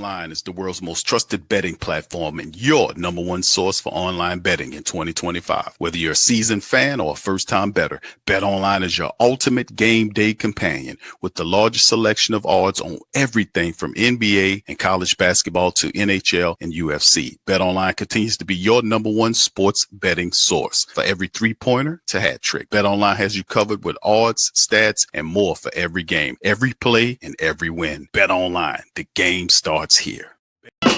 BetOnline is the world's most trusted betting platform and your number one source for online betting in 2025. Whether you're a seasoned fan or a first-time bettor, BetOnline is your ultimate game day companion with the largest selection of odds on everything from NBA and college basketball to NHL and UFC. BetOnline continues to be your number one sports betting source for every three-pointer to hat trick. BetOnline has you covered with odds, stats, and more for every game, every play, and every win. BetOnline, the game starts here. Who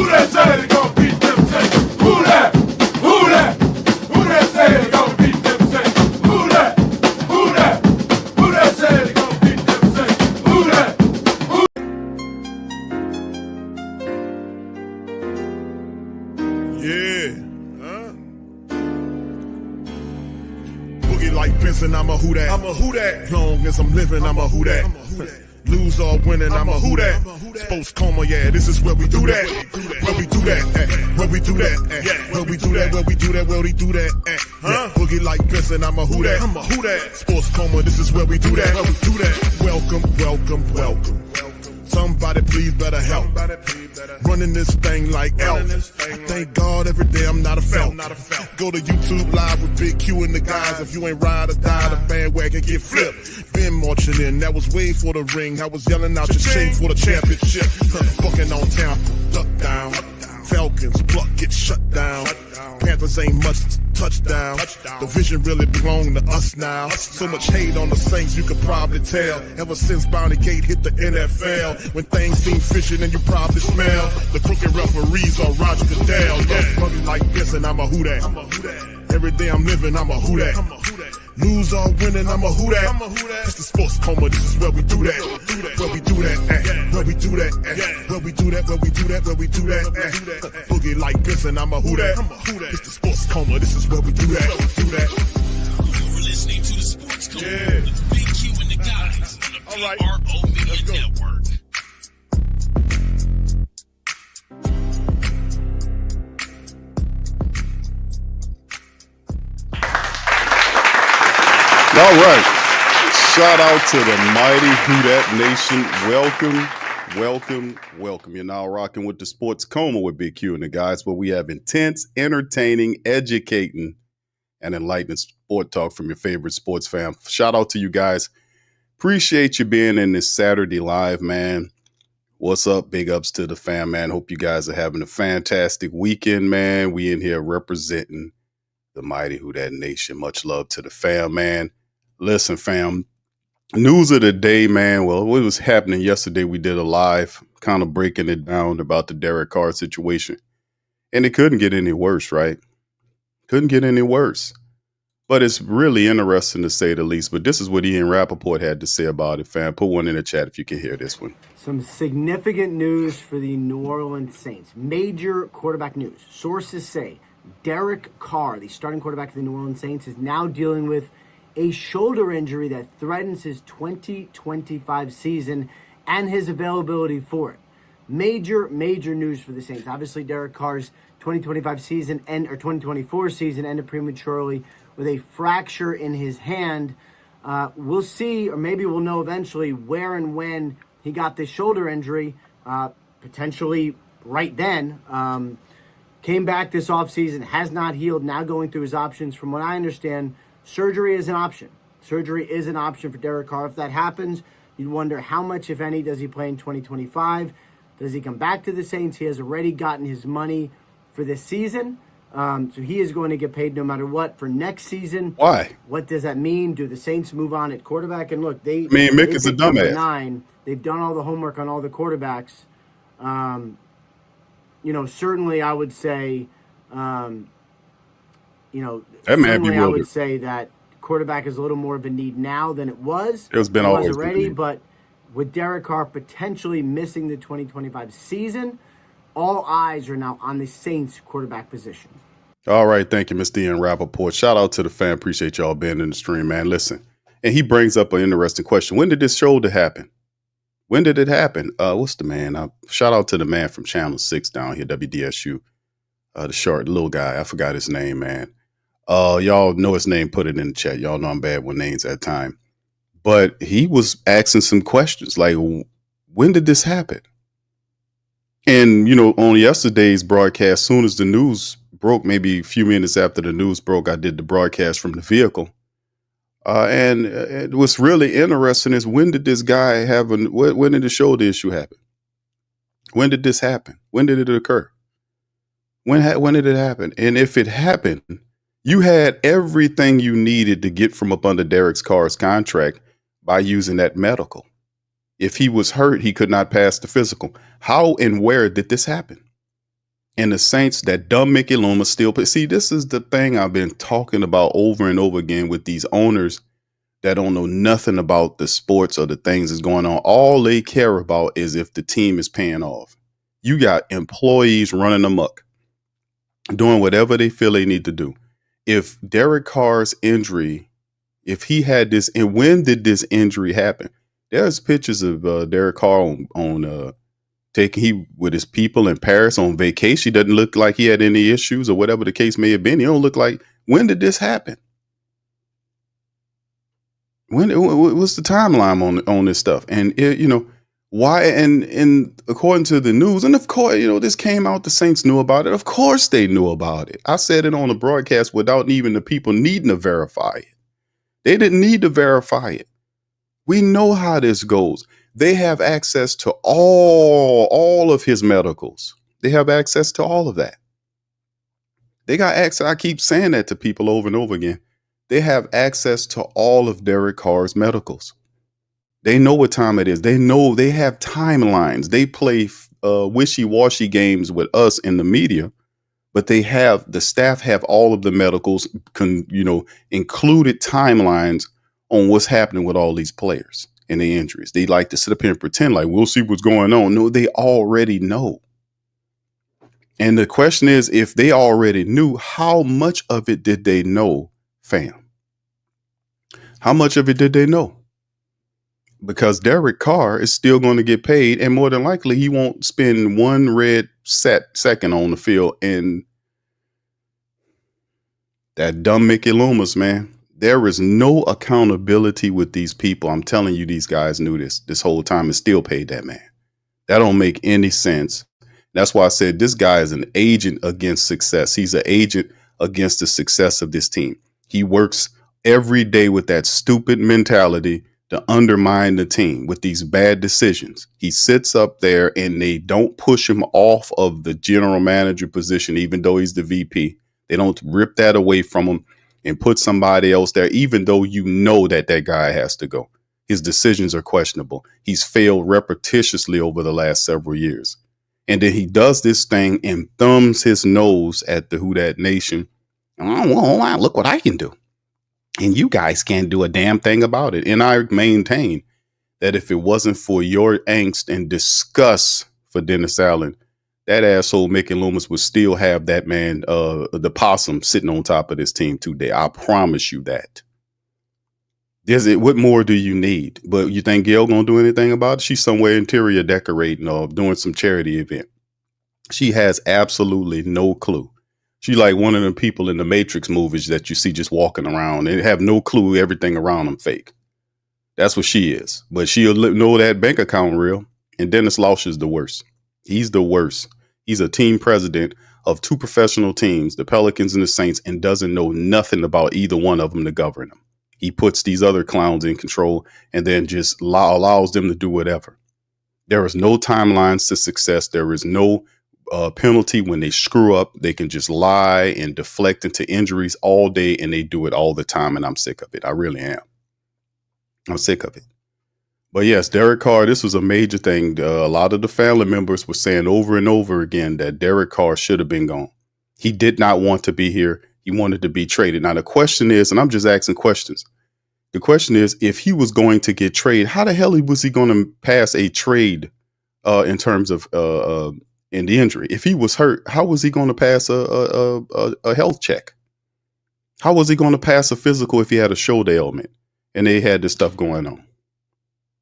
that say they gonna beat them Saints? Who that? Who that? Who that say they gonna beat them Saints? Who that? Who that? Who that say they gonna beat them Saints? Who that? Boogie like Benson, I'm a who that. I'm a who that. Long as I'm living, I'm a who that. Lose or winning, I'm a who that. Sports Coma, yeah, this is where we do that. Where we do that, where we do that, where we do that, where we do that, where we do that. Boogie like Benson, I'm a who that. I'm a who that. Sports Coma, this is where we do that. Where we do that. Welcome, welcome, welcome. Somebody please better help. Running this thing like elf. I thank God every day I'm not a felt. Go to YouTube live with Big Q and the guys. If you ain't ride or die, the bandwagon get flipped. Been marching in, that was way for the ring. I was yelling out your shame for the championship. Fucking on town, duck down. Falcons, pluck, get shut down. Panthers ain't much touchdown. The vision really belong to us now. So much hate on the Saints, you could probably tell. Ever since Bounty Gate hit the NFL, when things seem fishy and you probably smell the crooked referees or Roger Goodell. Money like this and I'm a who that. Every day I'm living, I'm a who that. Lose or winning, I'm a who that. It's the Sports Coma, this is where we do that. Where we do that, where we do that, where we do that, where we do that, where we do that. Boogie like this and I'm a who that. It's the Sports Coma, this is where we do that. You're listening to the Sports Coma with Big Q and the guys on the PRO Media Network. All right. Shout out to the mighty Who Dat Nation. Welcome. You're now rocking with the Sports Coma with Big Q and the guys, where we have intense, entertaining, educating, and enlightening sport talk from your favorite sports fan. Shout out to you guys. Appreciate you being in this Saturday live, man. What's up? Big ups to the fam, man. Hope you guys are having a fantastic weekend, man. We in here representing the mighty Who Dat Nation. Much love to the fam, man. Listen, fam, news of the day, man. Well, what was happening yesterday, we did a live kind of breaking it down about the Derek Carr situation. And it couldn't get any worse, right? Couldn't get any worse. But it's really interesting to say the least. But this is what Ian Rappaport had to say about it, fam. Put one in the chat if you can hear this one. Some significant news for the New Orleans Saints. Major quarterback news. Sources say Derek Carr, the starting quarterback of the New Orleans Saints, is now dealing with a shoulder injury that threatens his 2025 season and his availability for it. Major news for the Saints. Obviously, Derek Carr's 2025 season or 2024 season ended prematurely with a fracture in his hand. We'll see, or maybe we'll know eventually where and when he got this shoulder injury, potentially right then. Came back this offseason, has not healed, now going through his options. From what I understand, surgery is an option. Surgery is an option for Derek Carr. If that happens, you'd wonder how much, if any, does he play in 2025? Does he come back to the Saints? He has already gotten his money for this season. So he is going to get paid no matter what for next season. Why? What does that mean? Do the Saints move on at quarterback? And look, Mick is a dumbass. 9. They've done all the homework on all the quarterbacks. Certainly I would say, that man be I would say that quarterback is a little more of a need now than it was. It's been always already, but with Derek Carr potentially missing the 2025 season, all eyes are now on the Saints quarterback position. All right, thank you, Mr. Ian Rappaport. Shout out to the fan. Appreciate y'all being in the stream, man. Listen, and he brings up an interesting question. When did this shoulder happen? When did it happen? What's the man? Shout out to the man from Channel 6 down here, WDSU. The short little guy. I forgot his name, man. Y'all know his name. Put it in the chat. Y'all know I'm bad with names at time. But he was asking some questions like, when did this happen? And, on yesterday's broadcast, soon as the news broke, maybe a few minutes after the news broke, I did the broadcast from the vehicle. And what's really interesting is, when did this guy when did the shoulder issue happen? When did this happen? When did it occur? When did it happen? And if it happened, you had everything you needed to get from up under Derek Carr's contract by using that medical. If he was hurt, he could not pass the physical. How and where did this happen? And the Saints, that dumb Mickey Loomis still play. See, this is the thing I've been talking about over and over again with these owners that don't know nothing about the sports or the things that's going on. All they care about is if the team is paying off. You got employees running amok, doing whatever they feel they need to do. If Derek Carr's injury, if he had this, and when did this injury happen? There's pictures of Derek Carr on he with his people in Paris on vacation. He doesn't look like he had any issues or whatever the case may have been. He don't look like. When did this happen? What's the timeline on this stuff? And why? And according to the news, and of course, this came out. The Saints knew about it. Of course, they knew about it. I said it on the broadcast without even the people needing to verify it. They didn't need to verify it. We know how this goes. They have access to all of his medicals. They have access to all of that. They got access. I keep saying that to people over and over again. They have access to all of Derek Carr's medicals. They know what time it is. They know they have timelines. They play wishy-washy games with us in the media, but the staff have all of the medicals, included timelines on what's happening with all these players and the injuries. They like to sit up here and pretend like we'll see what's going on. No, they already know. And the question is, if they already knew, how much of it did they know, fam? How much of it did they know? Because Derek Carr is still going to get paid, and more than likely he won't spend one red second on the field. And that dumb Mickey Loomis, man. There is no accountability with these people. I'm telling you, these guys knew this whole time and still paid that man. That don't make any sense. That's why I said this guy is an agent against success. He's an agent against the success of this team. He works every day with that stupid mentality to undermine the team with these bad decisions. He sits up there and they don't push him off of the general manager position, even though he's the VP. They don't rip that away from him and put somebody else there, even though you know that guy has to go. His decisions are questionable. He's failed repetitiously over the last several years. And then he does this thing and thumbs his nose at the Who Dat Nation. Oh, look what I can do. And you guys can't do a damn thing about it. And I maintain that if it wasn't for your angst and disgust for Dennis Allen, that asshole Mickey Loomis would still have that man, the possum, sitting on top of this team today. I promise you that. What more do you need? But you think Gail gonna do anything about it? She's somewhere interior decorating or doing some charity event. She has absolutely no clue. She's like one of the people in the Matrix movies that you see just walking around and have no clue everything around them fake. That's what she is. But she'll know that bank account real. And Dennis Lausch is the worst. He's the worst. He's a team president of two professional teams, the Pelicans and the Saints, and doesn't know nothing about either one of them to govern them. He puts these other clowns in control and then just allows them to do whatever. There is no timelines to success. There is no penalty when they screw up. They can just lie and deflect into injuries all day, and they do it all the time. And I'm sick of it. I really am. I'm sick of it. But yes, Derek Carr, this was a major thing. A lot of the family members were saying over and over again that Derek Carr should have been gone. He did not want to be here. He wanted to be traded. Now, the question is, and I'm just asking questions. The question is, if he was going to get traded, how the hell was he going to pass a trade in terms of in the injury? If he was hurt, how was he going to pass a health check? How was he going to pass a physical if he had a shoulder ailment and they had this stuff going on?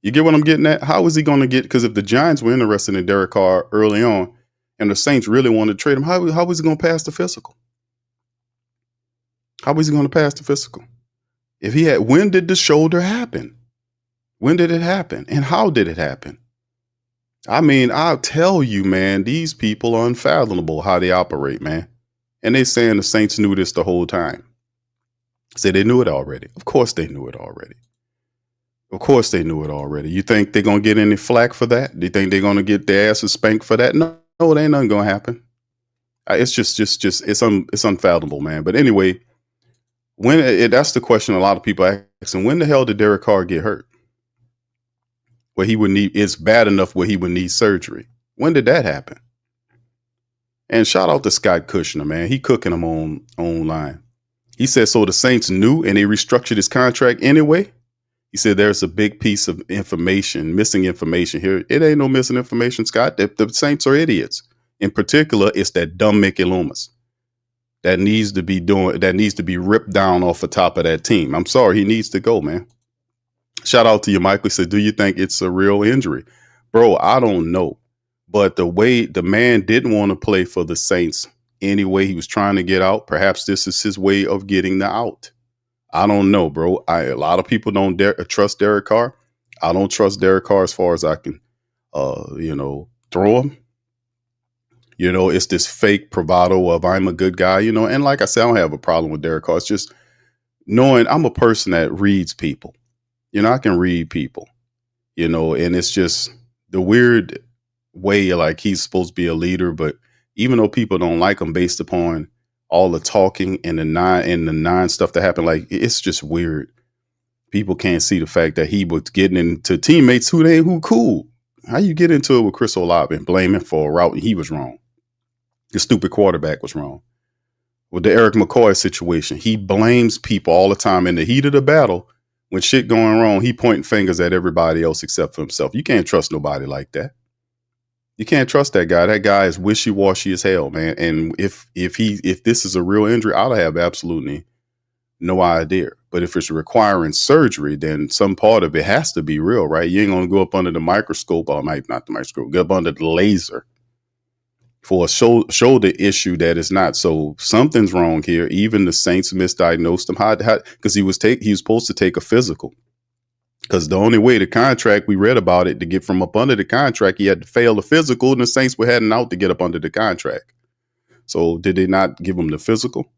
You get what I'm getting at? How is he going to get? Because if the Giants were interested in Derek Carr early on and the Saints really wanted to trade him, how was he going to pass the physical? How was he going to pass the physical? If he had, when did the shoulder happen? When did it happen? And how did it happen? I mean, I'll tell you, man, these people are unfathomable how they operate, man. And they saying the Saints knew this the whole time. Say they knew it already. Of course they knew it already. Of course they knew it already. You think they're going to get any flack for that? Do you think they're going to get their asses spanked for that? No, there ain't nothing going to happen. It's it's unfathomable, man. But anyway, that's the question a lot of people ask. And when the hell did Derek Carr get hurt? Where he would need, it's bad enough where he would need surgery. When did that happen? And shout out to Scott Kushner, man. He cooking him online. He said, so the Saints knew and they restructured his contract anyway. He said, there's a big piece of information, missing information here. It ain't no missing information, Scott. The Saints are idiots. In particular, it's that dumb Mickey Loomis that needs to be ripped down off the top of that team. I'm sorry. He needs to go, man. Shout out to you, Michael. He said, do you think it's a real injury? Bro, I don't know. But the way the man didn't want to play for the Saints anyway, he was trying to get out. Perhaps this is his way of getting the out. I don't know, bro. A lot of people don't trust Derek Carr. I don't trust Derek Carr as far as I can, throw him. It's this fake bravado of I'm a good guy, and like I said, I don't have a problem with Derek Carr. It's just knowing I'm a person that reads people. I can read people, and it's just the weird way, like he's supposed to be a leader, but even though people don't like him based upon all the talking and the nine stuff that happened, like it's just weird. People can't see the fact that he was getting into teammates who cool. How you get into it with Chris Olave and blame him for a route and he was wrong? The stupid quarterback was wrong. With the Eric McCoy situation, he blames people all the time in the heat of the battle. When shit going wrong, he pointing fingers at everybody else except for himself. You can't trust nobody like that. You can't trust that guy. That guy is wishy-washy as hell, man. And if this is a real injury, I'll have absolutely no idea. But if it's requiring surgery, then some part of it has to be real, right? You ain't gonna go up under the microscope, or not the microscope, go up under the laser for a shoulder issue that is not. So something's wrong here. Even the Saints misdiagnosed him. Because he was supposed to take a physical. Because the only way the contract, we read about it, to get from up under the contract, he had to fail the physical, and the Saints were heading out to get up under the contract. So did they not give him the physical?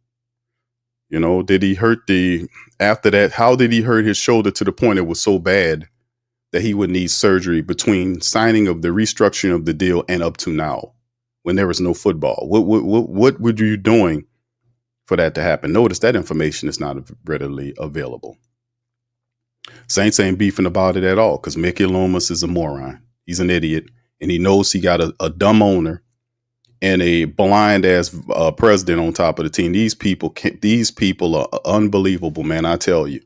Did he hurt after that? How did he hurt his shoulder to the point it was so bad that he would need surgery between signing of the restructuring of the deal and up to now, when there was no football? What were you doing for that to happen? Notice that information is not readily available. Saints ain't beefing about it at all because Mickey Loomis is a moron. He's an idiot, and he knows he got a dumb owner and a blind ass president on top of the team. These people are unbelievable, man. I tell you,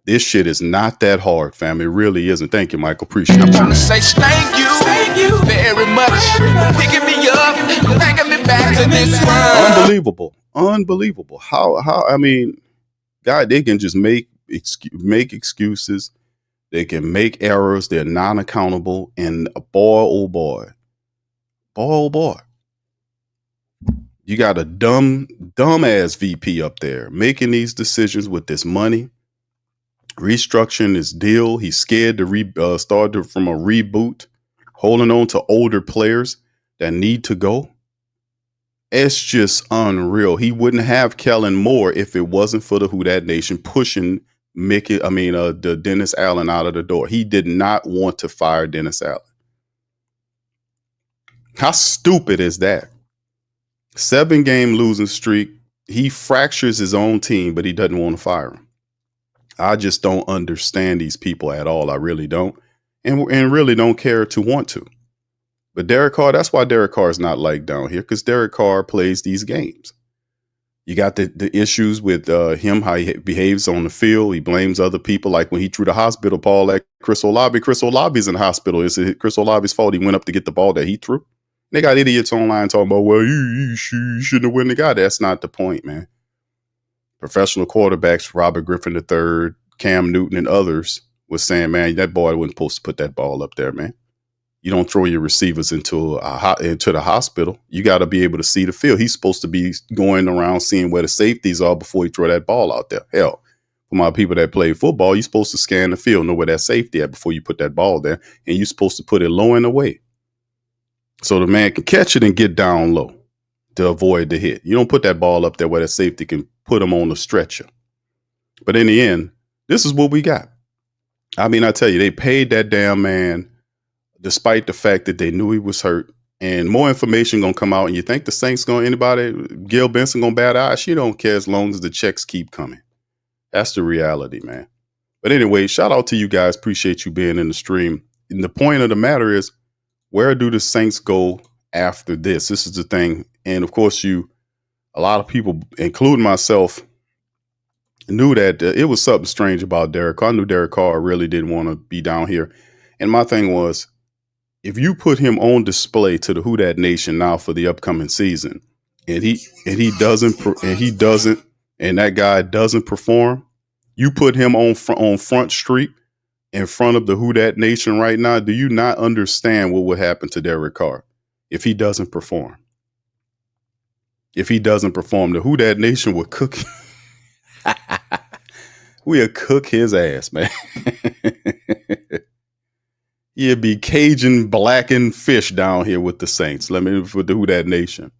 this shit is not that hard, fam. It really isn't. Thank you, Michael. Appreciate it. I'm trying to say thank you very much for picking me up, bringing me back to this world. Unbelievable. How? I mean, God, they can just make excuses. They can make errors. They're non-accountable. And boy, oh boy, you got a dumb ass VP up there making these decisions with this money, restructuring this deal. He's scared to start from a reboot, holding on to older players that need to go. It's just unreal. He wouldn't have Kellen Moore if it wasn't for the Who Dat Nation pushing the Dennis Allen out of the door. He did not want to fire Dennis Allen. How stupid is that? 7-game losing streak. He fractures his own team, but he doesn't want to fire him. I just don't understand these people at all. I really don't. And really don't care to want to. But Derek Carr, that's why Derek Carr is not liked down here, because Derek Carr plays these games. You got the issues with him, how he behaves on the field. He blames other people, like when he threw the hospital ball at Chris Olave. Chris Olave's in the hospital. Is it Chris Olave's fault he went up to get the ball that he threw? They got idiots online talking about, well, you shouldn't have won the guy. That's not the point, man. Professional quarterbacks, Robert Griffin III, Cam Newton, and others was saying, man, that boy wasn't supposed to put that ball up there, man. You don't throw your receivers into the hospital. You got to be able to see the field. He's supposed to be going around seeing where the safeties are before he throw that ball out there. Hell, For my people that play football, you're supposed to scan the field, know where that safety at before you put that ball there, and you're supposed to put it low and away so the man can catch it and get down low to avoid the hit. You don't put that ball up there where that safety can put him on the stretcher. But in the end, this is what we got. I mean, I tell you, they paid that damn man despite the fact that they knew he was hurt. And more information going to come out. And you think the Saints Gil Benson going to bat eye? She don't care as long as the checks keep coming. That's the reality, man. But anyway, shout out to you guys. Appreciate you being in the stream. And the point of the matter is, where do the Saints go after this? This is the thing. And of course, a lot of people, including myself, knew that it was something strange about Derek Carr. I knew Derek Carr really didn't want to be down here. And my thing was, if you put him on display to the Who Dat Nation now for the upcoming season, and that guy doesn't perform, you put him on Front Street in front of the Who Dat Nation right now. Do you not understand what would happen to Derek Carr if he doesn't perform? If he doesn't perform, the Who Dat Nation would cook. We'll cook his ass, man. He'd be Cajun blackened fish down here with the Saints. With the Who Dat Nation.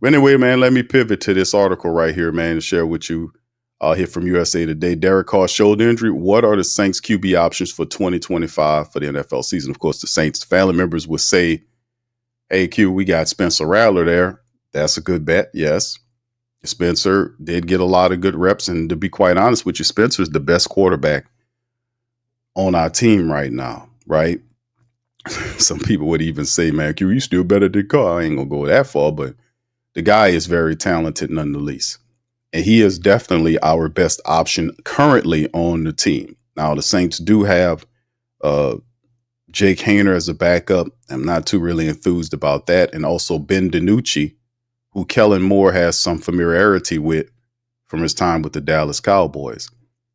But anyway, man, let me pivot to this article right here, man, to share with you here from USA Today. Derek Carr shoulder injury. What are the Saints QB options for 2025 for the NFL season? Of course, the Saints family members would say, hey, Q, we got Spencer Rattler there. That's a good bet. Yes. Spencer did get a lot of good reps. And to be quite honest with you, Spencer is the best quarterback on our team right now. Right? Some people would even say, man, Q, you still better than Carr. I ain't going to go that far, but the guy is very talented nonetheless. And he is definitely our best option currently on the team. Now, the Saints do have Jake Haener as a backup. I'm not too really enthused about that. And also Ben DiNucci, who Kellen Moore has some familiarity with from his time with the Dallas Cowboys.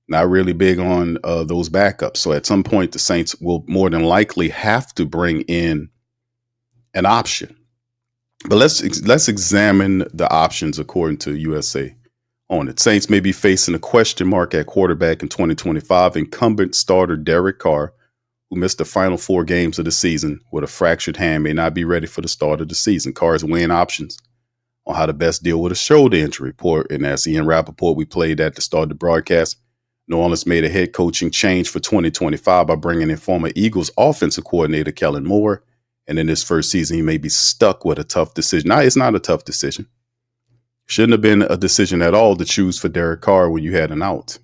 Not really big on those backups. So at some point, the Saints will more than likely have to bring in an option. But let's examine the options according to USA on it. Saints may be facing a question mark at quarterback in 2025. Incumbent starter Derek Carr, who missed the final 4 games of the season with a fractured hand, may not be ready for the start of the season. Carr is weighing options on how to best deal with a shoulder injury. And as Ian Rappaport, we played at the start of the broadcast, New Orleans made a head coaching change for 2025 by bringing in former Eagles offensive coordinator Kellen Moore. And in his first season, he may be stuck with a tough decision. Now, it's not a tough decision. Shouldn't have been a decision at all to choose for Derek Carr when you had an out.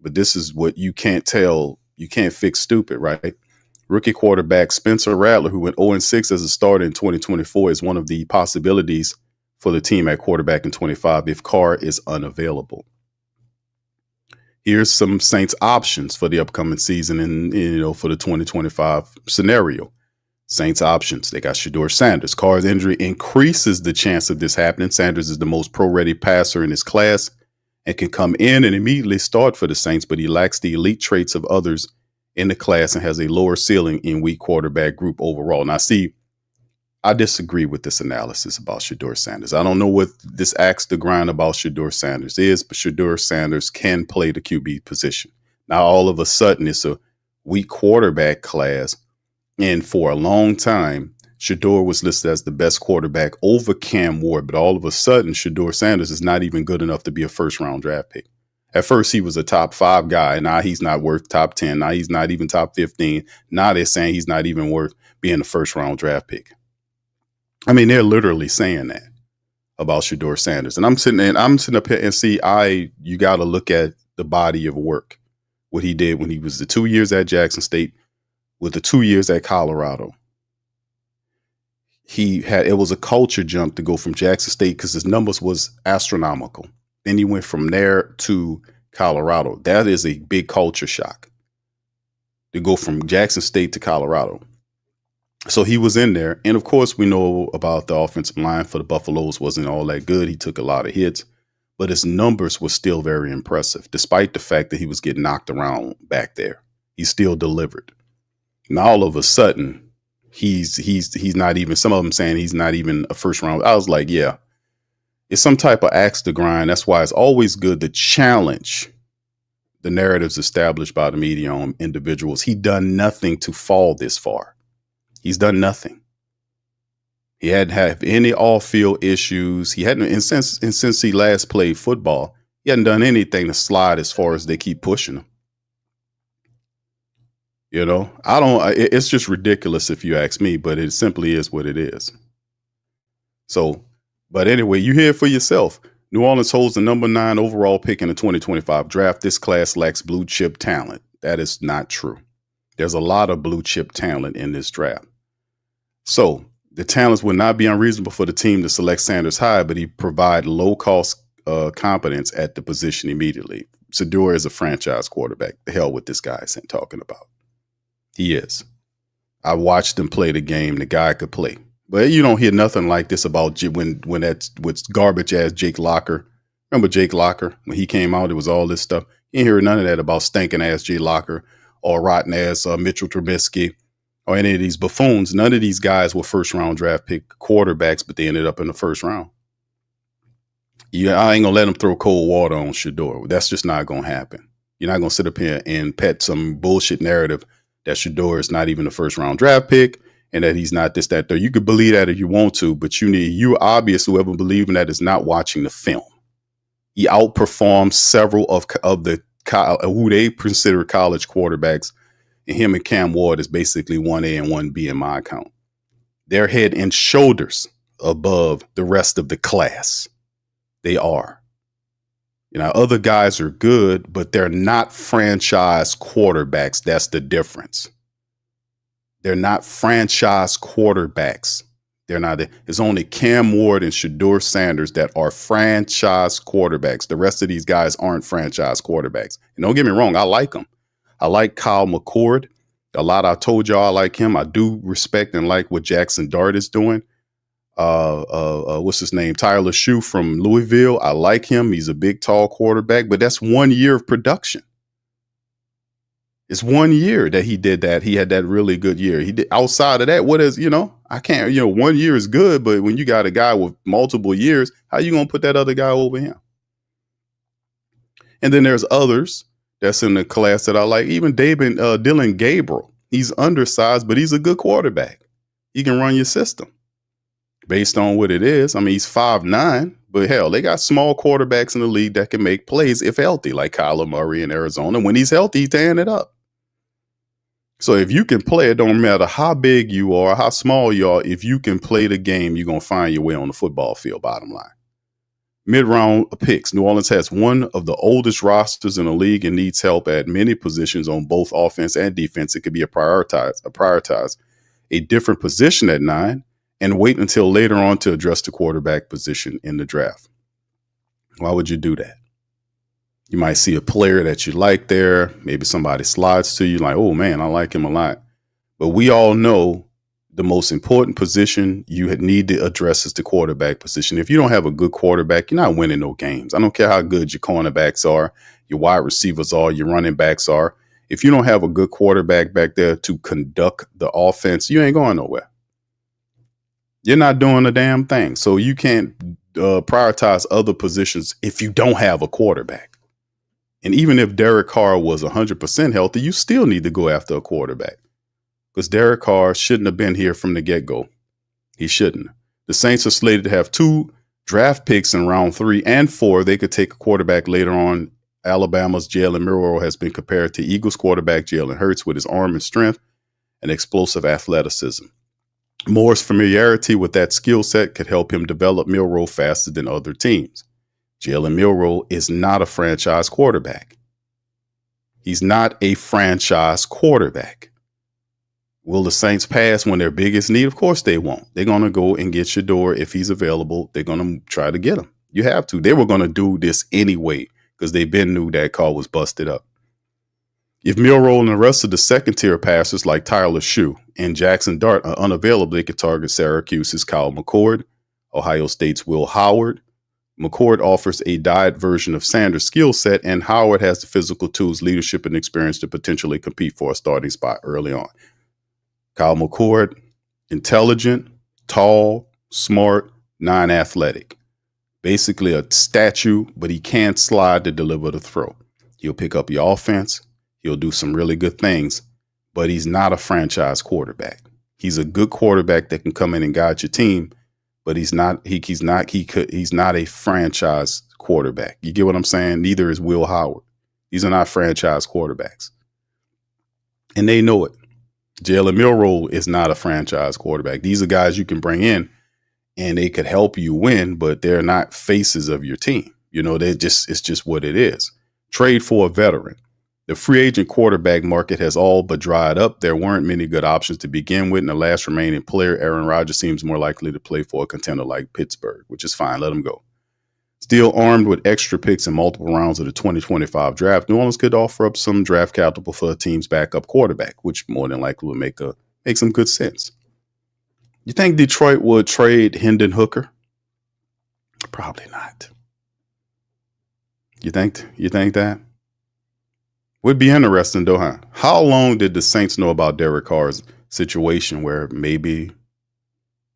But this is what you can't tell. You can't fix stupid, right? Rookie quarterback Spencer Rattler, who went 0-6 as a starter in 2024, is one of the possibilities for the team at quarterback in 25 if Carr is unavailable. Here's some Saints options for the upcoming season and, for the 2025 scenario. Saints options. They got Shedeur Sanders. Carr's injury increases the chance of this happening. Sanders is the most pro-ready passer in his class and can come in and immediately start for the Saints, but he lacks the elite traits of others in the class and has a lower ceiling in weak quarterback group overall. Now, see, I disagree with this analysis about Shedeur Sanders. I don't know what this axe to grind about Shedeur Sanders is, but Shedeur Sanders can play the QB position. Now, all of a sudden, it's a weak quarterback class. And for a long time, Shedeur was listed as the best quarterback over Cam Ward. But all of a sudden, Shedeur Sanders is not even good enough to be a first-round draft pick. At first, he was a top 5 guy. Now he's not worth top 10. Now he's not even top 15. Now they're saying he's not even worth being a first-round draft pick. I mean, they're literally saying that about Shedeur Sanders. And I'm sitting up here and you got to look at the body of work, what he did when he was the 2 years at Jackson State, with the 2 years at Colorado. It was a culture jump to go from Jackson State because his numbers was astronomical. Then he went from there to Colorado. That is a big culture shock to go from Jackson State to Colorado. So he was in there. And of course, we know about the offensive line for the Buffaloes wasn't all that good. He took a lot of hits, but his numbers were still very impressive, despite the fact that he was getting knocked around back there. He still delivered. Now, all of a sudden, he's not even, some of them saying he's not even a first round. I was like, yeah, it's some type of axe to grind. That's why it's always good to challenge the narratives established by the media on individuals. He done nothing to fall this far. He's done nothing. He hadn't had any off-field issues. He hadn't, and since he last played football, he hadn't done anything to slide as far as they keep pushing him. You know, it's just ridiculous if you ask me, but it simply is what it is. So, but anyway, you hear it for yourself. New Orleans holds the number 9 overall pick in the 2025 draft. This class lacks blue chip talent. That is not true. There's a lot of blue chip talent in this draft. So the talents would not be unreasonable for the team to select Sanders high, but he provide low cost competence at the position immediately. Shedeur is a franchise quarterback. The hell with this guy isn't talking about. He is. I watched him play the game. The guy could play. But you don't hear nothing like this about when that's with garbage ass Jake Locker. Remember Jake Locker? When he came out, it was all this stuff. You didn't hear none of that about stinking ass Jake Locker or rotten ass Mitchell Trubisky or any of these buffoons. None of these guys were first round draft pick quarterbacks, but they ended up in the first round. Yeah, I ain't gonna let them throw cold water on Shedeur. That's just not gonna happen. You're not gonna sit up here and pet some bullshit narrative that Shedeur is not even a first round draft pick and that he's not this, that, there. You could believe that if you want to, but you obvious whoever believing that is not watching the film. He outperformed several of the who they consider college quarterbacks, and him and Cam Ward is basically 1A and 1B in my account. They're head and shoulders above the rest of the class. They are. You know, other guys are good, but they're not franchise quarterbacks. That's the difference. They're not franchise quarterbacks. They're not. It's only Cam Ward and Shedeur Sanders that are franchise quarterbacks. The rest of these guys aren't franchise quarterbacks. And don't get me wrong, I like them. I like Kyle McCord a lot. I told y'all I like him. I do respect and like what Jackson Dart is doing. What's his name? Tyler Shue from Louisville. I like him. He's a big, tall quarterback, but that's 1 year of production. It's 1 year that he did that. He had that really good year. He did outside of that. What is, I can't, 1 year is good, but when you got a guy with multiple years, how you going to put that other guy over him? And then there's others that's in the class that I like. Even Dylan Gabriel. He's undersized, but he's a good quarterback. He can run your system based on what it is. I mean, he's 5'9", but hell, they got small quarterbacks in the league that can make plays if healthy, like Kyler Murray in Arizona. When he's healthy, he's tearing it up. So if you can play, it don't matter how big you are, how small you are. If you can play the game, you're going to find your way on the football field, bottom line. Mid-round picks. New Orleans has one of the oldest rosters in the league and needs help at many positions on both offense and defense. It could be prioritize a different position at 9 and wait until later on to address the quarterback position in the draft. Why would you do that? You might see a player that you like there. Maybe somebody slides to you like, oh, man, I like him a lot. But we all know the most important position you need to address is the quarterback position. If you don't have a good quarterback, you're not winning no games. I don't care how good your cornerbacks are, your wide receivers are, your running backs are. If you don't have a good quarterback back there to conduct the offense, you ain't going nowhere. You're not doing a damn thing. So you can't prioritize other positions if you don't have a quarterback. And even if Derek Carr was 100% healthy, you still need to go after a quarterback. Because Derek Carr shouldn't have been here from the get-go. He shouldn't. The Saints are slated to have 2 draft picks in round 3 and 4. They could take a quarterback later on. Alabama's Jalen Milroe has been compared to Eagles quarterback Jalen Hurts with his arm and strength and explosive athleticism. Moore's familiarity with that skill set could help him develop Milroe faster than other teams. Jalen Milroe is not a franchise quarterback. He's not a franchise quarterback. Will the Saints pass when their biggest need? Of course they won't. They're going to go and get Shedeur if he's available. They're going to try to get him. You have to. They were going to do this anyway because they knew that call was busted up. If Milroe and the rest of the second-tier passers like Tyler Shue and Jackson Dart are unavailable, they could target Syracuse's Kyle McCord, Ohio State's Will Howard. McCord offers a diet version of Sanders' skill set, and Howard has the physical tools, leadership, and experience to potentially compete for a starting spot early on. Kyle McCord, intelligent, tall, smart, non-athletic. Basically a statue, but he can't slide to deliver the throw. He'll pick up your offense. He'll do some really good things, but he's not a franchise quarterback. He's a good quarterback that can come in and guide your team, but he's not a franchise quarterback. You get what I'm saying? Neither is Will Howard. These are not franchise quarterbacks. And they know it. Jalen Milroe is not a franchise quarterback. These are guys you can bring in and they could help you win, but they're not faces of your team. You know, it's just what it is. Trade for a veteran. The free agent quarterback market has all but dried up. There weren't many good options to begin with, and the last remaining player, Aaron Rodgers, seems more likely to play for a contender like Pittsburgh, which is fine. Let him go. Still armed with extra picks in multiple rounds of the 2025 draft, New Orleans could offer up some draft capital for a team's backup quarterback, which more than likely would make some good sense. You think Detroit would trade Hendon Hooker? Probably not. You think that? Would be interesting though, huh? How long did the Saints know about Derek Carr's situation where maybe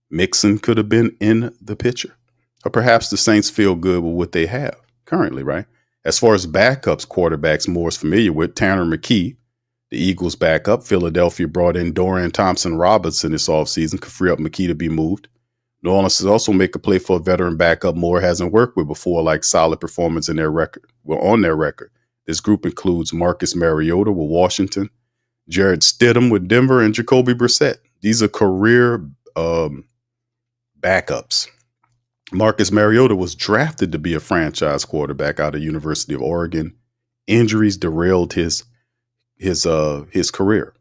Mixon could have been in the picture? Or perhaps the Saints feel good with what they have currently, right? As far as backups, quarterbacks more is familiar with Tanner McKee, the Eagles backup. Philadelphia brought in Dorian Thompson-Robinson this offseason, could free up McKee to be moved. New Orleans has also make a play for a veteran backup Moore hasn't worked with before, like solid performance in their record. Well, on their record. This group includes Marcus Mariota with Washington, Jared Stidham with Denver, and Jacoby Brissett. These are career backups. Marcus Mariota was drafted to be a franchise quarterback out of University of Oregon. Injuries derailed his career.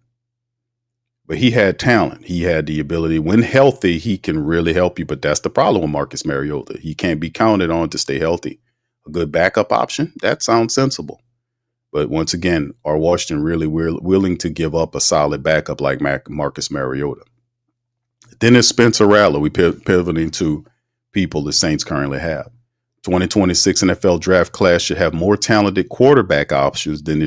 But he had talent. He had the ability. When healthy, he can really help you. But that's the problem with Marcus Mariota. He can't be counted on to stay healthy. A good backup option, that sounds sensible. But once again, are Washington really willing to give up a solid backup like Marcus Mariota? Then it's Spencer Rattler. We pivoting to people the Saints currently have. 2026 NFL draft class should have more talented quarterback options than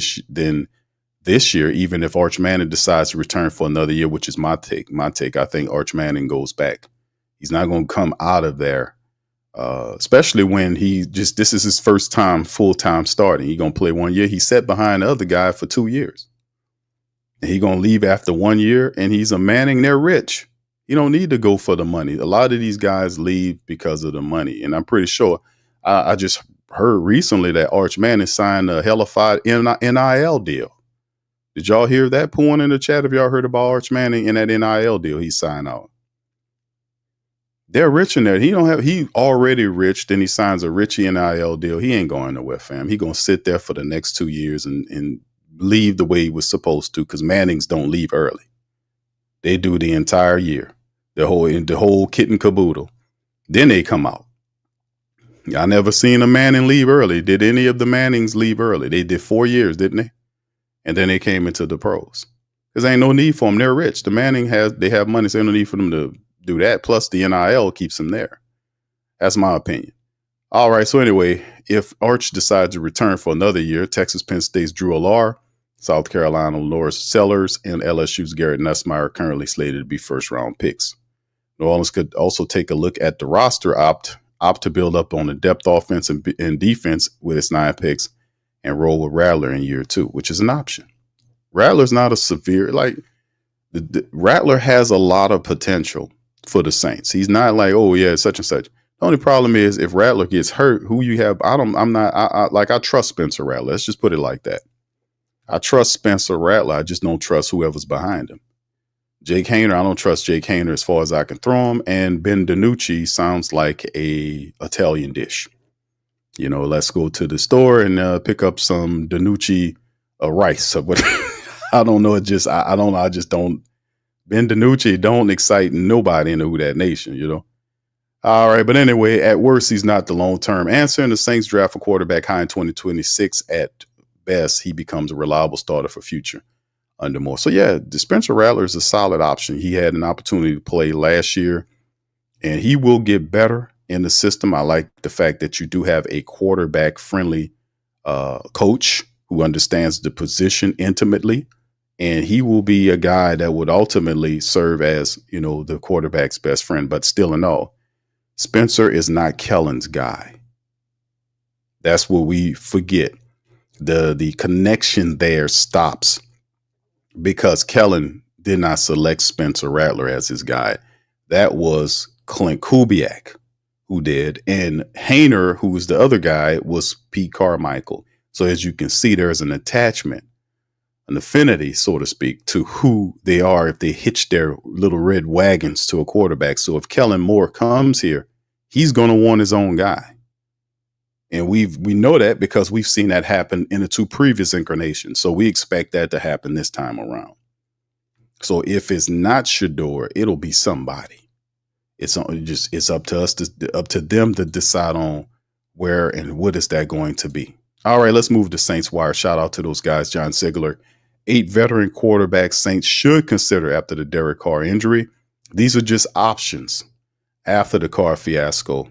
this year, even if Arch Manning decides to return for another year, which is my take. I think Arch Manning goes back. He's not going to come out of there. Especially when this is his first time full-time starting. He's going to play 1 year. He sat behind the other guy for 2 years. And he's going to leave after 1 year, and he's a Manning. They're rich. You don't need to go for the money. A lot of these guys leave because of the money. And I'm pretty sure I just heard recently that Arch Manning signed a hellified NIL deal. Did y'all hear that? Put one in the chat if y'all heard about Arch Manning and that NIL deal he signed out. They're rich in there. He already rich. Then he signs a Richie NIL deal. He ain't going nowhere, fam. He going to sit there for the next 2 years and leave the way he was supposed to, because Mannings don't leave early. They do the entire year, the whole kit and caboodle. Then they come out. I never seen a Manning leave early. Did any of the Mannings leave early? They did 4 years, didn't they? And then they came into the pros. Because ain't no need for them. They're rich. The Manning they have money, so ain't no need for them to do that. Plus the NIL keeps them there. That's my opinion. All right. So anyway, if Arch decides to return for another year, Texas Penn State's Drew Allar, South Carolina Loris Sellers, and LSU's Garrett Nussmeier are currently slated to be first round picks. New Orleans could also take a look at the roster, opt to build up on the depth offense and defense with its 9 picks and roll with Rattler in year 2, which is an option. Rattler's not a severe, Rattler has a lot of potential for the Saints. He's not like, oh yeah, such and such. The only problem is if Rattler gets hurt, who you have, I trust Spencer Rattler. Let's just put it like that. I trust Spencer Rattler. I just don't trust whoever's behind him. Jake Haener, I don't trust Jake Haener as far as I can throw him. And Ben DiNucci sounds like a Italian dish. You know, let's go to the store and pick up some DiNucci rice. I don't know. I just don't. Ben DiNucci don't excite nobody in the Who Dat Nation, you know. All right, but anyway, at worst, he's not the long-term answer. And the Saints draft a quarterback high in 2026. At best, he becomes a reliable starter for future under Moore. So yeah, Spencer Rattler is a solid option. He had an opportunity to play last year, and he will get better in the system. I like the fact that you do have a quarterback-friendly coach who understands the position intimately. And he will be a guy that would ultimately serve as, you know, the quarterback's best friend. But still in all, Spencer is not Kellen's guy. That's what we forget. the connection there stops because Kellen did not select Spencer Rattler as his guy. That was Clint Kubiak who did, and Hayner, who was the other guy, was Pete Carmichael. So as you can see, there's an attachment, an affinity, so to speak, to who they are if they hitch their little red wagons to a quarterback. So if Kellen Moore comes here, he's going to want his own guy. And we know that because we've seen that happen in the two previous incarnations. So we expect that to happen this time around. So if it's not Shedeur, it'll be somebody. It's up to us, up to them to decide on where and what is that going to be. All right, let's move to Saints Wire. Shout out to those guys, John Sigler. 8 veteran quarterbacks Saints should consider after the Derek Carr injury. These are just options after the Carr fiasco.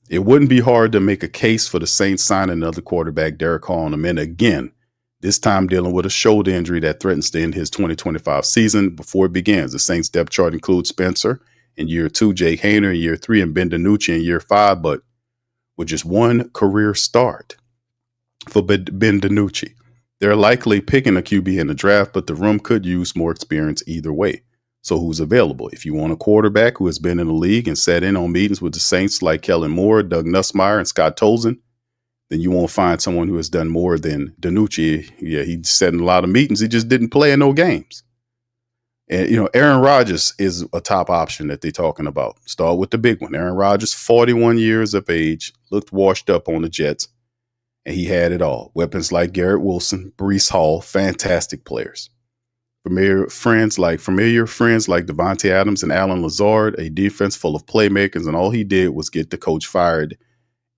It wouldn't be hard to make a case for the Saints signing another quarterback, Derek Carr, on him. And again, this time dealing with a shoulder injury that threatens to end his 2025 season before it begins. The Saints depth chart includes Spencer in year 2, Jake Hayner in year 3, and Ben DiNucci in year 5, but with just one career start for Ben DiNucci. They're likely picking a QB in the draft, but the room could use more experience either way. So who's available? If you want a quarterback who has been in the league and sat in on meetings with the Saints like Kellen Moore, Doug Nussmeier, and Scott Tolzien, then you won't find someone who has done more than DiNucci. Yeah, he sat in a lot of meetings. He just didn't play in no games. And, Aaron Rodgers is a top option that they're talking about. Start with the big one. Aaron Rodgers, 41 years of age, looked washed up on the Jets, and he had it all. Weapons like Garrett Wilson, Breece Hall, fantastic players. Familiar friends like Devontae Adams and Alan Lazard, a defense full of playmakers, and all he did was get the coach fired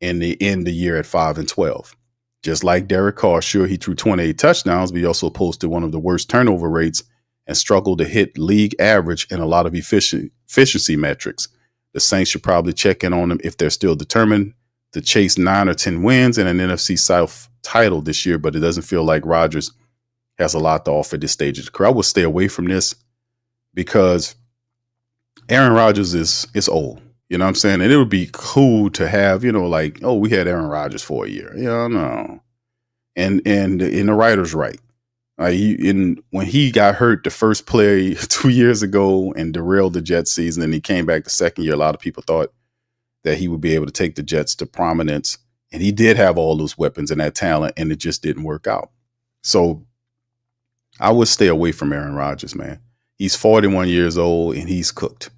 and they end the year at 5-12. Just like Derek Carr, sure, he threw 28 touchdowns, but he also posted one of the worst turnover rates and struggled to hit league average in a lot of efficiency metrics. The Saints should probably check in on them if they're still determined to chase 9 or 10 wins and an NFC South title this year, but it doesn't feel like Rodgers has a lot to offer at this stage of the career. I would stay away from this because Aaron Rodgers is old. You know what I'm saying? And it would be cool to have, we had Aaron Rodgers for a year. No. And the writer's right. When he got hurt the first play 2 years ago and derailed the Jets season, and he came back the second year, a lot of people thought that he would be able to take the Jets to prominence. And he did have all those weapons and that talent, and it just didn't work out. So I would stay away from Aaron Rodgers, man. He's 41 years old and he's cooked.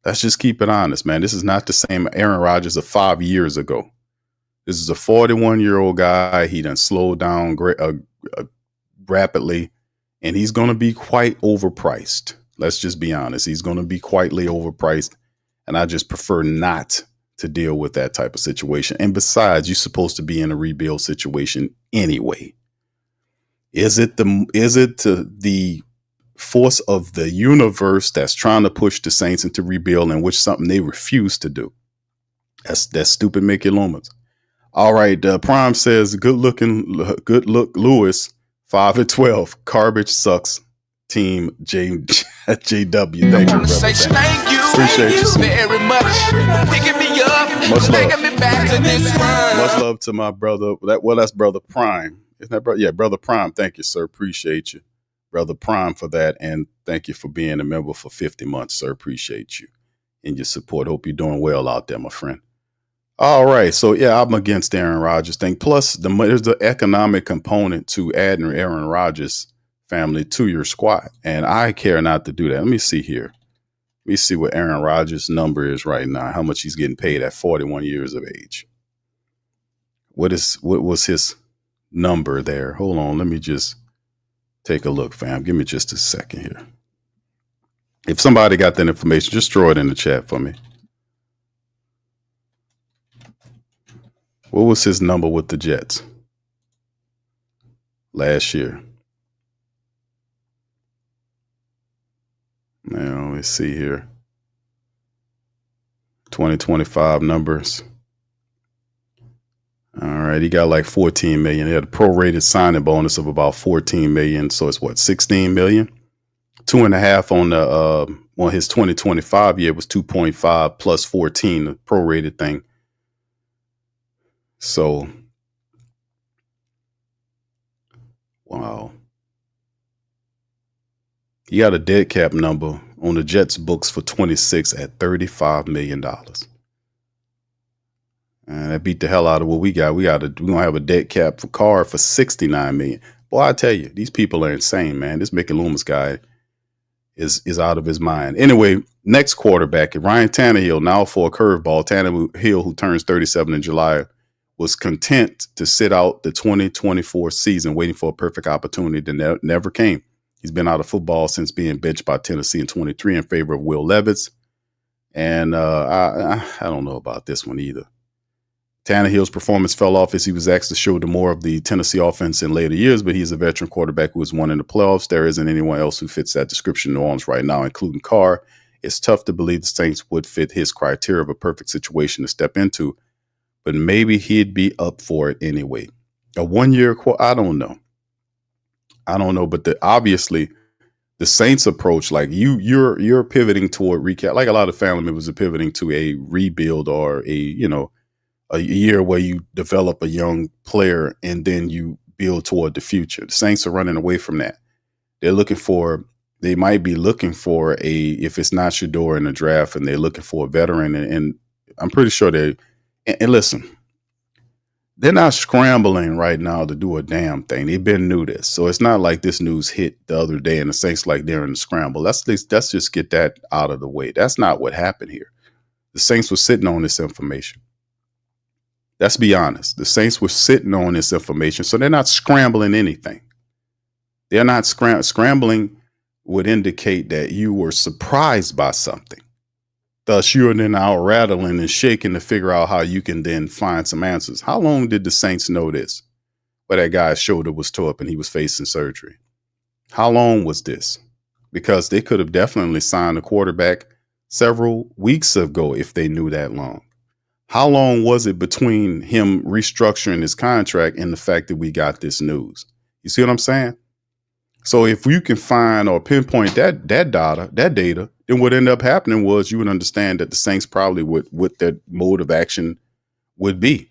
Let's just keep it honest, man. This is not the same Aaron Rodgers of 5 years ago. This is a 41-year-old guy. He done slowed down rapidly, and he's going to be quite overpriced. Let's just be honest. He's going to be quietly overpriced, and I just prefer not to deal with that type of situation. And besides, you're supposed to be in a rebuild situation anyway. Is it the force of the universe that's trying to push the Saints into rebuild, and which something they refuse to do? That's stupid Mickey Loomis. All right, Prime says good look Lewis 5-12. Garbage sucks. Team JW. Thank you, brother. Thank you Appreciate you very much. Picking me up, much love. taking me back to this one. Much love to my brother. That's Brother Prime. Isn't that brother? Yeah, Brother Prime. Thank you, sir. Appreciate you, Brother Prime, for that. And thank you for being a member for 50 months, sir. Appreciate you and your support. Hope you're doing well out there, my friend. All right. So, yeah, I'm against Aaron Rodgers thing. Plus, there's the economic component to adding Aaron Rodgers family to your squad. And I care not to do that. Let me see here. Let me see what Aaron Rodgers' number is right now, how much he's getting paid at 41 years of age. What was his number there? Hold on. Let me just take a look, fam. Give me just a second here. If somebody got that information, just throw it in the chat for me. What was his number with the Jets last year? Now, let's see here. 2025 numbers. All right, he got like 14 million. He had a prorated signing bonus of about 14 million. So it's what, 16 million? 2.5 on his 2025 year was 2.5 plus 14, the prorated thing. So Wow. He got a dead cap number on the Jets books for 26 at $35 million. And that beat the hell out of what we got. We're gonna have a dead cap for Carr for 69 million. Boy, I tell you, these people are insane, man. This Mickey Loomis guy is out of his mind. Anyway, next quarterback, Ryan Tannehill, now for a curveball. Tannehill, who turns 37 in July, was content to sit out the 2024 season, waiting for a perfect opportunity that never came. He's been out of football since being benched by Tennessee in 23 in favor of Will Levis. And I don't know about this one either. Tannehill's performance fell off as he was asked to shoulder more of the Tennessee offense in later years, but he's a veteran quarterback who has won in the playoffs. There isn't anyone else who fits that description in New Orleans right now, including Carr. It's tough to believe the Saints would fit his criteria of a perfect situation to step into, but maybe he'd be up for it anyway. A 1 year, I don't know. But obviously the Saints approach, like you're pivoting toward recap, like a lot of family members are pivoting to a rebuild or a year where you develop a young player and then you build toward the future. The Saints are running away from that. They might be looking for if it's not Shedeur in the draft and they're looking for a veteran. And I'm pretty sure and listen, they're not scrambling right now to do a damn thing. They've been new this. So it's not like this news hit the other day and the Saints like they're in the scramble. Let's just get that out of the way. That's not what happened here. The Saints were sitting on this information. Let's be honest. The Saints were sitting on this information, so they're not scrambling anything. They're not scrambling would indicate that you were surprised by something. Thus, you're then out rattling and shaking to figure out how you can then find some answers. How long did the Saints know this? Where that guy's shoulder was tore up and he was facing surgery. How long was this? Because they could have definitely signed a quarterback several weeks ago if they knew that long. How long was it between him restructuring his contract and the fact that we got this news? You see what I'm saying? So if you can find or pinpoint that data, then what ended up happening was you would understand that the Saints probably what their mode of action would be.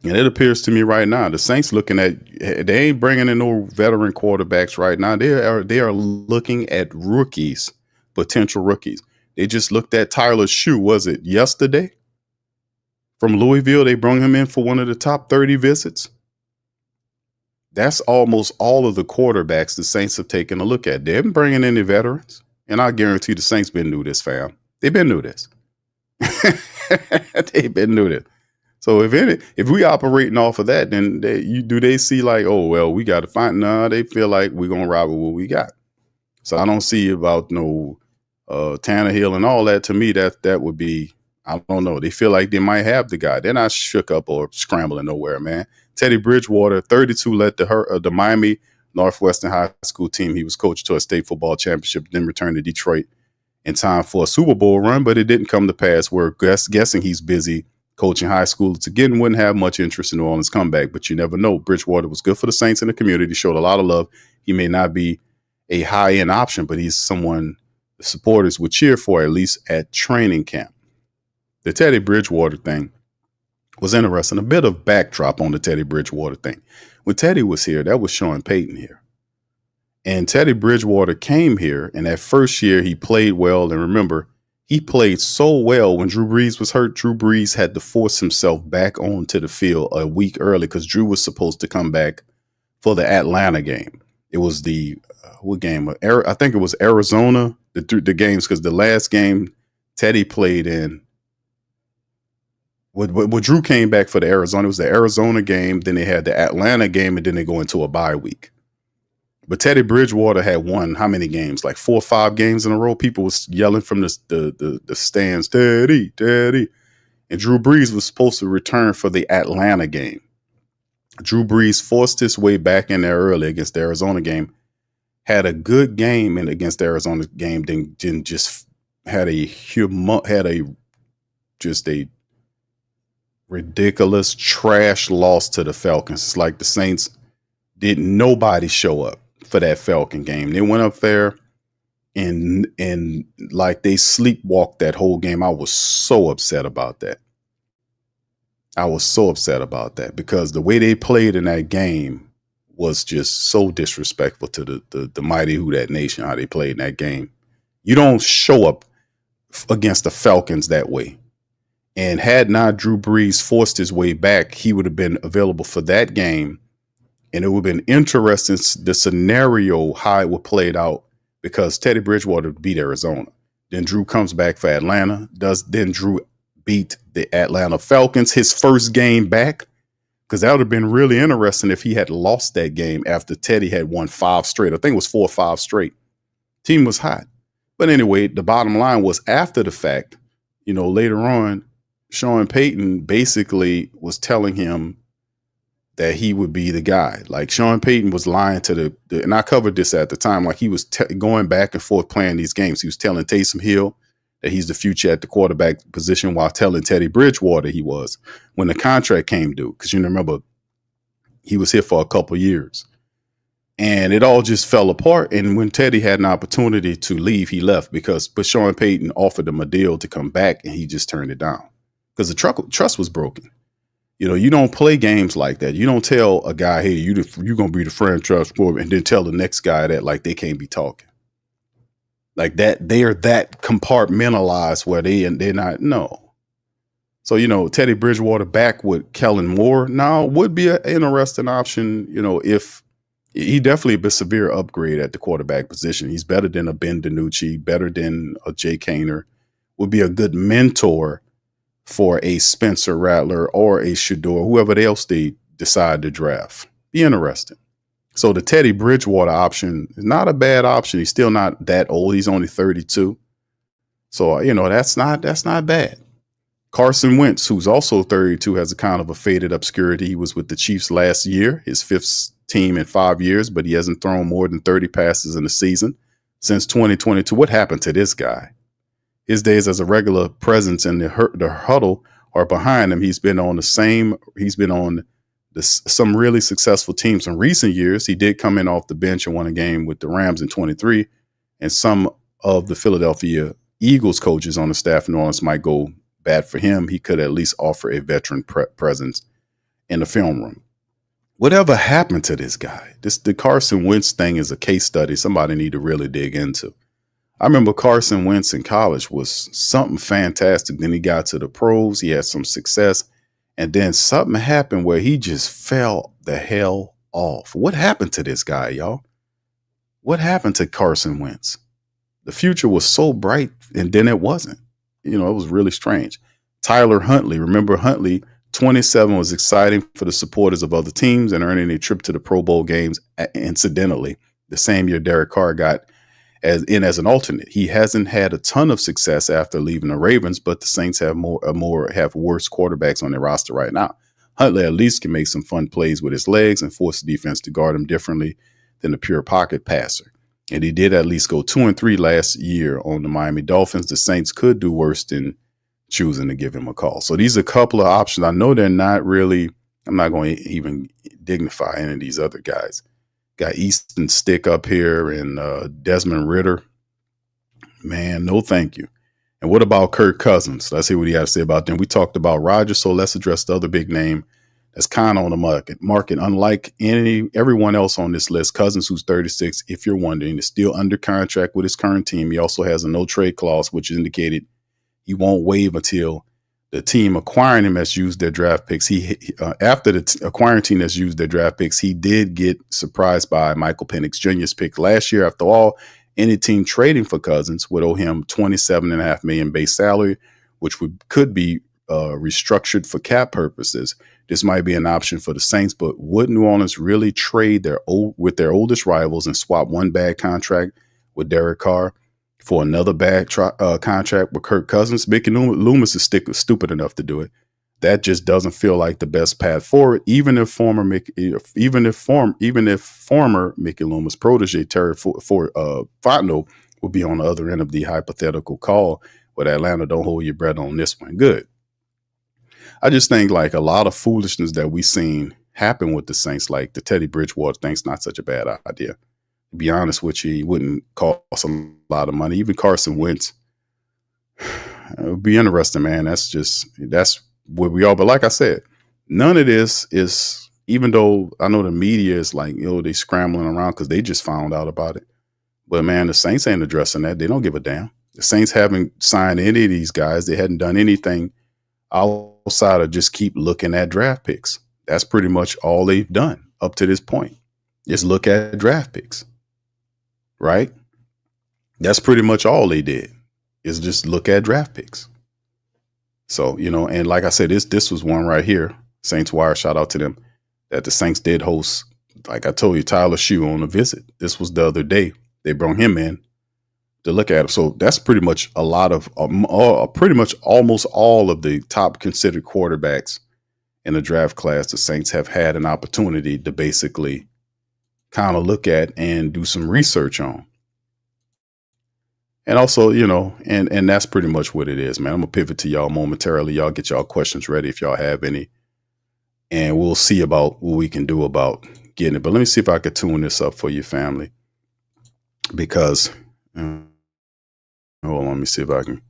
And it appears to me right now, the Saints they ain't bringing in no veteran quarterbacks right now. They are looking at rookies, potential rookies. They just looked at Tyler Shue, was it yesterday? From Louisville, they brought him in for one of the top 30 visits. That's almost all of the quarterbacks the Saints have taken a look at. They haven't bringing any veterans. And I guarantee the Saints been new this, fam. They've been new this. They've been new this. So if we operating off of that, then do they see like, oh, well, we got to find? No, they feel like we're going to ride with what we got. So I don't see about no Tannehill and all that. To me, that would be, I don't know. They feel like they might have the guy. They're not shook up or scrambling nowhere, man. Teddy Bridgewater, 32, led the Miami Northwestern High School team. He was coached to a state football championship, then returned to Detroit in time for a Super Bowl run, but it didn't come to pass. We're guessing he's busy coaching high schoolers again. Wouldn't have much interest in New Orleans comeback, but you never know. Bridgewater was good for the Saints in the community, showed a lot of love. He may not be a high-end option, but he's someone the supporters would cheer for, at least at training camp. The Teddy Bridgewater thing was interesting. A bit of backdrop on the Teddy Bridgewater thing. When Teddy was here, that was Sean Payton here. And Teddy Bridgewater came here, and that first year he played well. And remember, he played so well when Drew Brees was hurt. Drew Brees had to force himself back onto the field a week early because Drew was supposed to come back for the Atlanta game. It was the what game? I think it was Arizona. The games, because the last game Teddy played in, when Drew came back for the Arizona, it was the Arizona game. Then they had the Atlanta game, and then they go into a bye week. But Teddy Bridgewater had won how many games? Like 4 or 5 games in a row. People was yelling from the stands, Teddy, Teddy. And Drew Brees was supposed to return for the Atlanta game. Drew Brees forced his way back in there early against the Arizona game. Had a good game against the Arizona game. Then just had a ridiculous trash loss to the Falcons. It's like the Saints didn't nobody show up for that Falcon game. They went up there and like they sleepwalked that whole game. I was so upset about that. Because the way they played in that game was just so disrespectful to the mighty Who Dat Nation, how they played in that game. You don't show up against the Falcons that way. And had not Drew Brees forced his way back, he would have been available for that game. And it would have been interesting, the scenario, how it would played out, because Teddy Bridgewater beat Arizona. Then Drew comes back for Atlanta. Then Drew beat the Atlanta Falcons, his first game back? Because that would have been really interesting if he had lost that game after Teddy had won 5 straight. I think it was 4 or 5 straight. Team was hot. But anyway, the bottom line was, after the fact, later on, Sean Payton basically was telling him that he would be the guy. Like, Sean Payton was lying to and I covered this at the time, like he was going back and forth playing these games. He was telling Taysom Hill that he's the future at the quarterback position, while telling Teddy Bridgewater he was, when the contract came due. Because remember, he was here for a couple years. And it all just fell apart. And when Teddy had an opportunity to leave, he left, but Sean Payton offered him a deal to come back, and he just turned it down because the trust was broken. You don't play games like that. You don't tell a guy, hey, you're going to be the franchise quarterback, and then tell the next guy that, like, they can't be talking. Like that, they are that compartmentalized where they're not, no. So, Teddy Bridgewater back with Kellen Moore now would be an interesting option, if he definitely be a severe upgrade at the quarterback position. He's better than a Ben DiNucci, better than a Jay Kaner, would be a good mentor for a Spencer Rattler or a Shedeur, whoever else they decide to draft. Be interesting. So the Teddy Bridgewater option is not a bad option. He's still not that old. He's only 32. So, that's not bad. Carson Wentz, who's also 32, has a kind of a faded obscurity. He was with the Chiefs last year, his 5th team in 5 years, but he hasn't thrown more than 30 passes in a season since 2022. What happened to this guy? His days as a regular presence in the huddle are behind him. He's been on some really successful teams in recent years. He did come in off the bench and won a game with the Rams in 23. And some of the Philadelphia Eagles coaches on the staff in New Orleans might go bad for him. He could at least offer a veteran presence in the film room. Whatever happened to this guy? The Carson Wentz thing is a case study somebody need to really dig into. I remember Carson Wentz in college was something fantastic. Then he got to the pros. He had some success. And then something happened where he just fell the hell off. What happened to this guy, y'all? What happened to Carson Wentz? The future was so bright, and then it wasn't. It was really strange. Tyler Huntley. Remember Huntley, 27, was exciting for the supporters of other teams and earning a trip to the Pro Bowl games, incidentally, the same year Derek Carr got as an alternate. He hasn't had a ton of success after leaving the Ravens, but the Saints have have worse quarterbacks on their roster right now. Huntley at least can make some fun plays with his legs and force the defense to guard him differently than a pure pocket passer. And he did at least go 2-3 last year on the Miami Dolphins. The Saints could do worse than choosing to give him a call. So these are a couple of options. I know they're not really, I'm not going to even dignify any of these other guys. Got Easton Stick up here and Desmond Ridder. Man, no thank you. And what about Kirk Cousins? Let's see what he has to say about them. We talked about Rodgers, so let's address the other big name that's kind of on the market. Unlike everyone else on this list, Cousins, who's 36, if you're wondering, is still under contract with his current team. He also has a no-trade clause, which indicated he won't waive until the team acquiring him has used their draft picks. After the acquiring team has used their draft picks, he did get surprised by Michael Penix Jr.'s pick last year. After all, any team trading for Cousins would owe him $27.5 million base salary, which could be restructured for cap purposes. This might be an option for the Saints, but would New Orleans really trade with their oldest rivals and swap one bad contract with Derek Carr for another bad contract with Kirk Cousins? Mickey Loomis is stupid enough to do it. That just doesn't feel like the best path forward. Even if former Mickey Loomis protege Terry Fontenot would be on the other end of the hypothetical call with Atlanta. Don't hold your breath on this one. Good. I just think like a lot of foolishness that we've seen happen with the Saints, like the Teddy Bridgewater thing's not such a bad idea. To be honest with you, he wouldn't cost a lot of money. Even Carson Wentz. It would be interesting, man. That's where we are. But like I said, none of this is even though I know the media is like, they scrambling around because they just found out about it. But man, the Saints ain't addressing that. They don't give a damn. The Saints haven't signed any of these guys. They hadn't done anything outside of just keep looking at draft picks. That's pretty much all they've done up to this point. Just look at draft picks, right? That's pretty much all they did, is just look at draft picks. So, and like I said, this was one right here. Saints Wire, shout out to them, that the Saints did host, like I told you, Tyler Shue on a visit. This was the other day. They brought him in to look at him. So that's pretty much a lot of, pretty much almost all of the top considered quarterbacks in the draft class. The Saints have had an opportunity to basically kind of look at and do some research on. And also, and that's pretty much what it is, man. I'm going to pivot to y'all momentarily. Y'all get y'all questions ready if y'all have any. And we'll see about what we can do about getting it. But let me see if I could tune this up for your family. Because, hold on, let me see if I can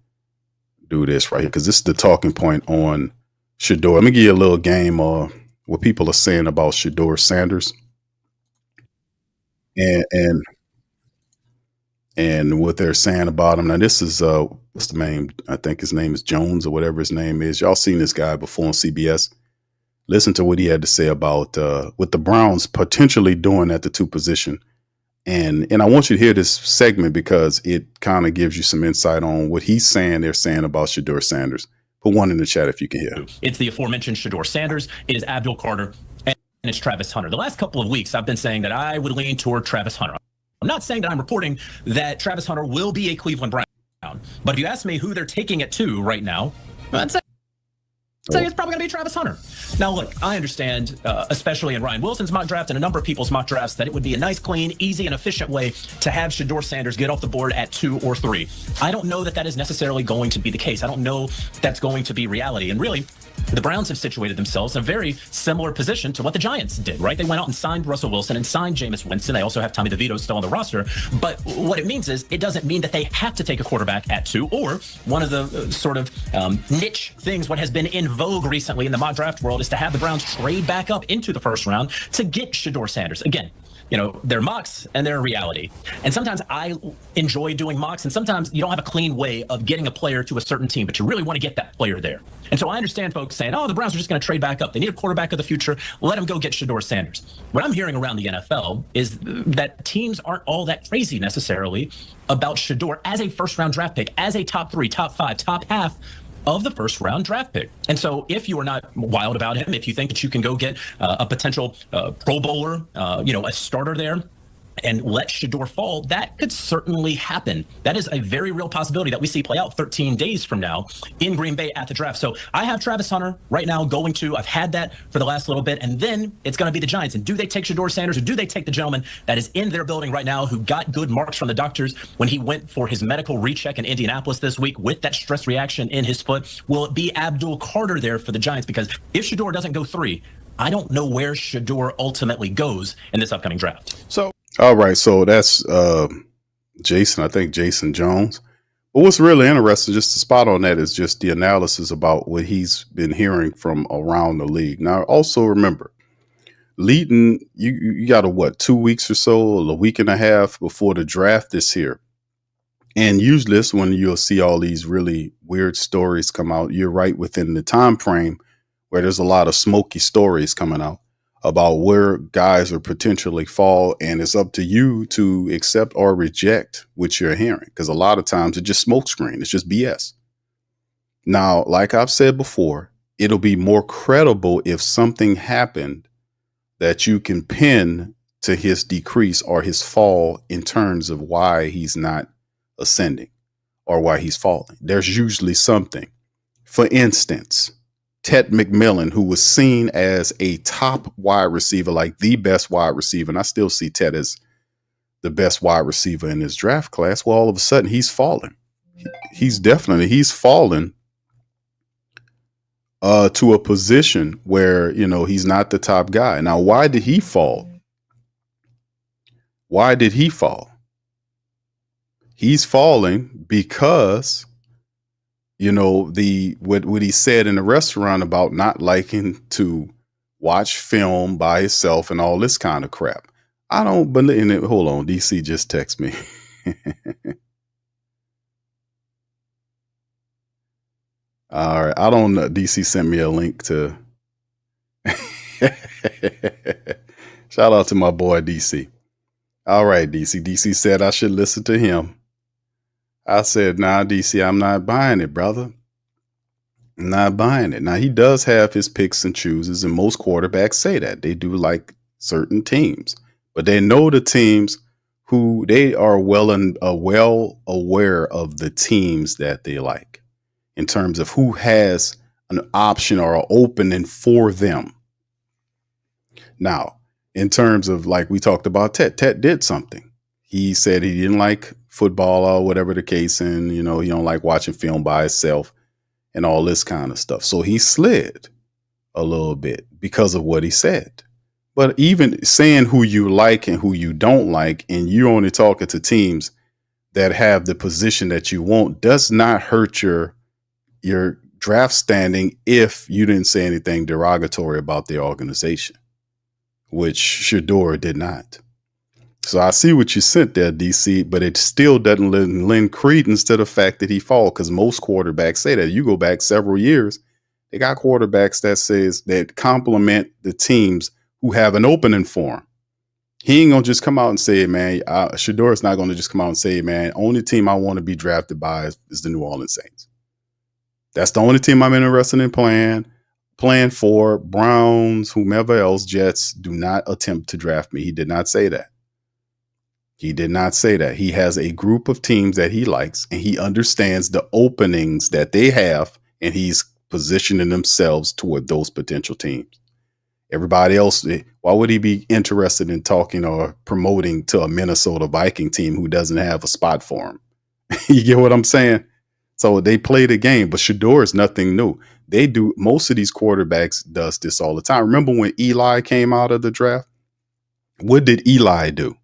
do this right here. Because this is the talking point on Shedeur. Let me give you a little game what people are saying about Shedeur Sanders. And what they're saying about him. Now, this is, what's the name? I think his name is Jones or whatever his name is. Y'all seen this guy before on CBS. Listen to what he had to say about what the Browns potentially doing at the 2 position. And I want you to hear this segment because it kind of gives you some insight on what they're saying about Shedeur Sanders. Put one in the chat if you can hear. It's the aforementioned Shedeur Sanders. It is Abdul Carter. And it's Travis Hunter. The last couple of weeks, I've been saying that I would lean toward Travis Hunter. I'm not saying that I'm reporting that Travis Hunter will be a Cleveland Brown. But if you ask me who they're taking at 2 right now, I'd say it's probably going to be Travis Hunter. Now, look, I understand, especially in Ryan Wilson's mock draft and a number of people's mock drafts, that it would be a nice, clean, easy, and efficient way to have Shedeur Sanders get off the board at 2 or 3. I don't know that is necessarily going to be the case. I don't know that's going to be reality. And really, the Browns have situated themselves in a very similar position to what the Giants did, right? They went out and signed Russell Wilson and signed Jameis Winston. They also have Tommy DeVito still on the roster. But what it means is it doesn't mean that they have to take a quarterback at 2, or one of the sort of niche things, what has been in vogue recently in the mock draft world, is to have the Browns trade back up into the first round to get Shedeur Sanders. Again, they're mocks and they're reality. And sometimes I enjoy doing mocks, and sometimes you don't have a clean way of getting a player to a certain team, but you really want to get that player there. And so I understand folks saying, the Browns are just going to trade back up. They need a quarterback of the future. Let them go get Shedeur Sanders. What I'm hearing around the NFL is that teams aren't all that crazy necessarily about Shedeur as a first-round draft pick, as a top 3, top 5, top half of the first round draft pick. And so if you are not wild about him, if you think that you can go get a potential Pro Bowler, a starter there, and let Shedeur fall, that could certainly happen. That is a very real possibility that we see play out 13 days from now in Green Bay at the draft. So I have Travis Hunter right now going to, I've had that for the last little bit, and then it's going to be the Giants. And do they take Shedeur Sanders, or do they take the gentleman that is in their building right now who got good marks from the doctors when he went for his medical recheck in Indianapolis this week with that stress reaction in his foot? Will it be Abdul Carter there for the Giants? Because if Shedeur doesn't go 3, I don't know where Shedeur ultimately goes in this upcoming draft. All right, so that's Jason, I think Jason Jones. But what's really interesting, just to spot on that, is just the analysis about what he's been hearing from around the league. Now, also remember, leading, you got 2 weeks or so, a week and a half before the draft is here. And usually this when you'll see all these really weird stories come out. You're right within the time frame where there's a lot of smoky stories coming out about where guys are potentially fall, and it's up to you to accept or reject what you're hearing, because a lot of times it's just smokescreen. It's just BS. Now, like I've said before, it'll be more credible if something happened that you can pin to his decrease or his fall in terms of why he's not ascending or why he's falling. There's usually something. For instance, Ted McMillan, who was seen as a top wide receiver, like the best wide receiver, and I still see Ted as the best wide receiver in his draft class. Well, all of a sudden he's falling. He's fallen to a position where, he's not the top guy. Now, why did he fall? Why did he fall? He's falling because what he said in the restaurant about not liking to watch film by himself and all this kind of crap. I don't believe in it. Hold on. DC just text me. All right. I don't know. DC sent me a link to. Shout out to my boy DC. All right, DC. DC said I should listen to him. I said, nah, DC, I'm not buying it, brother. I'm not buying it. Now, he does have his picks and chooses, and most quarterbacks say that. They do like certain teams, but they know the teams who they are well aware of the teams that they like in terms of who has an option or an opening for them. Now, in terms of like we talked about, Tet did something. He said he didn't like football or whatever the case, and he don't like watching film by himself and all this kind of stuff. So he slid a little bit because of what he said. But even saying who you like and who you don't like, and you're only talking to teams that have the position that you want, does not hurt your draft standing if you didn't say anything derogatory about their organization, which Shedeur did not. So I see what you sent there, DC, but it still doesn't lend credence to the fact that he fall, because most quarterbacks say that. You go back several years, they got quarterbacks that compliment the teams who have an opening for him. He ain't gonna just come out and say, man, Shedeur is not gonna just come out and say, man, only team I want to be drafted by is the New Orleans Saints. That's the only team I'm interested in playing for. Browns, whomever else, Jets, do not attempt to draft me. He did not say that. He did not say that. He has a group of teams that he likes, and he understands the openings that they have, and he's positioning themselves toward those potential teams. Everybody else, why would he be interested in talking or promoting to a Minnesota Viking team who doesn't have a spot for him? You get what I'm saying? So they play the game, but Shedeur is nothing new. They do. Most of these quarterbacks does this all the time. Remember when Eli came out of the draft? What did Eli do?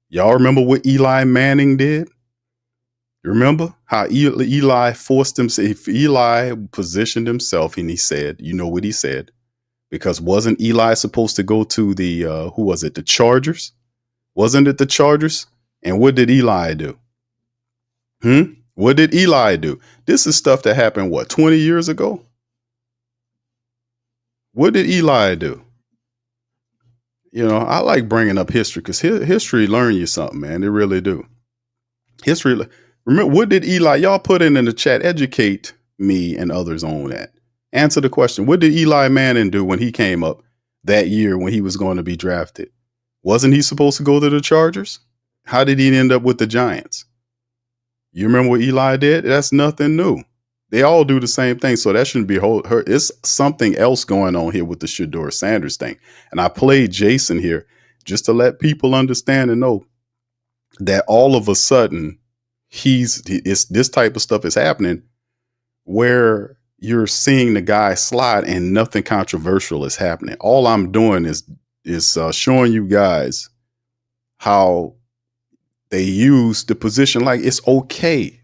Y'all remember what Eli Manning did? You remember how Eli forced himself? If Eli positioned himself, and he said, you know what he said? Because wasn't Eli supposed to go to the, who was it? The Chargers? Wasn't it the Chargers? And what did Eli do? What did Eli do? This is stuff that happened, 20 years ago? What did Eli do? I like bringing up history because history learn you something, man. They really do. History. Remember, what did Eli, y'all put in the chat, educate me and others on that. Answer the question. What did Eli Manning do when he came up that year when he was going to be drafted? Wasn't he supposed to go to the Chargers? How did he end up with the Giants? You remember what Eli did? That's nothing new. They all do the same thing. So that shouldn't be it's something else going on here with the Shedeur Sanders thing. And I played Jason here just to let people understand and know that all of a sudden this type of stuff is happening where you're seeing the guy slide and nothing controversial is happening. All I'm doing is showing you guys how they use the position. Like, it's okay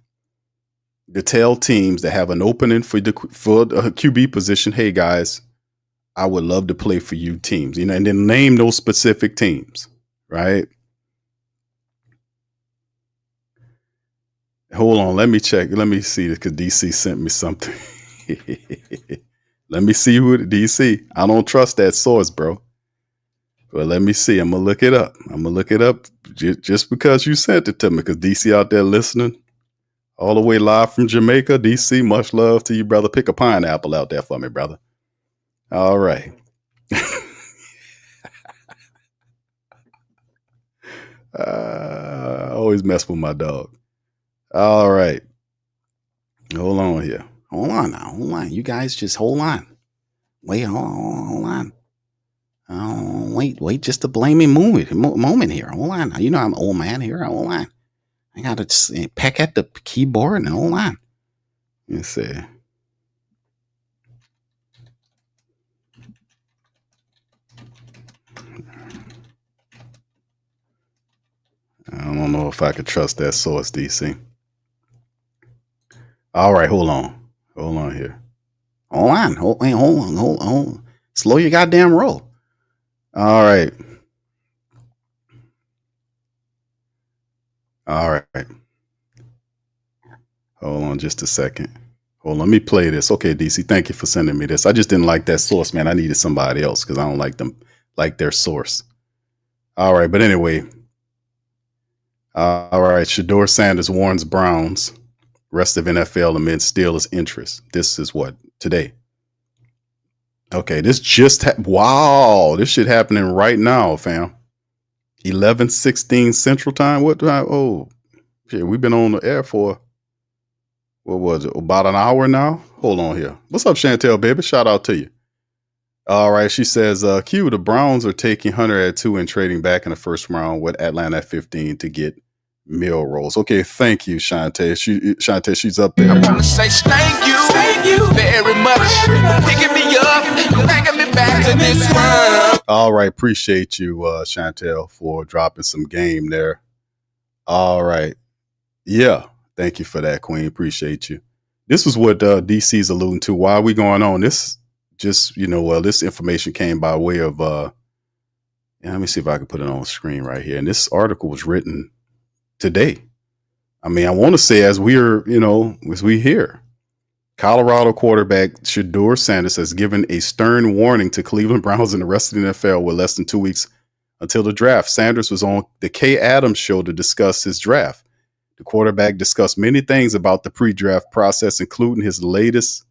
to tell teams that have an opening for the QB position, hey guys, I would love to play for you teams, and then name those specific teams, right? Hold on, let me check. Let me see, because DC sent me something. Let me see who DC. I don't trust that source, bro. But let me see. I'm gonna look it up. Just because you sent it to me, because DC out there listening. All the way live from Jamaica, DC, much love to you, brother. Pick a pineapple out there for me, brother. All right. I always mess with my dog. All right. Hold on here. Hold on now. Hold on. You guys just hold on. Wait, hold on. Oh, wait just a blaming moment here. Hold on. Now, I'm an old man here. Hold on. I got to peck at the keyboard and hold on. Let's see. I don't know if I could trust that source, DC. All right, hold on. Hold on here. Hold on. Hold on. Slow your goddamn roll. All right. All right. Hold on just a second. Hold on, let me play this. Okay, DC, thank you for sending me this. I just didn't like that source, man. I needed somebody else because I don't like them, like their source. All right, but anyway. All right, Shedeur Sanders warns Browns, rest of NFL amid Steelers' interest. This is what? Today. Okay, this just wow, this shit happening right now, fam. 11:16 Central Time. What time? Oh, shit, we've been on the air for what was it? About an hour now. Hold on here. What's up, Chantel, baby? Shout out to you. All right, she says, Q, the Browns are taking Hunter at 2 and trading back in the first round with Atlanta at 15 to get meal rolls. Okay, thank you, Shantae. Shantae, she's up there. I want to say thank you very much. Picking me up, bringing me back to this world. All right, appreciate you, Chantel, for dropping some game there. All right. Yeah, thank you for that, Queen. Appreciate you. This is what DC's alluding to. Why are we going on? This just, this information came by way of, let me see if I can put it on the screen right here. And this article was written today. I mean, I want to say as we hear, Colorado quarterback Shedeur Sanders has given a stern warning to Cleveland Browns and the rest of the NFL with less than 2 weeks until the draft. Sanders was on the Kay Adams show to discuss his draft. The quarterback discussed many things about the pre-draft process, including his latest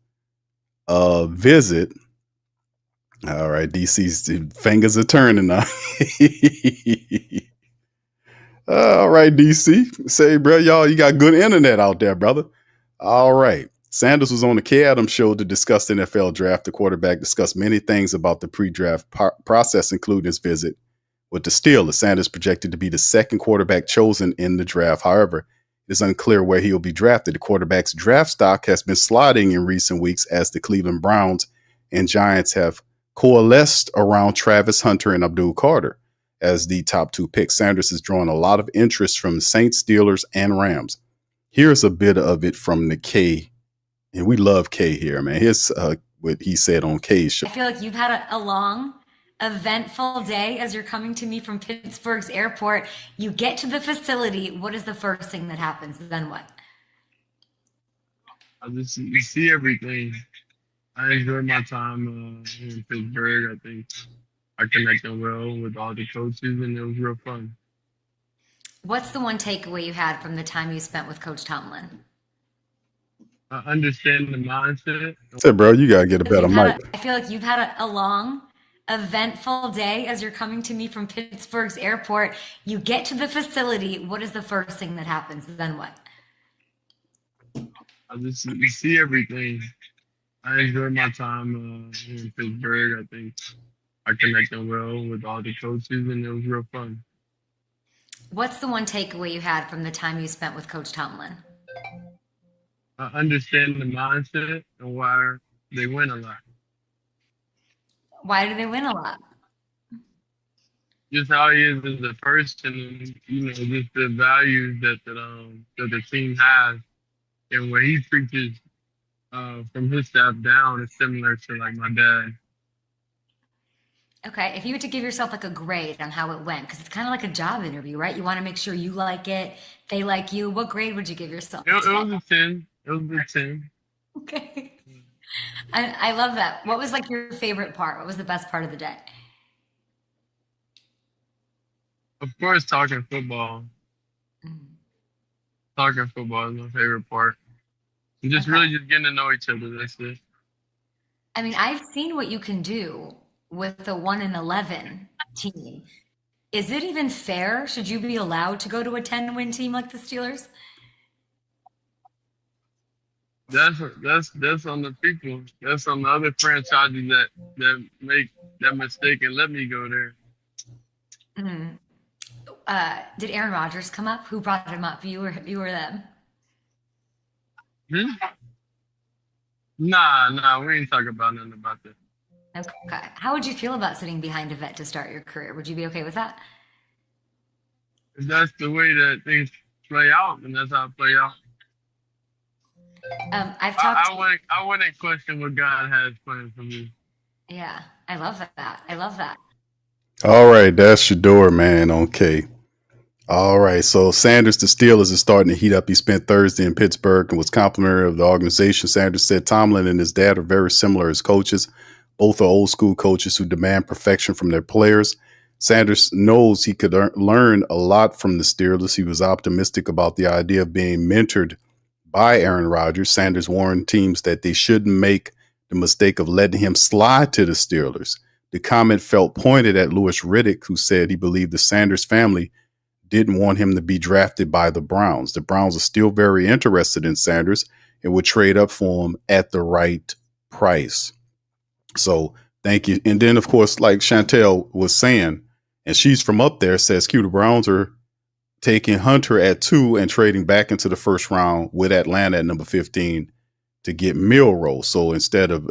visit. All right, DC's fingers are turning now. All right, DC. Say, bro, y'all, you got good internet out there, brother. All right. Sanders was on the Kay Adams show to discuss the NFL draft. The quarterback discussed many things about the pre-draft process, including his visit with the Steelers. Sanders projected to be the second quarterback chosen in the draft. However, it is unclear where he will be drafted. The quarterback's draft stock has been sliding in recent weeks as the Cleveland Browns and Giants have coalesced around Travis Hunter and Abdul Carter as the top 2 picks. Sanders has drawn a lot of interest from the Saints, Steelers, and Rams. Here's a bit of it from the K. And we love Kay here, man. Here's what he said on Kay's show. I feel like you've had a long, eventful day as you're coming to me from Pittsburgh's airport. You get to the facility. What is the first thing that happens? Then what? You see everything. I enjoyed my time in Pittsburgh. I think I connected well with all the coaches, and it was real fun. What's the one takeaway you had from the time you spent with Coach Tomlin? Understand the mindset. I said, bro, you gotta get a better mic. I feel like you've had a long, eventful day as you're coming to me from Pittsburgh's airport. You get to the facility. What is the first thing that happens? Then what? You see everything. I enjoyed my time in Pittsburgh. I think I connected well with all the coaches, and it was real fun. What's the one takeaway you had from the time you spent with Coach Tomlin? Understand the mindset and why they win a lot. Why do they win a lot? Just how he is as a person, and just the values that the team has, and what he preaches from his staff down is similar to like my dad. Okay, if you were to give yourself like a grade on how it went, because it's kind of like a job interview, right? You want to make sure you like it, they like you. What grade would you give yourself? It was a 10. It was a 10. Okay. I love that. What was like your favorite part? What was the best part of the day? Of course, talking football. Talking football is my favorite part. And just really just getting to know each other. That's it. I mean, I've seen what you can do with the 1-11 team. Is it even fair? Should you be allowed to go to a 10-win team like the Steelers? That's on the people. That's on the other franchises that make that mistake and let me go there. Did Aaron Rodgers come up? Who brought him up? You or them? Nah, we ain't talking about nothing about that. Okay. How would you feel about sitting behind a vet to start your career? Would you be okay with that? If that's the way that things play out, then that's how it play out. I've talked. I wouldn't question what God has planned for me. Yeah, I love that. I love that. All right, that's Shedeur, man. Okay. All right. So Sanders, the Steelers, is starting to heat up. He spent Thursday in Pittsburgh and was complimentary of the organization. Sanders said Tomlin and his dad are very similar as coaches. Both are old school coaches who demand perfection from their players. Sanders knows he could learn a lot from the Steelers. He was optimistic about the idea of being mentored by Aaron Rodgers. Sanders warned teams that they shouldn't make the mistake of letting him slide to the Steelers. The comment felt pointed at Louis Riddick, who said he believed the Sanders family didn't want him to be drafted by the Browns. The Browns are still very interested in Sanders and would trade up for him at the right price. So thank you. And then, of course, like Chantel was saying, and she's from up there, says Q, the Browns are taking Hunter at 2 and trading back into the first round with Atlanta at number 15 to get Milroe. So instead of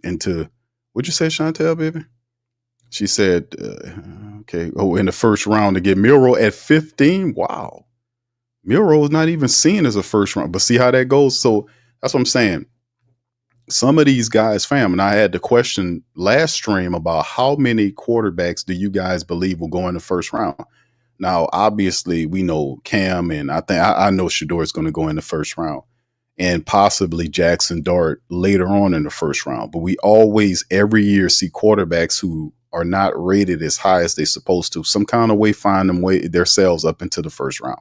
into, what'd you say, Chantel, baby? She said, okay, in the first round to get Milroe at 15. Wow. Milroe is not even seen as a first round, but see how that goes. So that's what I'm saying. Some of these guys, fam, and I had the question last stream about how many quarterbacks do you guys believe will go in the first round? Now, obviously, we know Cam, and I know Shedeur is going to go in the first round, and possibly Jackson Dart later on in the first round. But we always, every year, see quarterbacks who are not rated as high as they're supposed to, some kind of way find them way themselves up into the first round.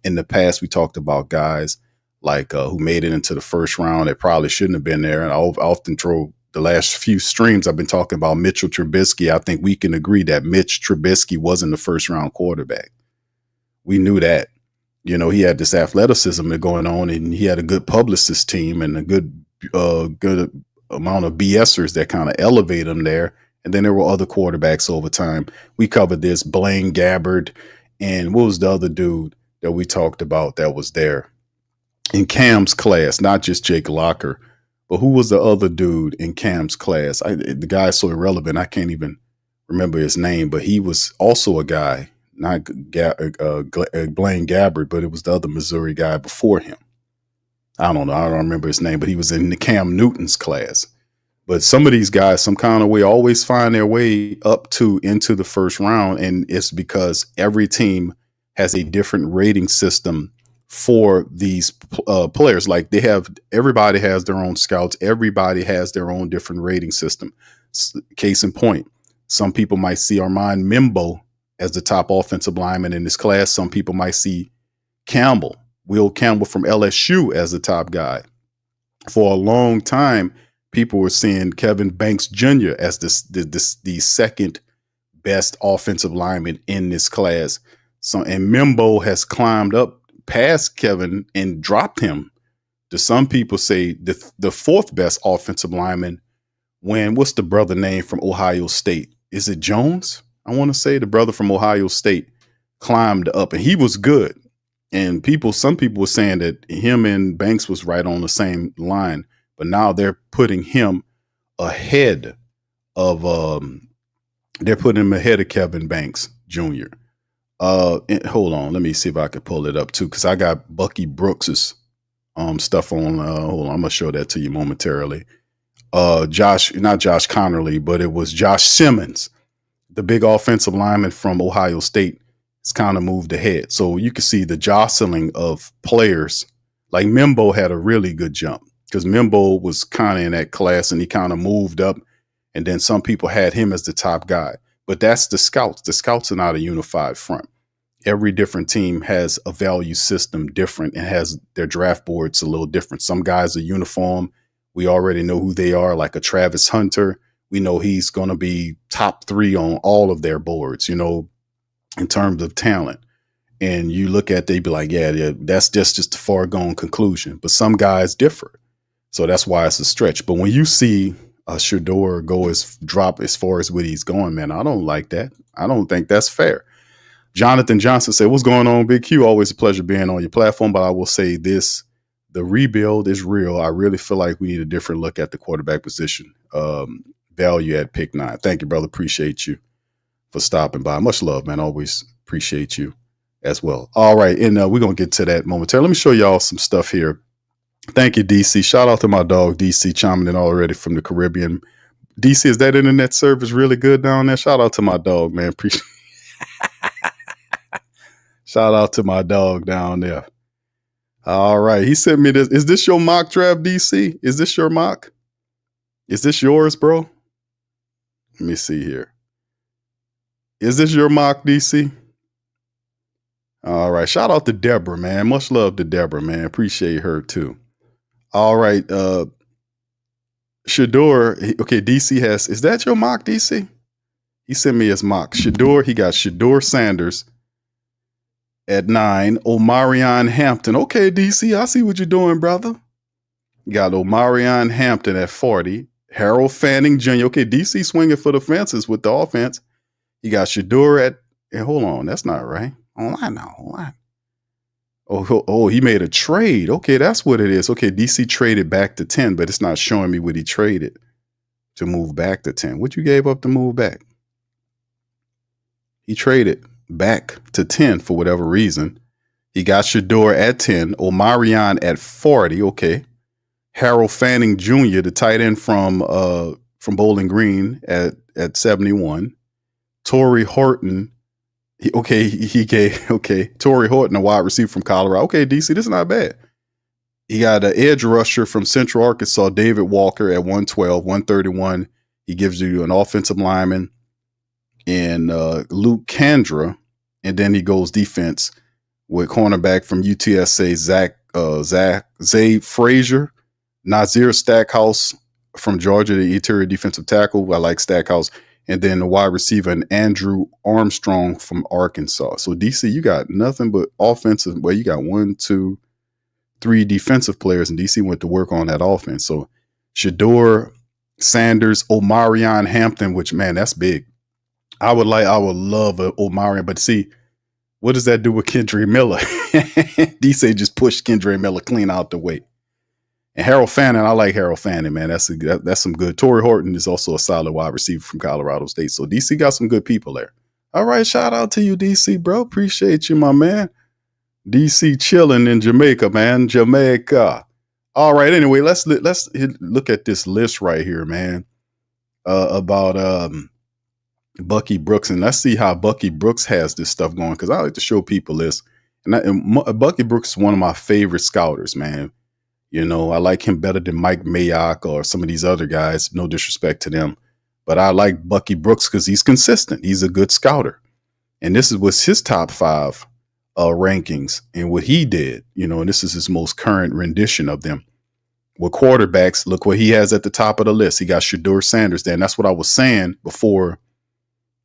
In the past, we talked about guys like who made it into the first round that probably shouldn't have been there. And I often throw the last few streams I've been talking about Mitchell Trubisky. I think we can agree that Mitch Trubisky wasn't the first round quarterback. We knew that. You know, he had this athleticism going on, and he had a good publicist team and a good amount of BSers that kind of elevate him there. And then there were other quarterbacks over time. We covered this, Blaine Gabbert, and what was the other dude that we talked about that was there in Cam's class, not just Jake Locker, but who was the other dude in Cam's class? The guy's so irrelevant, I can't even remember his name, but he was also a guy, not Blaine Gabbert, but it was the other Missouri guy before him. I don't know. I don't remember his name, but he was in the Cam Newton's class. But some of these guys, some kind of way, always find their way into the first round. And it's because every team has a different rating system for these players. Like everybody has their own scouts. Everybody has their own different rating system. Case in point, some people might see Armand Mimbo as the top offensive lineman in this class. Some people might see Will Campbell from LSU as the top guy. For a long time, people were seeing Kevin Banks Jr. as the second best offensive lineman in this class. So, and Mimbo has climbed up past Kevin and dropped him to some people say the fourth best offensive lineman. What's the brother name from Ohio State? Is it Jones? I want to say the brother from Ohio State climbed up, and he was good. And some people were saying that him and Banks was right on the same line, but now they're putting him ahead of Kevin Banks Jr. Hold on, let me see if I can pull it up too, because I got Bucky Brooks's stuff on. Hold on, I'm gonna show that to you momentarily. Not Josh Connerly, but it was Josh Simmons, the big offensive lineman from Ohio State. It's kind of moved ahead. So you can see the jostling of players. Like Mimbo had a really good jump because Mimbo was kind of in that class and he kind of moved up. And then some people had him as the top guy. But that's the scouts. The scouts are not a unified front. Every different team has a value system different and has their draft boards a little different. Some guys are uniform. We already know who they are, like a Travis Hunter. We know he's going to be top 3 on all of their boards, in terms of talent. And you look at, they be like, yeah, that's just a far gone conclusion. But some guys differ. So that's why it's a stretch. But when you see a Shedeur drop as far as what he's going, man, I don't like that. I don't think that's fair. Jonathan Johnson said, what's going on, Big Q? Always a pleasure being on your platform. But I will say this, the rebuild is real. I really feel like we need a different look at the quarterback position. Value at pick 9. Thank you, brother. Appreciate you for stopping by. Much love, man. Always appreciate you as well. All right. And we're going to get to that momentarily. Let me show y'all some stuff here. Thank you, DC. Shout out to my dog, DC, chiming in already from the Caribbean. DC, is that internet service really good down there? Shout out to my dog, man. Appreciate. Shout out to my dog down there. All right, he sent me this. Is this your mock draft, DC? Is this your mock? Is this yours, bro? Let me see here. Is this your mock, DC? All right. Shout out to Deborah, man. Much love to Deborah, man. Appreciate her too. All right. Shedeur. Okay, DC has. Is that your mock, DC? He sent me his mock. Shedeur. He got Shedeur Sanders at 9. Omarion Hampton. Okay, DC. I see what you're doing, brother. You got Omarion Hampton at 40. Harold Fanning Jr. Okay, DC swinging for the fences with the offense. You got Shedeur at. And hold on, that's not right. Online now. Online. Oh, he made a trade. Okay, that's what it is. Okay, DC traded back to 10, but it's not showing me what he traded to move back to 10. What you gave up to move back? He traded back to 10 for whatever reason. He got Shedeur at 10, Omarion at 40. Okay. Harold Fanning Jr., the tight end from Bowling Green at 71. Torrey Horton. He gave Torrey Horton, a wide receiver from Colorado. Okay, DC, this is not bad. He got an edge rusher from Central Arkansas, David Walker at 112, 131. He gives you an offensive lineman in Luke Kandra, and then he goes defense with cornerback from UTSA, Zay Frazier, Nazir Stackhouse from Georgia, the interior defensive tackle. I like Stackhouse. And then the wide receiver, and Andrew Armstrong from Arkansas. So, DC, you got nothing but offensive. Well, you got 1, 2, 3 defensive players, and DC went to work on that offense. So, Shedeur Sanders, Omarion Hampton, which, man, that's big. I would love a Omarion, but see, what does that do with Kendra Miller? DC just pushed Kendra Miller clean out the way. And Harold Fanning, I like Harold Fanning, man. That's some good. Torrey Horton is also a solid wide receiver from Colorado State. So DC got some good people there. All right, shout out to you, DC, bro. Appreciate you, my man. DC chilling in Jamaica, man. Jamaica. All right. Anyway, let's look at this list right here, man. About Bucky Brooks, and let's see how Bucky Brooks has this stuff going, because I like to show people this. And Bucky Brooks is one of my favorite scouters, man. You know, I like him better than Mike Mayock or some of these other guys. No disrespect to them. But I like Bucky Brooks because he's consistent. He's a good scouter. And this was his top 5 rankings and what he did. You know, and this is his most current rendition of them. With quarterbacks, look what he has at the top of the list. He got Shedeur Sanders there. And that's what I was saying before.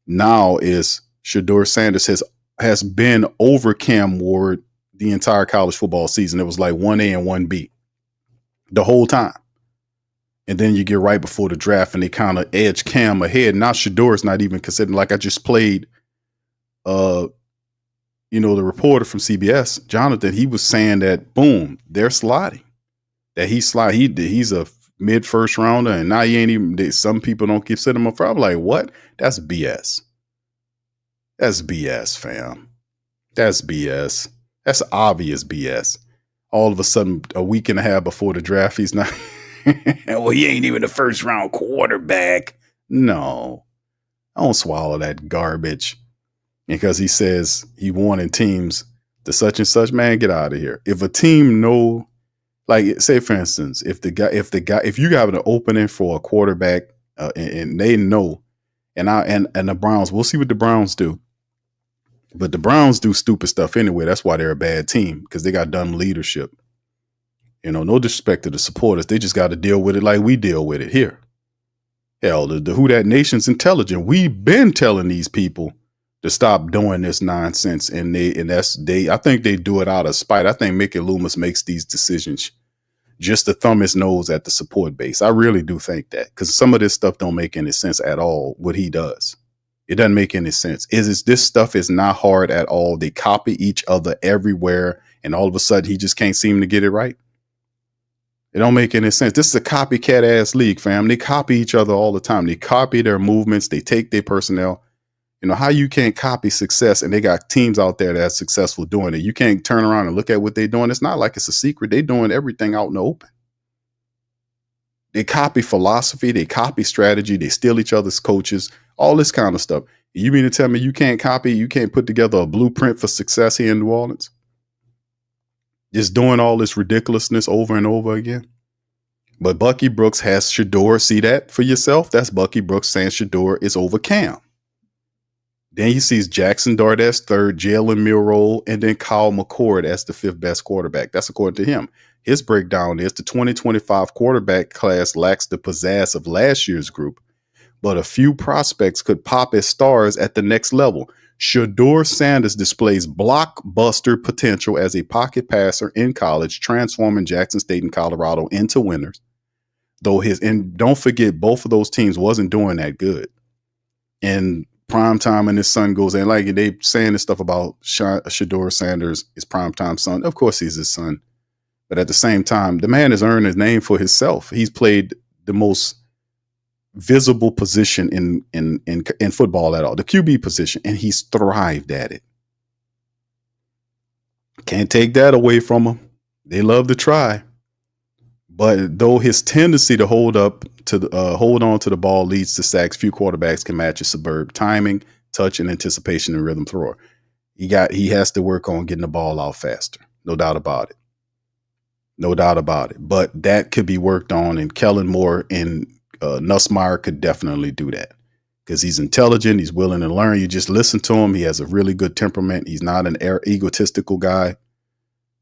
Now is Shedeur Sanders has been over Cam Ward the entire college football season. It was like 1A and 1B. The whole time. And then you get right before the draft and they kind of edge Cam ahead. Now Shedeur is not even considered. Like I just played, the reporter from CBS, Jonathan, he was saying that, boom, they're sliding. That he's a mid-first rounder, and now he ain't even, some people don't consider him a first. I'm like, what? That's BS. That's BS, fam. That's BS. That's obvious BS. All of a sudden, a week and a half before the draft, he's not. Well, he ain't even the first round quarterback. No, I don't swallow that garbage. Because he says he wanted teams to such and such, man, get out of here. If a team like say for instance, if you have an opening for a quarterback and they know, and the Browns, we'll see what the Browns do. But the Browns do stupid stuff anyway. That's why they're a bad team, because they got dumb leadership. You know, no disrespect to the supporters. They just got to deal with it like we deal with it here. Hell, the Who Dat Nation's intelligent. We've been telling these people to stop doing this nonsense. I think they do it out of spite. I think Mickey Loomis makes these decisions just to thumb his nose at the support base. I really do think that, because some of this stuff don't make any sense at all, what he does. It doesn't make any sense. This stuff is not hard at all. They copy each other everywhere, and all of a sudden he just can't seem to get it right. It don't make any sense. This is a copycat ass league, fam. They copy each other all the time. They copy their movements. They take their personnel. You know, how you can't copy success, and they got teams out there that's successful doing it. You can't turn around and look at what they're doing. It's not like it's a secret. They're doing everything out in the open. They copy philosophy, they copy strategy, they steal each other's coaches, all this kind of stuff. You mean to tell me you can't put together a blueprint for success here in New Orleans? Just doing all this ridiculousness over and over again. But Bucky Brooks has Shedeur. See that for yourself? That's Bucky Brooks saying Shedeur is over Cam. Then he sees Jackson Dart as third, Jalen Milroe, and then Kyle McCord as the fifth best quarterback. That's according to him. His breakdown is the 2025 quarterback class lacks the pizzazz of last year's group, but a few prospects could pop as stars at the next level. Shedeur Sanders displays blockbuster potential as a pocket passer in college, transforming Jackson State and Colorado into winners. And don't forget, both of those teams wasn't doing that good. And primetime and his son goes in, like they saying this stuff about Shedeur Sanders, his primetime son. Of course, he's his son. But at the same time, the man has earned his name for himself. He's played the most visible position in football at all, the QB position, and he's thrived at it. Can't take that away from him. They love to try. But though his tendency to hold on to the ball leads to sacks, few quarterbacks can match his superb timing, touch, and anticipation and rhythm thrower. He has to work on getting the ball out faster. No doubt about it. No doubt about it. But that could be worked on, and Kellen Moore and Nussmeier could definitely do that because he's intelligent. He's willing to learn. You just listen to him. He has a really good temperament. He's not an egotistical guy,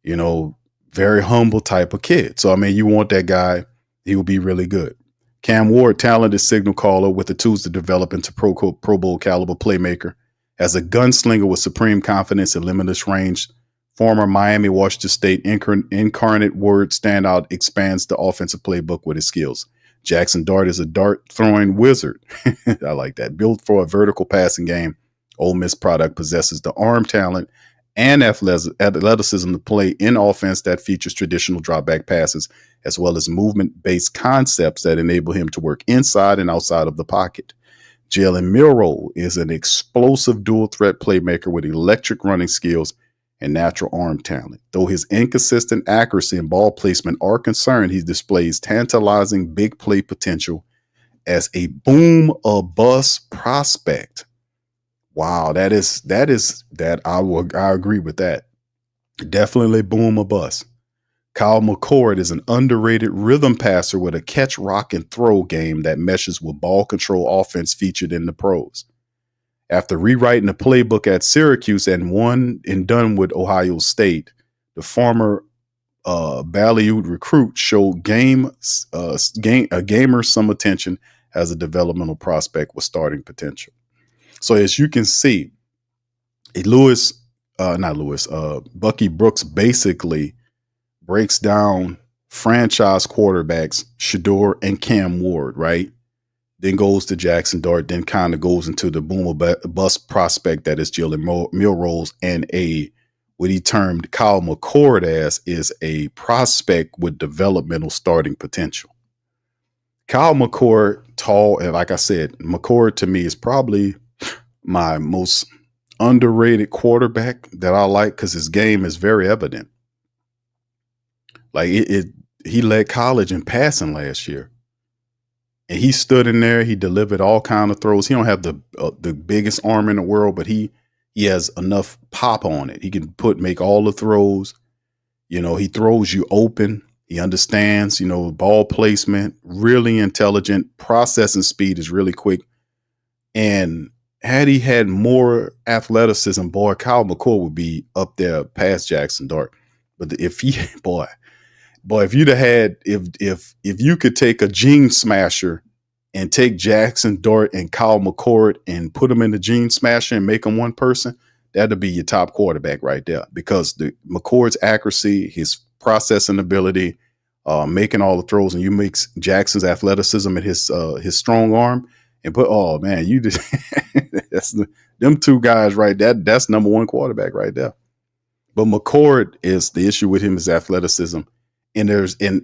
very humble type of kid. So, I mean, you want that guy. He will be really good. Cam Ward, talented signal caller with the tools to develop into Pro Bowl caliber playmaker, as a gunslinger with supreme confidence and limitless range. Former Miami, Washington State incarnate word standout expands the offensive playbook with his skills. Jackson Dart is a dart-throwing wizard. I like that. Built for a vertical passing game, Ole Miss product possesses the arm talent and athleticism to play in offense that features traditional drop-back passes, as well as movement-based concepts that enable him to work inside and outside of the pocket. Jalen Milroe is an explosive dual-threat playmaker with electric running skills and natural arm talent. Though his inconsistent accuracy and ball placement are concerned, he displays tantalizing big play potential as a boom or bust prospect. Wow, I agree with that. Definitely boom or bust. Kyle McCord is an underrated rhythm passer with a catch, rock, and throw game that meshes with ball control offense featured in the pros. After rewriting the playbook at Syracuse and done with Ohio State, the former Ballyhoo recruit showed gamer some attention as a developmental prospect with starting potential. So as you can see, Bucky Brooks basically breaks down franchise quarterbacks, Shedeur and Cam Ward, right? Then goes to Jackson Dart, then kind of goes into the boom or bust prospect that is Jalen Milroe, and what he termed Kyle McCord as is a prospect with developmental starting potential. Kyle McCord, tall, and like I said, McCord to me is probably my most underrated quarterback that I like because his game is very evident. Like he led college in passing last year. And he stood in there. He delivered all kind of throws. He don't have the biggest arm in the world, but he has enough pop on it. He can make all the throws. He throws you open. He understands, ball placement, really intelligent. Processing speed is really quick. And had he had more athleticism, Kyle McCord would be up there past Jackson Dart. But if you'd have had, if you could take a gene smasher and take Jackson Dart and Kyle McCord and put them in the gene smasher and make them one person, that'd be your top quarterback right there. Because McCord's accuracy, his processing ability, making all the throws, and you mix Jackson's athleticism and his strong arm, and you just them two guys right there. That's number one quarterback right there. But McCord is the issue with him is athleticism. And there's a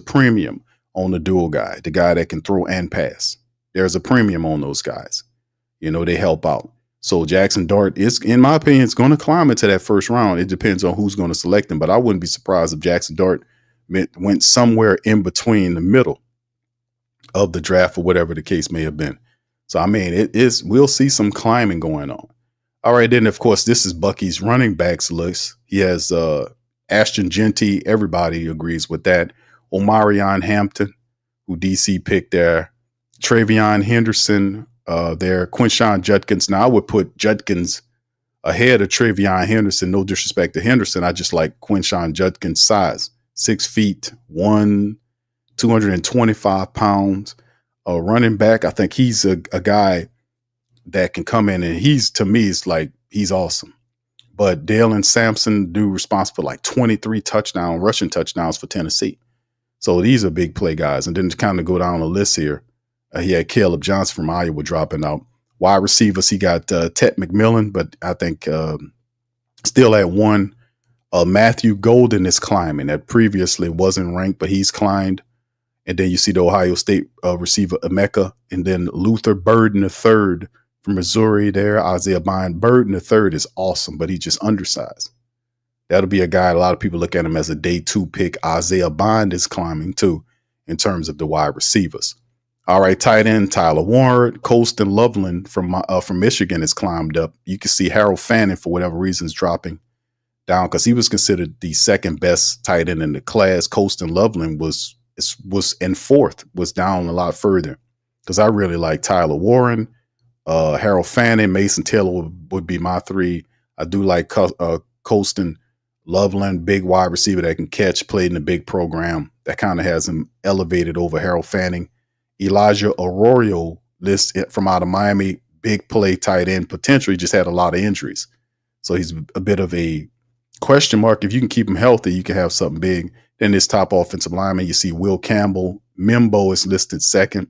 premium on the dual guy, the guy that can throw and pass. There's a premium on those guys. They help out. So Jackson Dart is, in my opinion, is going to climb into that first round. It depends on who's going to select him, but I wouldn't be surprised if Jackson Dart went somewhere in between the middle of the draft or whatever the case may have been. So, I mean, we'll see some climbing going on. All right, then, of course, this is Bucky's running backs list. He has Ashton Genty. Everybody agrees with that. Omarion Hampton, who DC picked there. Travion Henderson there. Quinshawn Judkins. Now, I would put Judkins ahead of Travion Henderson. No disrespect to Henderson. I just like Quinshawn Judkins' size. 6 feet, 225 pounds. Running back, I think he's a guy that can come in and to me, it's like he's awesome. But Dalen Sampson, dude responsible for like 23 rushing touchdowns for Tennessee. So these are big play guys. And then to kind of go down the list here, he had Caleb Johnson from Iowa dropping out. Wide receivers, he got Ted McMillan, but I think still at 1. Matthew Golden is climbing. That previously wasn't ranked, but he's climbed. And then you see the Ohio State receiver Emeka, and then Luther Burden III from Missouri there. Isaiah Burden III is awesome, but he's just undersized. That'll be a guy, a lot of people look at him as a day 2 pick. Isaiah Bond is climbing too in terms of the wide receivers. All right, tight end Tyler Warren, Colston Loveland from Michigan has climbed up. You can see Harold Fanning, for whatever reason, is dropping down because he was considered the second best tight end in the class. Colston Loveland was in 4th, was down a lot further because I really like Tyler Warren, Harold Fanning, Mason Taylor would be my 3. I do like Colston Loveland, big wide receiver that can catch, played in a big program that kind of has him elevated over Harold Fanning. Elijah Arroyo, list from out of Miami, big play tight end, potentially just had a lot of injuries. So he's a bit of a question mark. If you can keep him healthy, you can have something big. Then this top offensive lineman, you see Will Campbell. Mimbo is listed 2nd.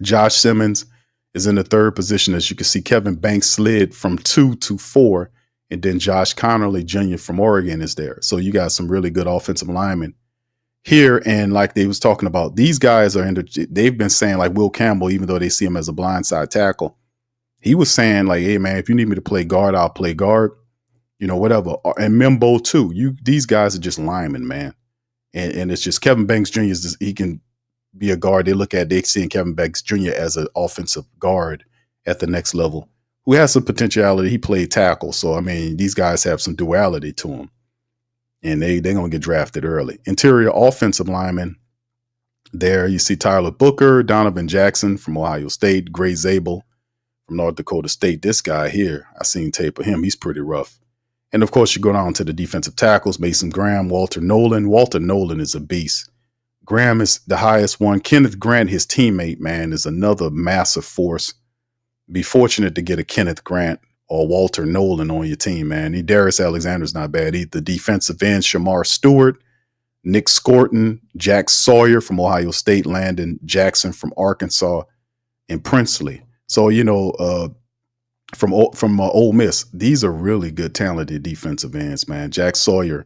Josh Simmons is in the 3rd position. As you can see, Kevin Banks slid from 2 to 4. And then Josh Connerly Jr. from Oregon is there. So you got some really good offensive linemen here. And like they was talking about, these guys they've been saying, like Will Campbell, even though they see him as a blindside tackle, he was saying like, hey man, if you need me to play guard, I'll play guard, whatever. And Mimbo too. These guys are just linemen, man. And it's just Kevin Banks Jr. He can be a guard. They see Kevin Banks Jr. as an offensive guard at the next level who has some potentiality. He played tackle. So, I mean, these guys have some duality to them. And they're going to get drafted early. Interior offensive lineman. There you see Tyler Booker, Donovan Jackson from Ohio State, Gray Zabel from North Dakota State. This guy here, I seen tape of him. He's pretty rough. And, of course, you go down to the defensive tackles, Mason Graham, Walter Nolan. Walter Nolan is a beast. Graham is the highest one. Kenneth Grant, his teammate, man, is another massive force. Be fortunate to get a Kenneth Grant or Walter Nolan on your team, man. Darius Alexander's not bad either. The defensive end, Shamar Stewart, Nick Scorton, Jack Sawyer from Ohio State, Landon Jackson from Arkansas, and Princely. So, from Ole Miss, these are really good, talented defensive ends, man. Jack Sawyer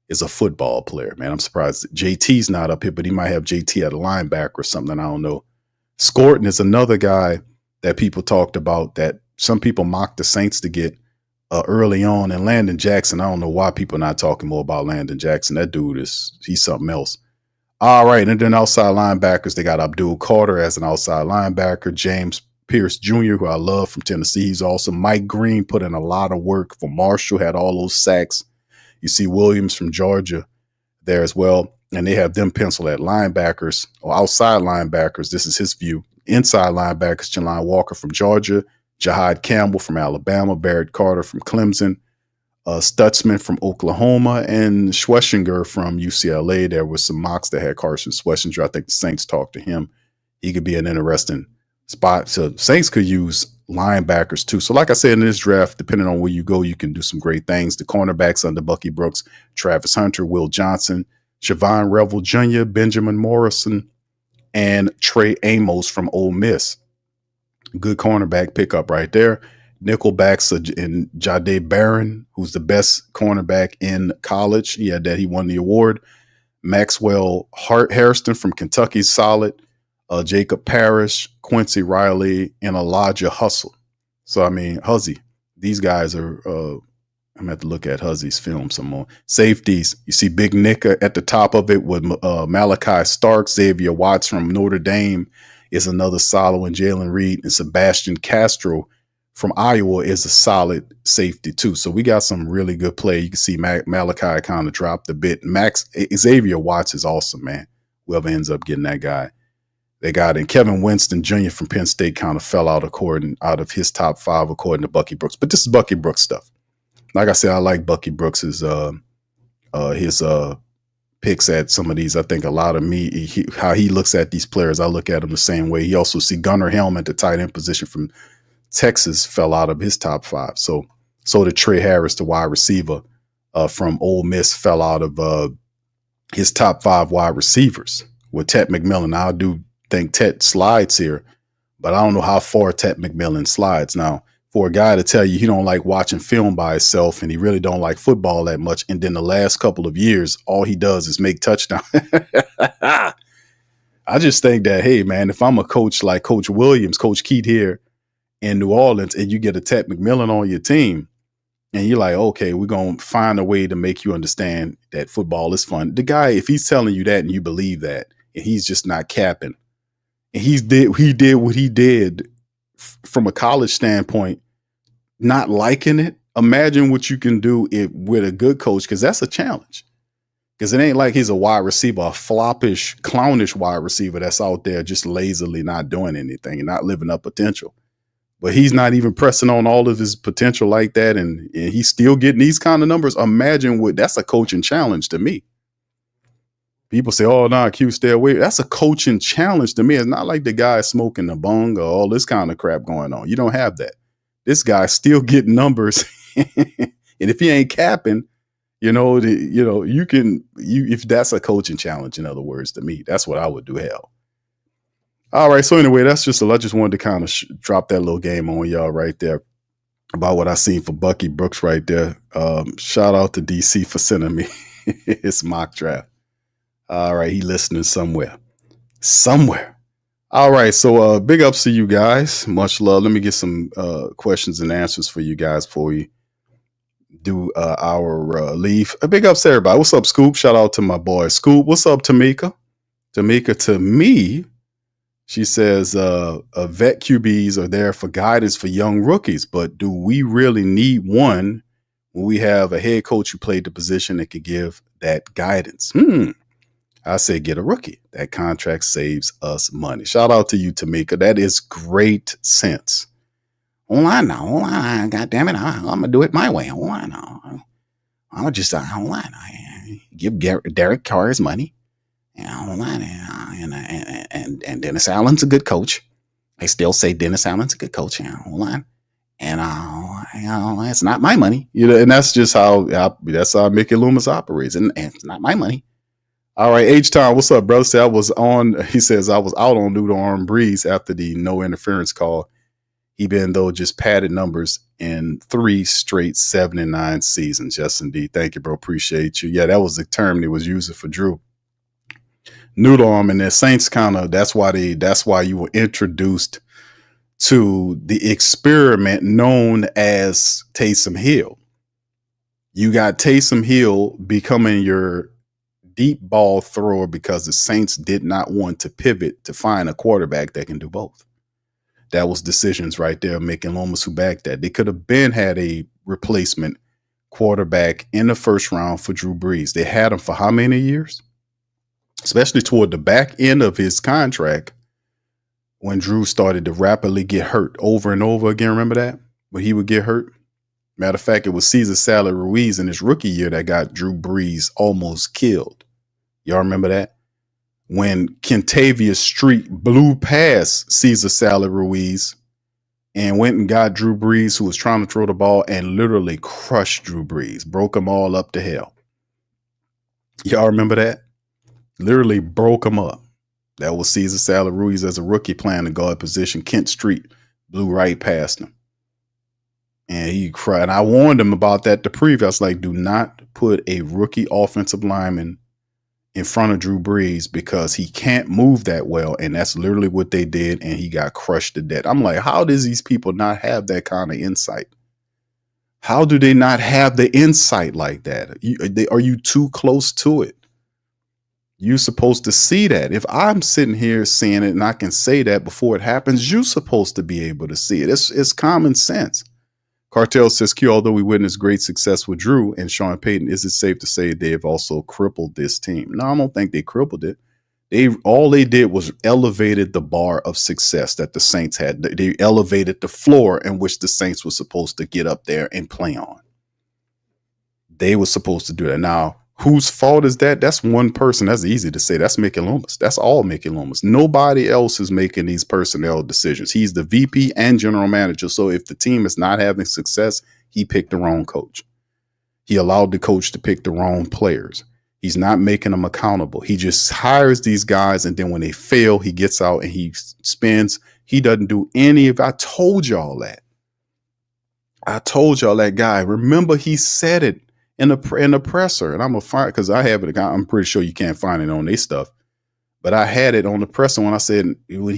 is a football player, man. I'm surprised JT's not up here, but he might have JT at a linebacker or something. I don't know. Scorton is another guy that people talked about that some people mocked the Saints to get early on. And Landon Jackson, I don't know why people are not talking more about Landon Jackson. That dude he's something else. All right, and then outside linebackers, they got Abdul Carter as an outside linebacker, James Pierce Jr., who I love from Tennessee. He's awesome. Mike Green put in a lot of work for Marshall, had all those sacks. You see Williams from Georgia there as well. And they have them penciled at linebackers or outside linebackers. This is his view. Inside linebackers, Jelani Walker from Georgia, Jahad Campbell from Alabama, Barrett Carter from Clemson, Stutzman from Oklahoma, and Schwessinger from UCLA. There was some mocks that had Carson Schwessinger. I think the Saints talked to him. He could be an interesting spot. So Saints could use linebackers too. So like I said, in this draft, depending on where you go, you can do some great things. The cornerbacks under Bucky Brooks, Travis Hunter, Will Johnson, Siobhan Revel Jr., Benjamin Morrison, and Trey Amos from Ole Miss. Good cornerback pickup right there. Nickelbacks and Jade Barron, who's the best cornerback in college. He won the award. Maxwell Hairston from Kentucky, solid. Jacob Parrish, Quincy Riley, and Elijah Hustle. So, I mean, Huzzy, these guys are I'm gonna have to look at Huzzy's film some more. Safeties, you see Big Nick at the top of it with Malachi Stark, Xavier Watts from Notre Dame is another solid one. Jalen Reed and Sebastian Castro from Iowa is a solid safety too. So we got some really good play. You can see Malachi kind of dropped a bit. Xavier Watts is awesome, man. Whoever ends up getting that guy. They got in Kevin Winston Jr. from Penn State kind of fell out of his top 5 according to Bucky Brooks. But this is Bucky Brooks stuff. Like I said, I like Bucky Brooks's his picks at some of these. I think a lot of how he looks at these players, I look at them the same way. He also see Gunnar Helm at the tight end position from Texas fell out of his top 5. So did Trey Harris, the wide receiver from Ole Miss, fell out of his top 5 wide receivers with Ted McMillan. Now, I do think Ted slides here, but I don't know how far Ted McMillan slides. Now, for a guy to tell you he don't like watching film by himself and he really don't like football that much, and then the last couple of years, all he does is make touchdowns. I just think that, hey, man, if I'm a coach like Coach Williams, Coach Keat here in New Orleans, and you get a Ted McMillan on your team, and you're like, okay, we're going to find a way to make you understand that football is fun. The guy, if he's telling you that and you believe that, and he's just not capping, and he did what he did from a college standpoint, not liking it, imagine what you can do with a good coach, because that's a challenge. Because it ain't like he's a wide receiver, a floppish, clownish wide receiver that's out there just lazily not doing anything and not living up potential. But he's not even pressing on all of his potential like that, and he's still getting these kind of numbers. Imagine that's a coaching challenge to me. People say, oh, no, Q, stay away. That's a coaching challenge to me. It's not like the guy smoking a bung or all this kind of crap going on. You don't have that. This guy's still getting numbers. And if he ain't capping, if that's a coaching challenge, in other words, to me, that's what I would do. Hell. All right. So anyway, I just wanted to kind of drop that little game on y'all right there about what I seen for Bucky Brooks right there. Shout out to DC for sending me his mock draft. All right. He listening somewhere. All right. So big ups to you guys. Much love. Let me get some questions and answers for you guys before we do our leave. Big ups to everybody. What's up, Scoop? Shout out to my boy Scoop. What's up, Tamika? Tamika, to me, she says vet QBs are there for guidance for young rookies, but do we really need one when we have a head coach who played the position that could give that guidance? I say get a rookie. That contract saves us money. Shout out to you, Tamika. That is great sense. Oh, I know. God damn it. I'm going to do it my way. Oh, I know. I'm going to just give Derek Carr his money. And Dennis Allen's a good coach. I still say Dennis Allen's a good coach. And it's not my money. And that's just how Mickey Loomis operates. And it's not my money. All right, H-Time, what's up, brother? He says I was out on Noodle Arm Breeze after the no interference call. He been, though, just padded numbers in 3 straight 7-9 seasons. Yes, indeed. Thank you, bro. Appreciate you. Yeah, that was the term they was using for Drew. Noodle Arm and the Saints that's why you were introduced to the experiment known as Taysom Hill. You got Taysom Hill becoming your deep ball thrower because the Saints did not want to pivot to find a quarterback that can do both. That was decisions right there, making Loomis who backed that. They could have had a replacement quarterback in the first round for Drew Brees. They had him for how many years? Especially toward the back end of his contract when Drew started to rapidly get hurt over and over again. Remember that? When he would get hurt? Matter of fact, it was Cesar Salad Ruiz in his rookie year that got Drew Brees almost killed. Y'all remember that? When Kentavious Street blew past Cesar Salad Ruiz and went and got Drew Brees, who was trying to throw the ball, and literally crushed Drew Brees, broke them all up to hell. Y'all remember that? Literally broke him up. That was Cesar Salad Ruiz as a rookie playing the guard position. Kent Street blew right past him. And he cried. And I warned him about that the preview. I was like, do not put a rookie offensive lineman in front of Drew Brees because he can't move that well. And that's literally what they did. And he got crushed to death. I'm like, how does these people not have that kind of insight? How do they not have the insight like that? Are you too close to it? You're supposed to see that. If I'm sitting here seeing it and I can say that before it happens, you're supposed to be able to see it. It's common sense. Cartel says, Q, although we witnessed great success with Drew and Sean Payton, is it safe to say they have also crippled this team? No, I don't think they crippled it. All they did was elevated the bar of success that the Saints had. They elevated the floor in which the Saints were supposed to get up there and play on. They were supposed to do that. Now, whose fault is that? That's one person. That's easy to say. That's Mickey Loomis. That's all Mickey Loomis. Nobody else is making these personnel decisions. He's the VP and general manager. So if the team is not having success, he picked the wrong coach. He allowed the coach to pick the wrong players. He's not making them accountable. He just hires these guys, and then when they fail, he gets out and he spends. He doesn't do any of. I told y'all that. I told y'all that guy. Remember, he said it in the presser, and I'm gonna find because I have it. I'm pretty sure you can't find it on their stuff, but I had it on the presser when I said when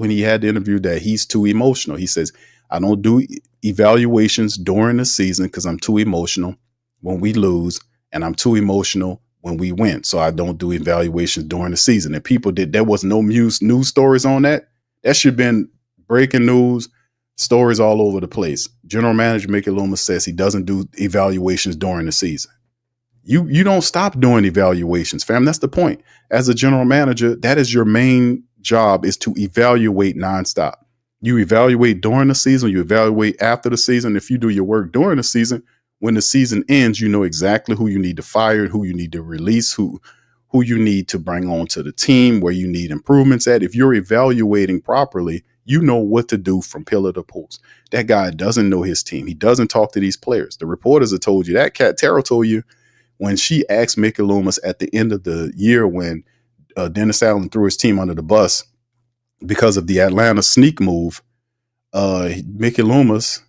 he had the interview that he's too emotional. He says, I don't do evaluations during the season because I'm too emotional when we lose, and I'm too emotional when we win. So I don't do evaluations during the season. And people there was no news stories on that. That should have been breaking news, stories all over the place. General manager Mickey Loomis says he doesn't do evaluations during the season. You don't stop doing evaluations, fam. That's the point. As a general manager, that is your main job, is to evaluate nonstop. You evaluate during the season, you evaluate after the season. If you do your work during the season, when the season ends, you know exactly who you need to fire, who you need to release, who you need to bring on to the team, where you need improvements at. If you're evaluating properly, you know what to do from pillar to post. That guy doesn't know his team. He doesn't talk to these players. The reporters have told you that. Kat Terrell told you when she asked Mickey Loomis at the end of the year when Dennis Allen threw his team under the bus because of the Atlanta sneak move, Mickey Loomis,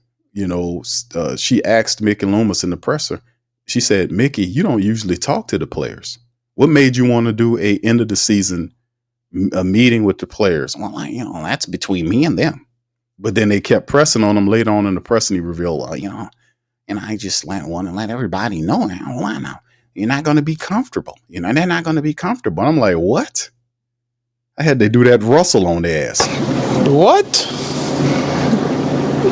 she asked Mickey Loomis in the presser. She said, Mickey, you don't usually talk to the players. What made you want to do a end of the season a meeting with the players? Well, that's between me and them. But then they kept pressing on him later on in the press, and he revealed, and I just want to let everybody know now, you're not going to be comfortable. They're not going to be comfortable. I'm like, what? I had to do that Russell on their ass. What?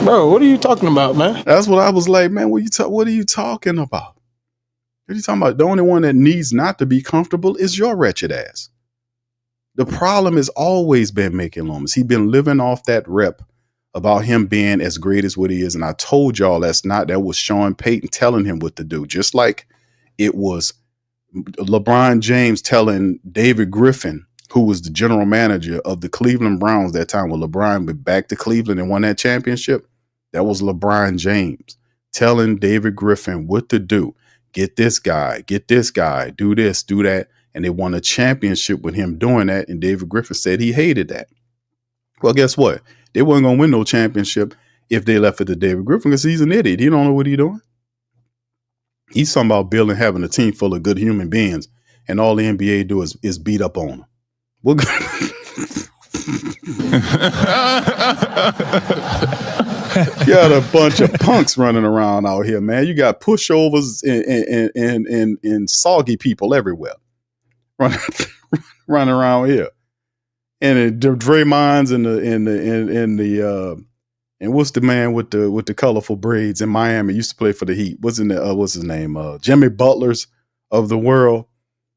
Bro, what are you talking about, man? That's what I was like, man, what are you talking about? What are you talking about? The only one that needs not to be comfortable is your wretched ass. The problem has always been Mickey Loomis. He's been living off that rep about him being as great as what he is. And I told y'all that was Sean Payton telling him what to do. Just like it was LeBron James telling David Griffin, who was the general manager of the Cleveland Browns that time when LeBron went back to Cleveland and won that championship. That was LeBron James telling David Griffin what to do. Get this guy, do this, do that. And they won a championship with him doing that. And David Griffin said he hated that. Well, guess what? They weren't going to win no championship if they left it to David Griffin because he's an idiot. He don't know what he's doing. He's talking about building, having a team full of good human beings. And all the NBA do is beat up on them. Well, you got a bunch of punks running around out here, man. You got pushovers and soggy people everywhere running around here. And the Draymonds and what's the man with the colorful braids in Miami used to play for the Heat? What's his name? Jimmy Butlers of the world.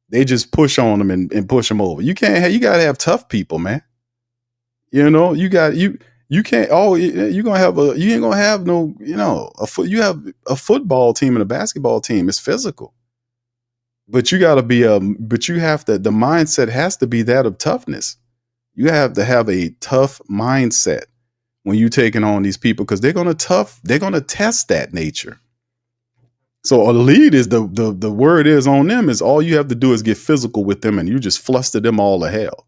They just push on them and push them over. You gotta have tough people, man. You ain't gonna have no, you have a football team and a basketball team. It's physical. But you gotta be the mindset has to be that of toughness. You have to have a tough mindset when you're taking on these people because they're gonna test that nature. So a lead is the word is on them is all you have to do is get physical with them and you just fluster them all to hell.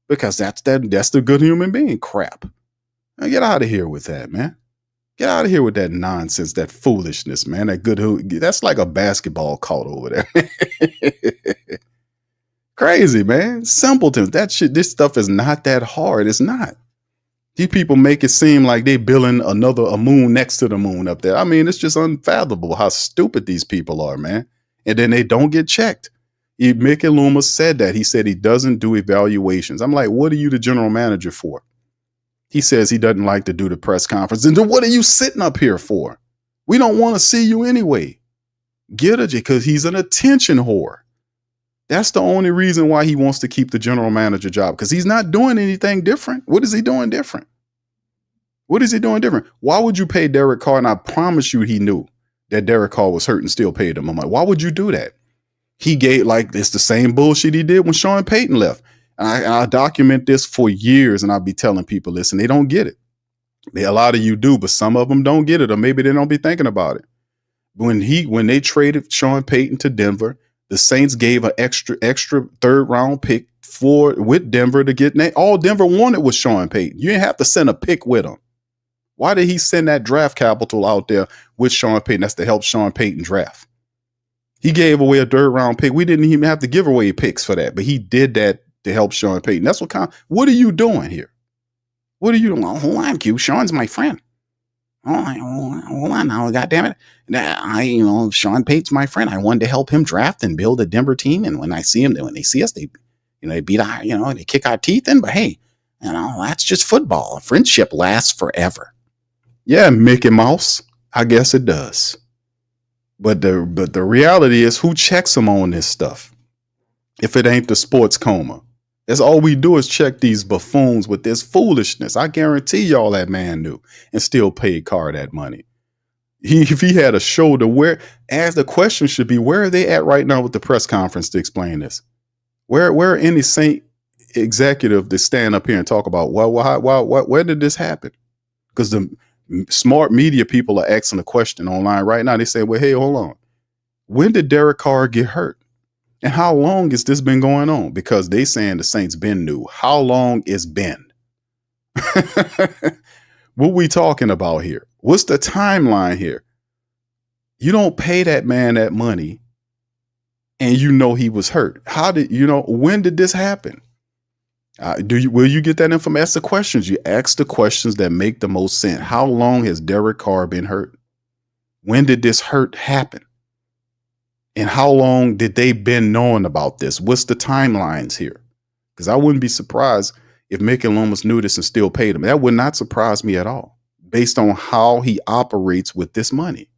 Because that's the good human being crap. Now get out of here with that, man. Get out of here with that nonsense, that foolishness, man. That's like a basketball court over there. Crazy, man. Simpletons. This stuff is not that hard. It's not. These people make it seem like they building a moon next to the moon up there. I mean, it's just unfathomable how stupid these people are, man. And then they don't get checked. Mickey Loomis said that. He said he doesn't do evaluations. I'm like, what are you the general manager for? He says he doesn't like to do the press conference. And then what are you sitting up here for? We don't want to see you anyway. Get it, because he's an attention whore. That's the only reason why he wants to keep the general manager job, because he's not doing anything different. What is he doing different? What is he doing different? Why would you pay Derek Carr? And I promise you he knew that Derek Carr was hurt and still paid him. I'm like, why would you do that? He gave, like, it's the same bullshit he did when Sean Payton left. And I document this for years, and I'll be telling people, listen, they don't get it. A lot of you do, but some of them don't get it, or maybe they don't be thinking about it. When they traded Sean Payton to Denver, the Saints gave an extra third round pick with Denver to get all Denver wanted was Sean Payton. You didn't have to send a pick with him. Why did he send that draft capital out there with Sean Payton? That's to help Sean Payton draft. He gave away a third round pick. We didn't even have to give away picks for that, but he did that to help Sean Payton. That's what are you doing here? What are you doing? Oh, hold on, Q. Sean's my friend. Hold on now, goddammit. Sean Payton's my friend. I wanted to help him draft and build a Denver team. And when they see us, they beat our, they kick our teeth in. But hey, that's just football. Friendship lasts forever. Yeah, Mickey Mouse. I guess it does. But the reality is, who checks them on this stuff? If it ain't the sports coma. That's all we do is check these buffoons with this foolishness. I guarantee y'all that man knew and still paid Carr that money. If he had a shoulder, as the question should be, where are they at right now with the press conference to explain this? Where any Saint executive to stand up here and talk about, where did this happen? Because the smart media people are asking the question online right now. They say, well, hey, hold on. When did Derek Carr get hurt? And how long has this been going on? Because they saying the Saints been new. How long is been? What we talking about here? What's the timeline here? You don't pay that man that money and he was hurt. When did this happen? Will you get that information? Ask the questions. You ask the questions that make the most sense. How long has Derek Carr been hurt? When did this hurt happen? And how long did they been knowing about this? What's the timelines here? Because I wouldn't be surprised if Mickey Loomis knew this and still paid him. That would not surprise me at all, based on how he operates with this money.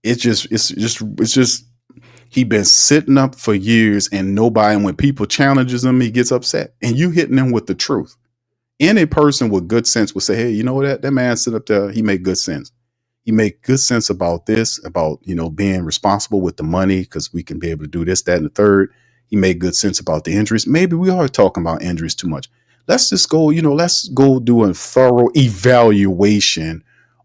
It's just he been sitting up for years, and when people challenges him, he gets upset. And you hitting him with the truth. Any person with good sense would say, hey, you know what? That man sit up there, he made good sense. He make good sense about this, about, being responsible with the money, because we can be able to do this, that, and the third. He made good sense about the injuries. Maybe we are talking about injuries too much. Let's just go, let's go do a thorough evaluation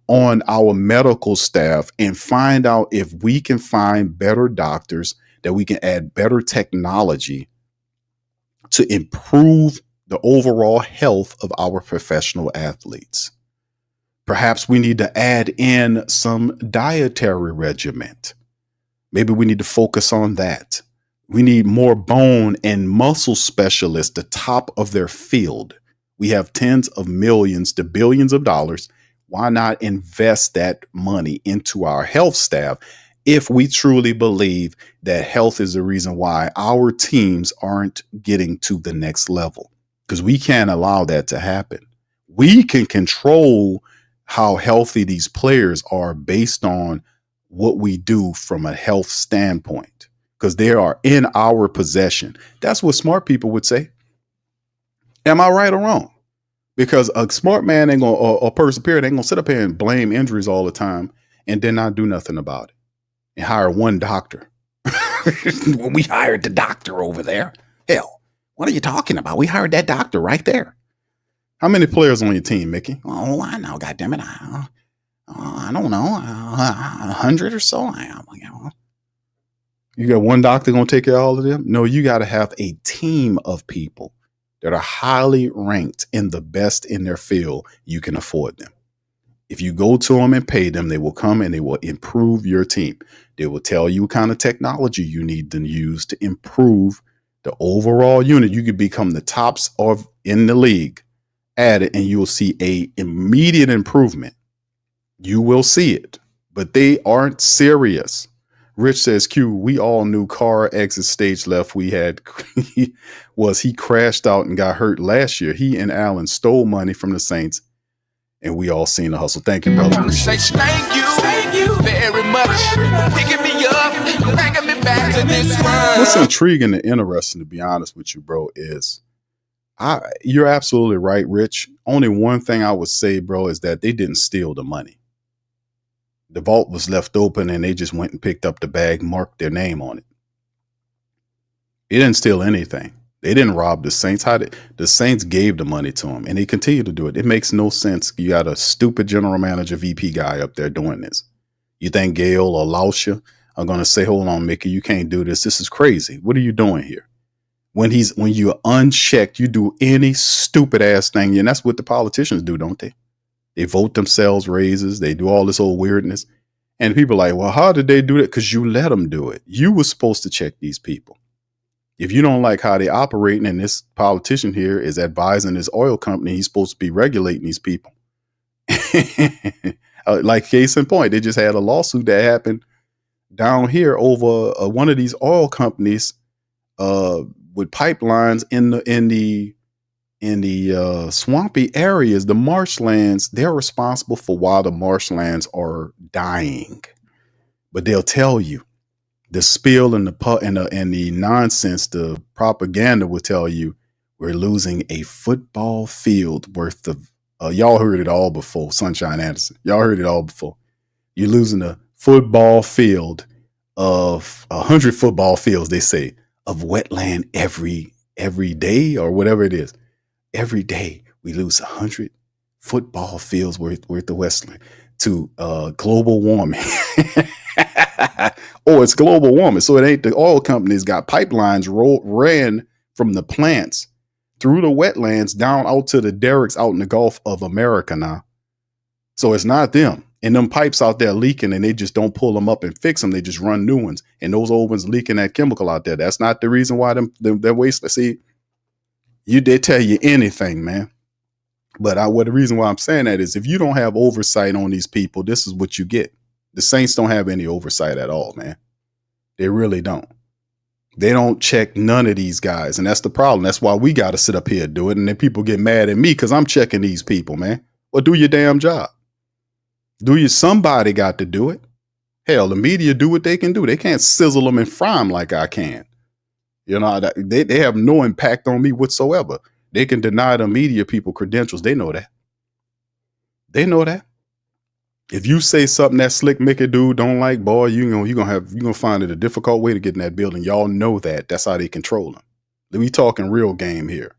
on our medical staff and find out if we can find better doctors, that we can add better technology to improve the overall health of our professional athletes. Perhaps we need to add in some dietary regimen. Maybe we need to focus on that. We need more bone and muscle specialists, the top of their field. We have tens of millions to billions of dollars. Why not invest that money into our health staff if we truly believe that health is the reason why our teams aren't getting to the next level? Because we can't allow that to happen. We can control how healthy these players are based on what we do from a health standpoint, because they are in our possession. That's what smart people would say. Am I right or wrong? Because a smart man ain't gonna, or a person period ain't gonna sit up here and blame injuries all the time and then not do nothing about it and hire one doctor. We hired the doctor over there. Hell, what are you talking about? We hired that doctor right there. How many players on your team, Mickey? Oh, I know. God damn it. I don't know. 100 or so. You got one doctor going to take care of all of them? No, you got to have a team of people that are highly ranked and the best in their field. You can afford them. If you go to them and pay them, they will come and they will improve your team. They will tell you what kind of technology you need to use to improve the overall unit. You could become the tops in the league at it and you'll see a immediate improvement. You will see it, but they aren't serious. Rich says, Q, we all knew Carr exit stage left. We had he crashed out and got hurt last year. He and Allen stole money from the Saints, and we all seen the hustle. Thank you, brother. Thank you very much. Picking me up, bringing me back to this one. What's intriguing and interesting, to be honest with you, bro, is you're absolutely right, Rich. Only one thing I would say, bro, is that they didn't steal the money. The vault was left open and they just went and picked up the bag, marked their name on it. They didn't steal anything. They didn't rob the Saints. The Saints gave the money to them and they continue to do it. It makes no sense. You got a stupid general manager VP guy up there doing this. You think Gale or Lauscha are going to say, hold on, Mickey, you can't do this. This is crazy. What are you doing here? When you're unchecked, you do any stupid ass thing. And that's what the politicians do, don't they? They vote themselves raises. They do all this old weirdness. And people are like, well, how did they do that? Because you let them do it. You were supposed to check these people. If you don't like how they operate, and this politician here is advising this oil company, he's supposed to be regulating these people. Like case in point, they just had a lawsuit that happened down here over one of these oil companies with pipelines in the swampy areas, the marshlands. They're responsible for why the marshlands are dying. But they'll tell you the spill and the nonsense, the propaganda will tell you we're losing a football field worth of. Y'all heard it all before, Sunshine Anderson. Y'all heard it all before. You're losing a football field of 100 football fields, they say, of wetland every day or whatever it is. Every day we lose 100 football fields worth of wetland to global warming. Oh, it's global warming. So it ain't the oil companies got pipelines ran from the plants through the wetlands down out to the derricks out in the Gulf of America now. So it's not them. And them pipes out there leaking and they just don't pull them up and fix them. They just run new ones. And those old ones leaking that chemical out there. That's not the reason why they're wasteless. See, they tell you anything, man. But the reason why I'm saying that is if you don't have oversight on these people, this is what you get. The Saints don't have any oversight at all, man. They really don't. They don't check none of these guys. And that's the problem. That's why we got to sit up here and do it. And then people get mad at me because I'm checking these people, man. Well, do your damn job. Somebody got to do it. Hell, the media do what they can do. They can't sizzle them and fry them like I can. You know, they have no impact on me whatsoever. They can deny the media people credentials. They know that. They know that. If you say something that slick Mickey dude don't like, boy, you're gonna find it a difficult way to get in that building. Y'all know that. That's how they control them. We talking real game here.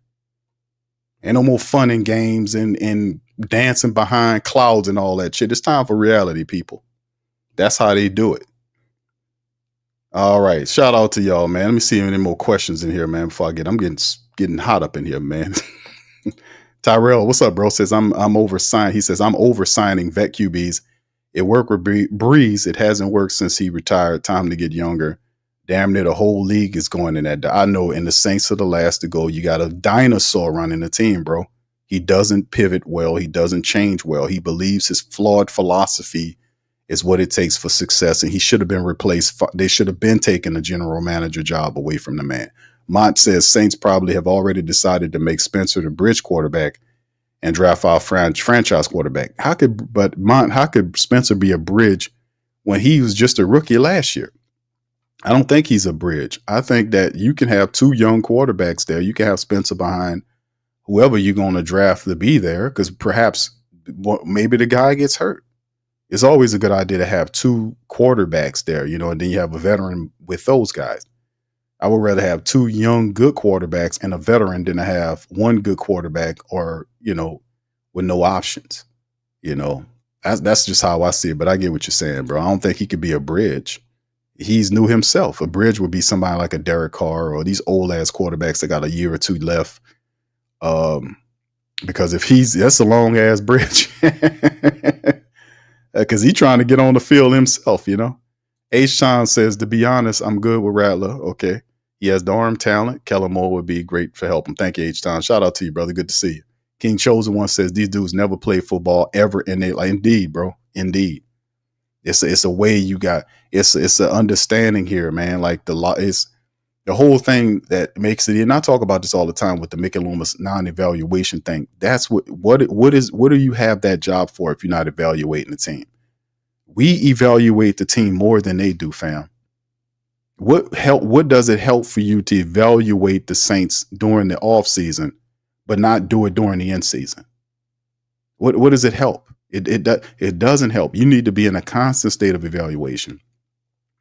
Ain't no more fun in games and dancing behind clouds and all that shit. It's time for reality, people. That's how they do it. All right. Shout out to y'all, man. Let me see if any more questions in here, man, before I I'm getting hot up in here, man. Tyrell, what's up, bro? Says I'm oversigning. He says I'm oversigning vet QBs. It worked with Breeze. It hasn't worked since he retired. Time to get younger. Damn near the whole league is going in that. I know in the Saints are the last to go. You got a dinosaur running the team, bro. He doesn't pivot well. He doesn't change well. He believes his flawed philosophy is what it takes for success. And he should have been replaced. They should have been taking the general manager job away from the man. Mont says Saints probably have already decided to make Spencer the bridge quarterback and draft our franchise quarterback. How could Spencer be a bridge when he was just a rookie last year? I don't think he's a bridge. I think that you can have two young quarterbacks there. You can have Spencer behind whoever you're going to draft to be there because perhaps maybe the guy gets hurt. It's always a good idea to have two quarterbacks there, and then you have a veteran with those guys. I would rather have two young, good quarterbacks and a veteran than to have one good quarterback or, with no options. That's just how I see it. But I get what you're saying, bro. I don't think he could be a bridge. He's new himself. A bridge would be somebody like a Derek Carr or these old ass quarterbacks that got a year or two left. Because that's a long ass bridge. Because he's trying to get on the field himself, H-Sean says, to be honest, I'm good with Rattler. Okay. He has the arm talent. Kellen Moore would be great for help him. Thank you, H-Town. Shout out to you, brother. Good to see you. King Chosen One says these dudes never played football ever in their life. Indeed, bro. Indeed. It's a way you got. It's an understanding here, man. Like the law is the whole thing that makes it. And I talk about this all the time with the Mickey Loomis non-evaluation thing. That's what do you have that job for if you're not evaluating the team? We evaluate the team more than they do, fam. What does it help for you to evaluate the Saints during the off season, but not do it during the end season? What does it help? It doesn't help. You need to be in a constant state of evaluation.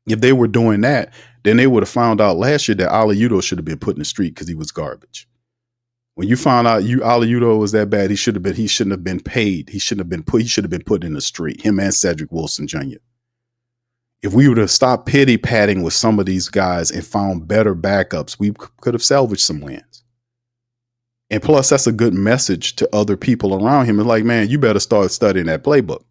If they were doing that, then they would have found out last year that Aliudo should have been put in the street because he was garbage. When you found out Aliudo was that bad, he shouldn't have been paid. He should have been put in the street. Him and Cedric Wilson Jr. If we would have stopped pity patting with some of these guys and found better backups, we could have salvaged some wins. And plus, that's a good message to other people around him. It's like, man, you better start studying that playbook.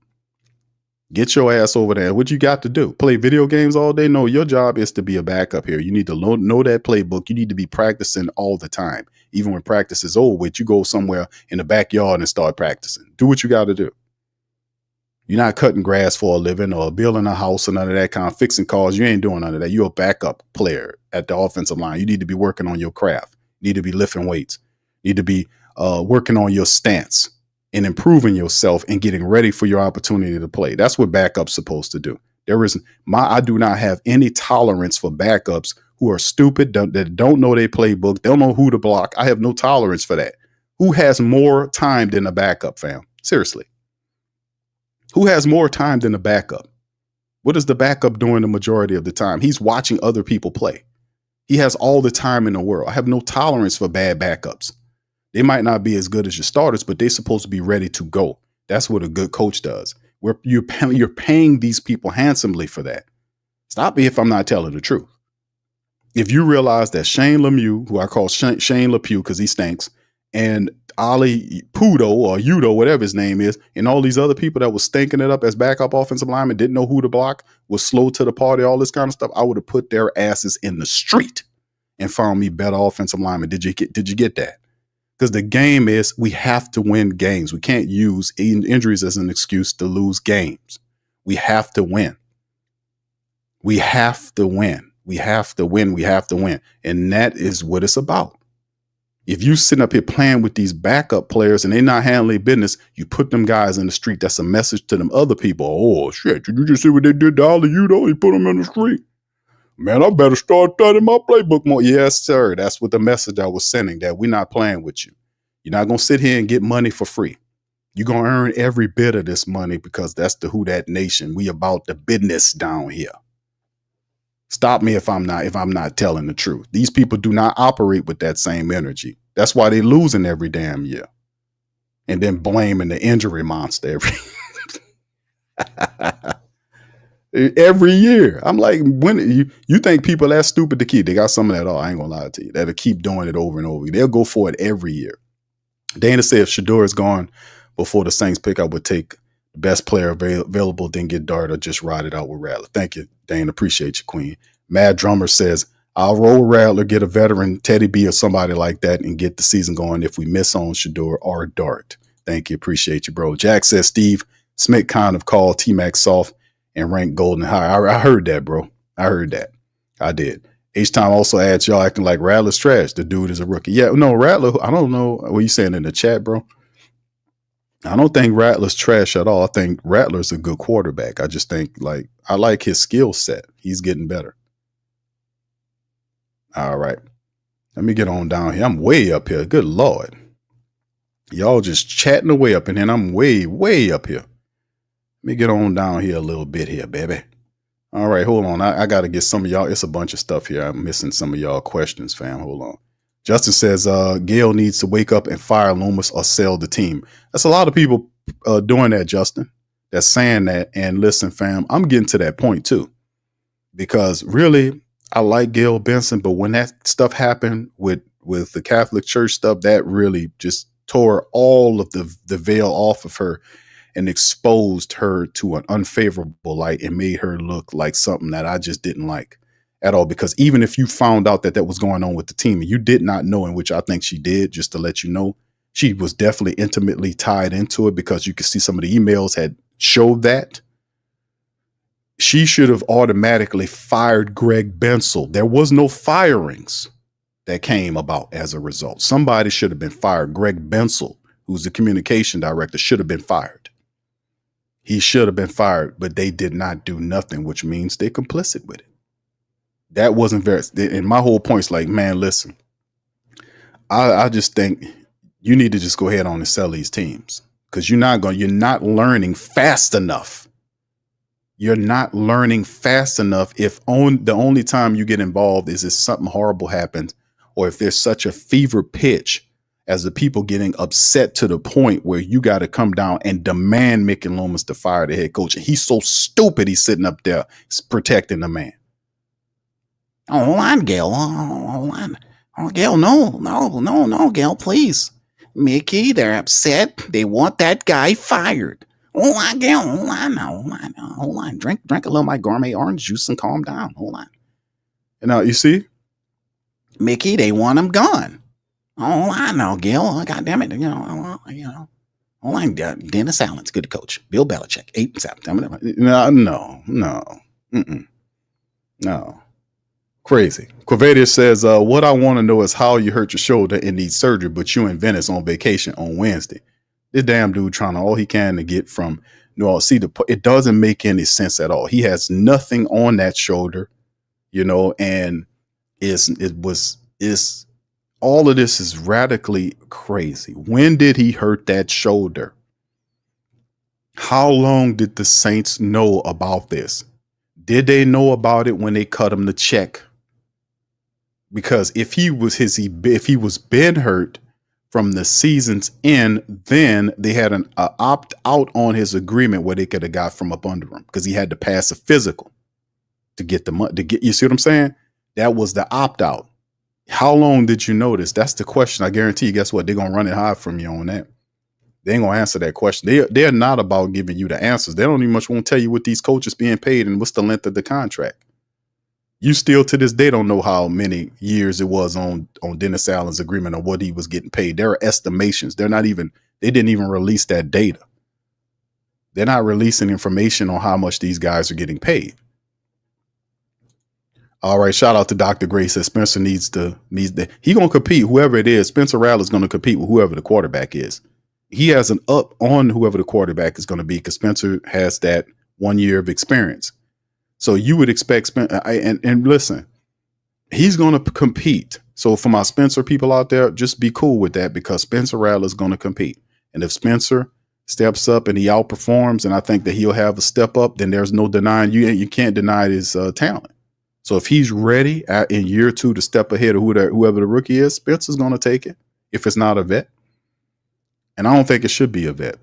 Get your ass over there. What you got to do? Play video games all day? No, your job is to be a backup here. You need to know that playbook. You need to be practicing all the time. Even when practice is over with, you go somewhere in the backyard and start practicing. Do what you got to do. You're not cutting grass for a living or building a house or none of that kind of fixing cars. You ain't doing none of that. You're a backup player at the offensive line. You need to be working on your craft. You need to be lifting weights. You need to be working on your stance and improving yourself and getting ready for your opportunity to play. That's what backup's supposed to do. I do not have any tolerance for backups who are stupid, that don't know their playbook, don't know who to block. I have no tolerance for that. Who has more time than a backup, fam? Seriously. Who has more time than a backup? What is the backup doing the majority of the time? He's watching other people play. He has all the time in the world. I have no tolerance for bad backups. They might not be as good as your starters, but they're supposed to be ready to go. That's what a good coach does. You're paying these people handsomely for that. Stop me if I'm not telling the truth. If you realize that Shane Lemieux, who I call Shane LePew because he stinks, and Ali Pudo or Udo, whatever his name is, and all these other people that was stinking it up as backup offensive linemen, didn't know who to block, was slow to the party, all this kind of stuff, I would have put their asses in the street and found me better offensive linemen. Did you get that? Because the game is, we have to win games. We can't use injuries as an excuse to lose games. We have to win. We have to win. We have to win. We have to win. And that is what it's about. If you sitting up here playing with these backup players and they're not handling business, you put them guys in the street. That's a message to them other people. Oh, shit. Did you just see what they did to Ollie? You know, they put them in the street. Man, I better start studying my playbook more. Yes, sir. That's what the message I was sending, that we're not playing with you. You're not going to sit here and get money for free. You're going to earn every bit of this money because that's the Who Dat Nation. We about the business down here. Stop me if I'm not telling the truth. These people do not operate with that same energy. That's why they're losing every damn year. And then blaming the injury monster every year. I'm like, when you think people that stupid to keep, they got some of that. Oh, I ain't gonna lie to you. That'll keep doing it over and over. They'll go for it every year. Dana said if Shedeur is gone before the Saints pick, I would take the best player available, then get Dart or just ride it out with Rattler. Thank you, Dana. Appreciate you, Queen. Mad Drummer says, I'll roll Rattler, get a veteran, Teddy B or somebody like that, and get the season going if we miss on Shedeur or Dart. Thank you. Appreciate you, bro. Jack says Steve Smith kind of called T-Mac soft and ranked Golden high. I heard that, bro. I heard that. I did. H-Time also adds, y'all acting like Rattler's trash. The dude is a rookie. Yeah, no, Rattler, I don't know what you saying in the chat, bro. I don't think Rattler's trash at all. I think Rattler's a good quarterback. I just think, I like his skill set. He's getting better. All right. Let me get on down here. I'm way up here. Good Lord. Y'all just chatting away up in here, and I'm way, way up here. Let me get on down here a little bit here, baby. All right, hold on. I got to get some of y'all. It's a bunch of stuff here. I'm missing some of y'all questions, fam. Hold on. Justin says, Gail needs to wake up and fire Loomis or sell the team. That's a lot of people doing that, Justin. That's saying that. And listen, fam, I'm getting to that point too. Because really, I like Gail Benson, but when that stuff happened with the Catholic Church stuff, that really just tore all of the veil off of her and exposed her to an unfavorable light and made her look like something that I just didn't like at all. Because even if you found out that was going on with the team and you did not know, in which I think she did, just to let you know, She was definitely intimately tied into it because you could see some of the emails had showed that. She should have automatically fired Greg Bensel. There was no firings that came about as a result. Somebody should have been fired. Greg Bensel, who's the communication director, should have been fired. He should have been fired, but they did not do nothing, which means they're complicit with it. That wasn't very, and my whole point is like, man, listen, I just think you need to just go ahead on and sell these teams because you're not learning fast enough. You're not learning fast enough if the only time you get involved is if something horrible happens or if there's such a fever pitch as the people getting upset to the point where you got to come down and demand Mickey Loomis to fire the head coach. He's so stupid. He's sitting up there protecting the man. Oh, hold on, Gail. Hold on. Oh, Gail, no, Gail, please. Mickey, they're upset. They want that guy fired. Hold on, Gail. Hold on. Drink a little of my gourmet orange juice and calm down. Hold on. And now you see, Mickey, they want him gone. Hold on now, Gail. God damn it. Hold on. Dennis Allen's good coach. Bill Belichick, 8-7. No. Crazy. Quavadia says, what I want to know is how you hurt your shoulder and need surgery, but you in Venice on vacation on Wednesday. This damn dude trying all he can to get from New Orleans. See, it doesn't make any sense at all. He has nothing on that shoulder, and all of this is radically crazy. When did he hurt that shoulder? How long did the Saints know about this? Did they know about it when they cut him the check? Because if he was been hurt from the season's end, then they had an opt out on his agreement where they could have got from up under him because he had to pass a physical to get the money. You see what I'm saying? That was the opt out. How long did you notice? That's the question. I guarantee you, guess what? They're going to run it high from you on that. They ain't going to answer that question. They're not about giving you the answers. They don't even much want to tell you what these coaches being paid and what's the length of the contract. You still to this day don't know how many years it was on Dennis Allen's agreement or what he was getting paid. There are estimations. They didn't even release that data. They're not releasing information on how much these guys are getting paid. All right, shout out to Dr. Gray. Says Spencer needs he gonna compete, whoever it is. Spencer Rattler is gonna compete with whoever the quarterback is. He has an up on whoever the quarterback is gonna be because Spencer has that 1 year of experience. So you would expect Spencer, and listen, he's gonna compete. So for my Spencer people out there, just be cool with that because Spencer Rattler is gonna compete. And if Spencer steps up and he outperforms, and I think that he'll have a step up, then there's no denying you can't deny his talent. So if he's ready in year 2 to step ahead of whoever the rookie is, Spencer's going to take it if it's not a vet. And I don't think it should be a vet.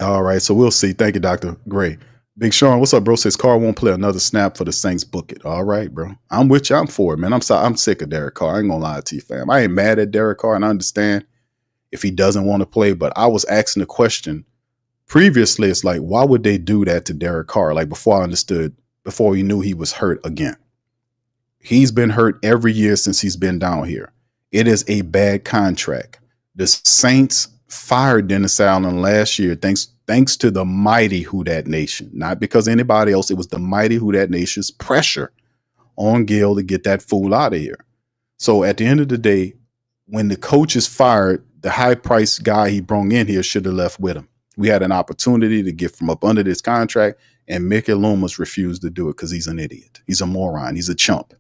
All right, so we'll see. Thank you, Dr. Gray. Big Sean, what's up, bro? Says Carr won't play another snap for the Saints. Book it. All right, bro. I'm with you. I'm for it, man. I'm sick of Derek Carr. I ain't going to lie to you, fam. I ain't mad at Derek Carr, and I understand if he doesn't want to play, but I was asking the question previously. It's like, why would they do that to Derek Carr? Like before we knew he was hurt again. He's been hurt every year since he's been down here. It is a bad contract. The Saints fired Dennis Allen last year thanks to the mighty Who Dat Nation. Not because anybody else. It was the mighty Who Dat Nation's pressure on Gil to get that fool out of here. So at the end of the day, when the coach is fired, the high-priced guy he brought in here should have left with him. We had an opportunity to get from up under this contract, and Mickey Loomis refused to do it because he's an idiot. He's a moron. He's a chump.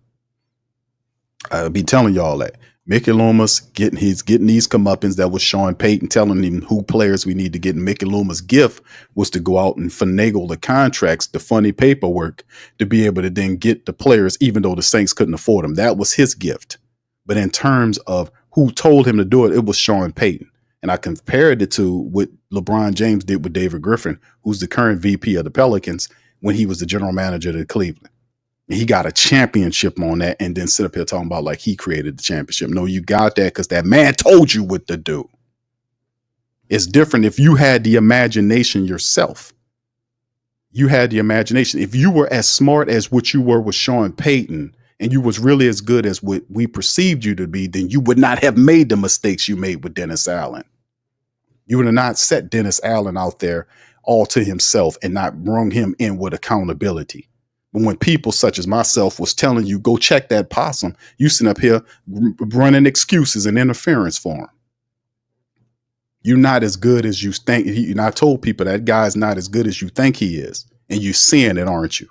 I'll be telling y'all that. Mickey Loomis he's getting these comeuppance that was Sean Payton telling him who players we need to get. And Mickey Loomis' gift was to go out and finagle the contracts, the funny paperwork, to be able to then get the players, even though the Saints couldn't afford them. That was his gift. But in terms of who told him to do it, it was Sean Payton. And I compared it to what LeBron James did with David Griffin, who's the current VP of the Pelicans, when he was the general manager of Cleveland. He got a championship on that and then sit up here talking about like he created the championship. No, you got that because that man told you what to do. It's different if you had the imagination yourself. You had the imagination. If you were as smart as what you were with Sean Payton and you was really as good as what we perceived you to be, then you would not have made the mistakes you made with Dennis Allen. You would have not set Dennis Allen out there all to himself and not brung him in with accountability. But when people such as myself was telling you, go check that possum, you sitting up here running excuses and interference for him. You're not as good as you think. And I told people that guy's not as good as you think he is. And you're seeing it, aren't you?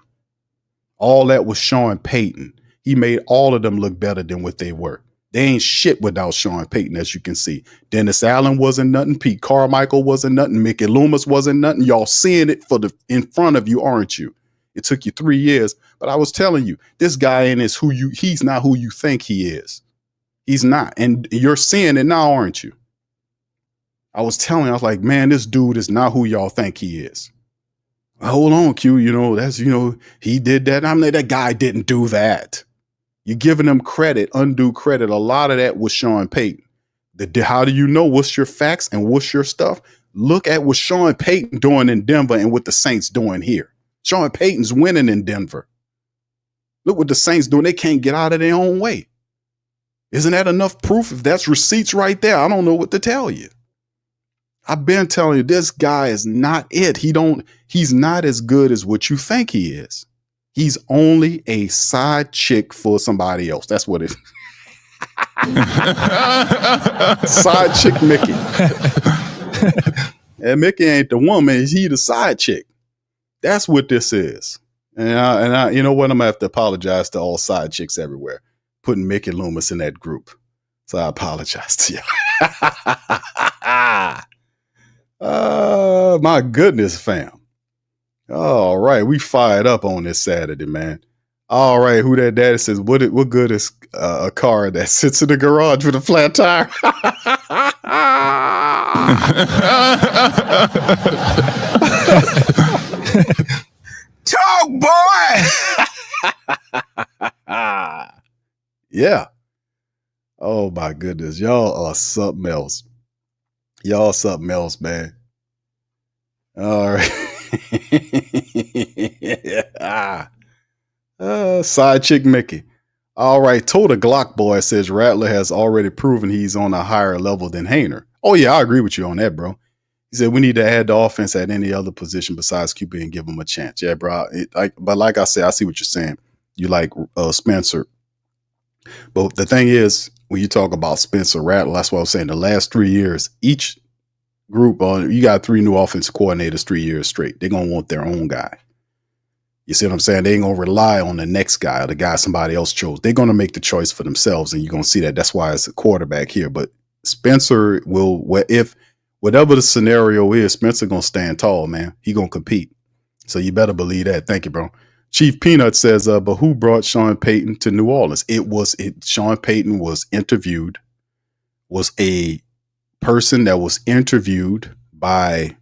All that was Sean Payton. He made all of them look better than what they were. They ain't shit without Sean Payton, as you can see. Dennis Allen wasn't nothing. Pete Carmichael wasn't nothing. Mickey Loomis wasn't nothing. Y'all seeing it in front of you, aren't you? It took you 3 years, but I was telling you, this guy he's not who you think he is. He's not. And you're seeing it now, aren't you? I was like, man, this dude is not who y'all think he is. Hold on, Q, he did that. I'm like, that guy didn't do that. You're giving him credit, undue credit. A lot of that was Sean Payton. How do you know what's your facts and what's your stuff? Look at what Sean Payton doing in Denver and what the Saints doing here. Sean Payton's winning in Denver. Look what the Saints doing. They can't get out of their own way. Isn't that enough proof? If that's receipts right there, I don't know what to tell you. I've been telling you, this guy is not it. He's not as good as what you think he is. He's only a side chick for somebody else. That's what it is. Side chick Mickey. And Mickey ain't the woman. He the side chick. That's what this is. And I, you know what? I'm going to have to apologize to all side chicks everywhere, putting Mickey Loomis in that group. So I apologize to you. My goodness, fam. All right. We fired up on this Saturday, man. All right. Who that daddy says, what good is a car that sits in the garage with a flat tire? Talk, boy. Yeah. Oh my goodness. Y'all are something else. Y'all something else, man. All right. Side chick Mickey. All right. Total Glock boy says Rattler has already proven he's on a higher level than Haener. Oh yeah, I agree with you on that, bro. He said we need to add the offense at any other position besides QB and give him a chance. Yeah, bro. But like I said, I see what you're saying. You like Spencer. But the thing is, when you talk about Spencer Rattler, that's what I was saying. The last 3 years, each group, you got 3 new offensive coordinators 3 years straight. They're going to want their own guy. You see what I'm saying? They ain't going to rely on the next guy or the guy somebody else chose. They're going to make the choice for themselves, and you're going to see that. That's why it's a quarterback here. But Spencer will, if whatever the scenario is, Spencer going to stand tall, man. He going to compete. So you better believe that. Thank you, bro. Chief Peanut says, but who brought Sean Payton to New Orleans? Sean Payton was a person that was interviewed by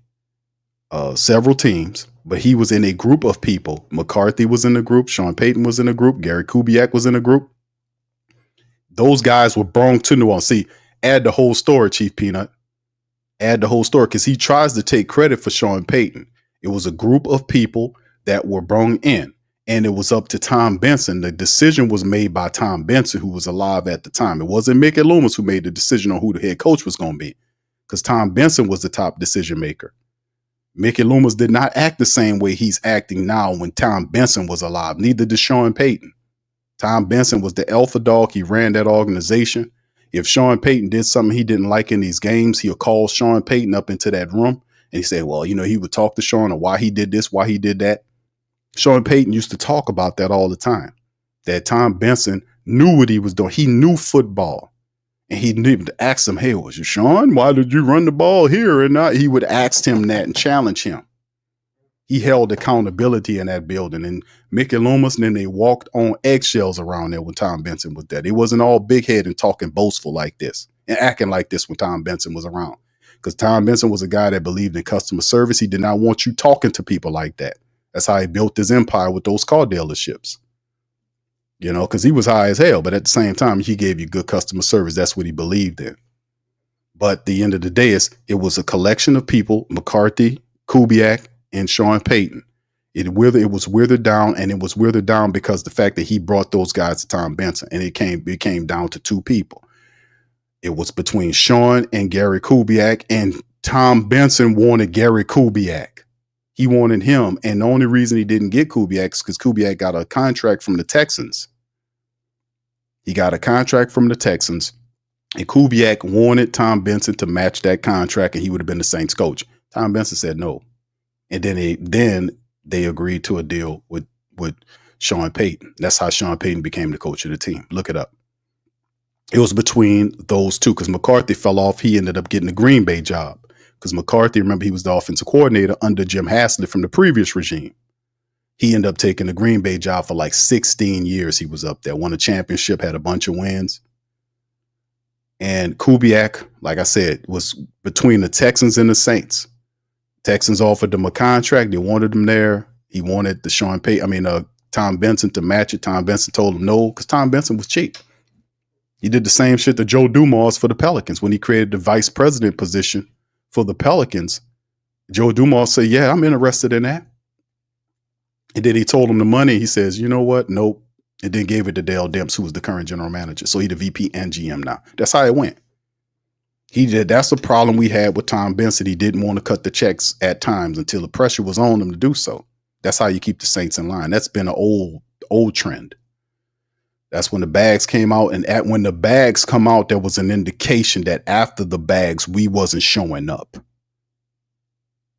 several teams, but he was in a group of people. McCarthy was in the group. Sean Payton was in the group. Gary Kubiak was in the group. Those guys were brought to New Orleans. See, add the whole story, Chief Peanut. Add the whole story, because he tries to take credit for Sean Payton. It was a group of people that were brought in. And it was up to Tom Benson. The decision was made by Tom Benson, who was alive at the time. It wasn't Mickey Loomis who made the decision on who the head coach was going to be, because Tom Benson was the top decision maker. Mickey Loomis did not act the same way he's acting now when Tom Benson was alive. Neither did Sean Payton. Tom Benson was the alpha dog. He ran that organization. If Sean Payton did something he didn't like in these games, he'll call Sean Payton up into that room and he said, well, he would talk to Sean on why he did this, why he did that. Sean Payton used to talk about that all the time, that Tom Benson knew what he was doing. He knew football, and he knew to ask him, hey, was you Sean? Why did you run the ball here and not? He would ask him that and challenge him. He held accountability in that building, and Mickey Loomis, and then they walked on eggshells around there when Tom Benson was there. They wasn't all big head and talking boastful like this and acting like this when Tom Benson was around, because Tom Benson was a guy that believed in customer service. He did not want you talking to people like that. That's how he built his empire with those car dealerships, because he was high as hell. But at the same time, he gave you good customer service. That's what he believed in. But at the end of the day, it was a collection of people, McCarthy, Kubiak, and Sean Payton. It was withered down, and it was withered down because the fact that he brought those guys to Tom Benson, and it came down to 2 people. It was between Sean and Gary Kubiak, and Tom Benson wanted Gary Kubiak. He wanted him. And the only reason he didn't get Kubiak is because Kubiak got a contract from the Texans. He got a contract from the Texans. And Kubiak wanted Tom Benson to match that contract, and he would have been the Saints coach. Tom Benson said no. And then they agreed to a deal with Sean Payton. That's how Sean Payton became the coach of the team. Look it up. It was between those two because McCarthy fell off. He ended up getting the Green Bay job because McCarthy, remember, he was the offensive coordinator under Jim Haslett from the previous regime. He ended up taking the Green Bay job for like 16 years. He was up there, won a championship, had a bunch of wins. And Kubiak, like I said, was between the Texans and the Saints. Texans offered him a contract. They wanted him there. He wanted the Tom Benson to match it. Tom Benson told him no because Tom Benson was cheap. He did the same shit to Joe Dumas for the Pelicans when he created the vice president position for the Pelicans. Joe Dumas said, yeah, I'm interested in that. And then he told him the money. He says, you know what? Nope. And then gave it to Dale Demps, who was the current general manager. So he's the VP and GM now. That's how it went. That's the problem we had with Tom Benson. He didn't want to cut the checks at times until the pressure was on him to do so. That's how you keep the Saints in line. That's been an old trend. That's when the bags came out. And when the bags come out, there was an indication that after the bags, we wasn't showing up.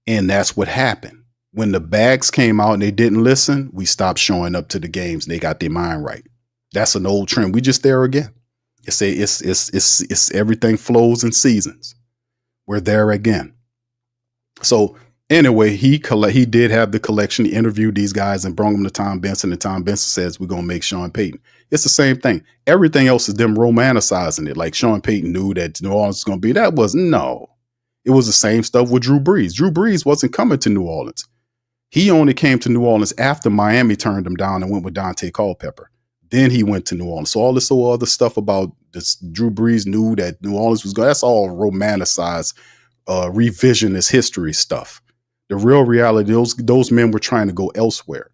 And that's what happened. When the bags came out and they didn't listen, we stopped showing up to the games. They got their mind right. That's an old trend. We just there again. It's everything flows in seasons. We're there again. So anyway, he did have the collection. He interviewed these guys and brought them to Tom Benson. And Tom Benson says, we're going to make Sean Payton. It's the same thing. Everything else is them romanticizing it. Like Sean Payton knew that New Orleans was going to be. It was the same stuff with Drew Brees. Drew Brees wasn't coming to New Orleans. He only came to New Orleans after Miami turned him down and went with Dante Culpepper. Then he went to New Orleans. So all this other stuff about this, Drew Brees knew that New Orleans was going. That's all romanticized, revisionist history stuff. The real reality, those men were trying to go elsewhere,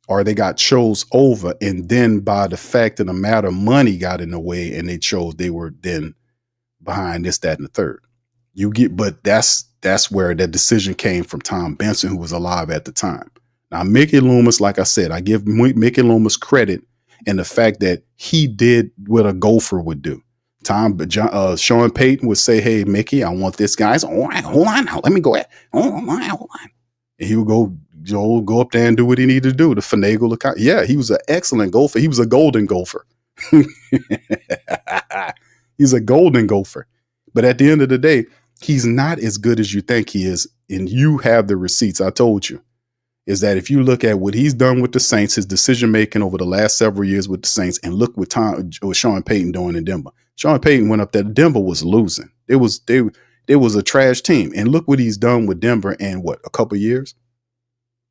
or they got chose over, and then by the fact of the matter, money got in the way, and they were then behind this, that, and the third. But that's where that decision came from Tom Benson, who was alive at the time. Now, Mickey Loomis, like I said, I give Mickey Loomis credit in the fact that he did what a gopher would do. Sean Payton would say, hey, Mickey, I want this guy. So, hold on now. Let me go ahead. Hold on. And he would go up there and do what he needed to do to finagle the guy. Yeah, he was an excellent gopher. He was a golden gopher. He's a golden gopher. But at the end of the day, he's not as good as you think he is. And you have the receipts. I told you. Is that if you look at what he's done with the Saints, his decision-making over the last several years with the Saints, and look what Sean Payton doing in Denver. Sean Payton went up there. Denver was losing. It was a trash team. And look what he's done with Denver in a couple of years?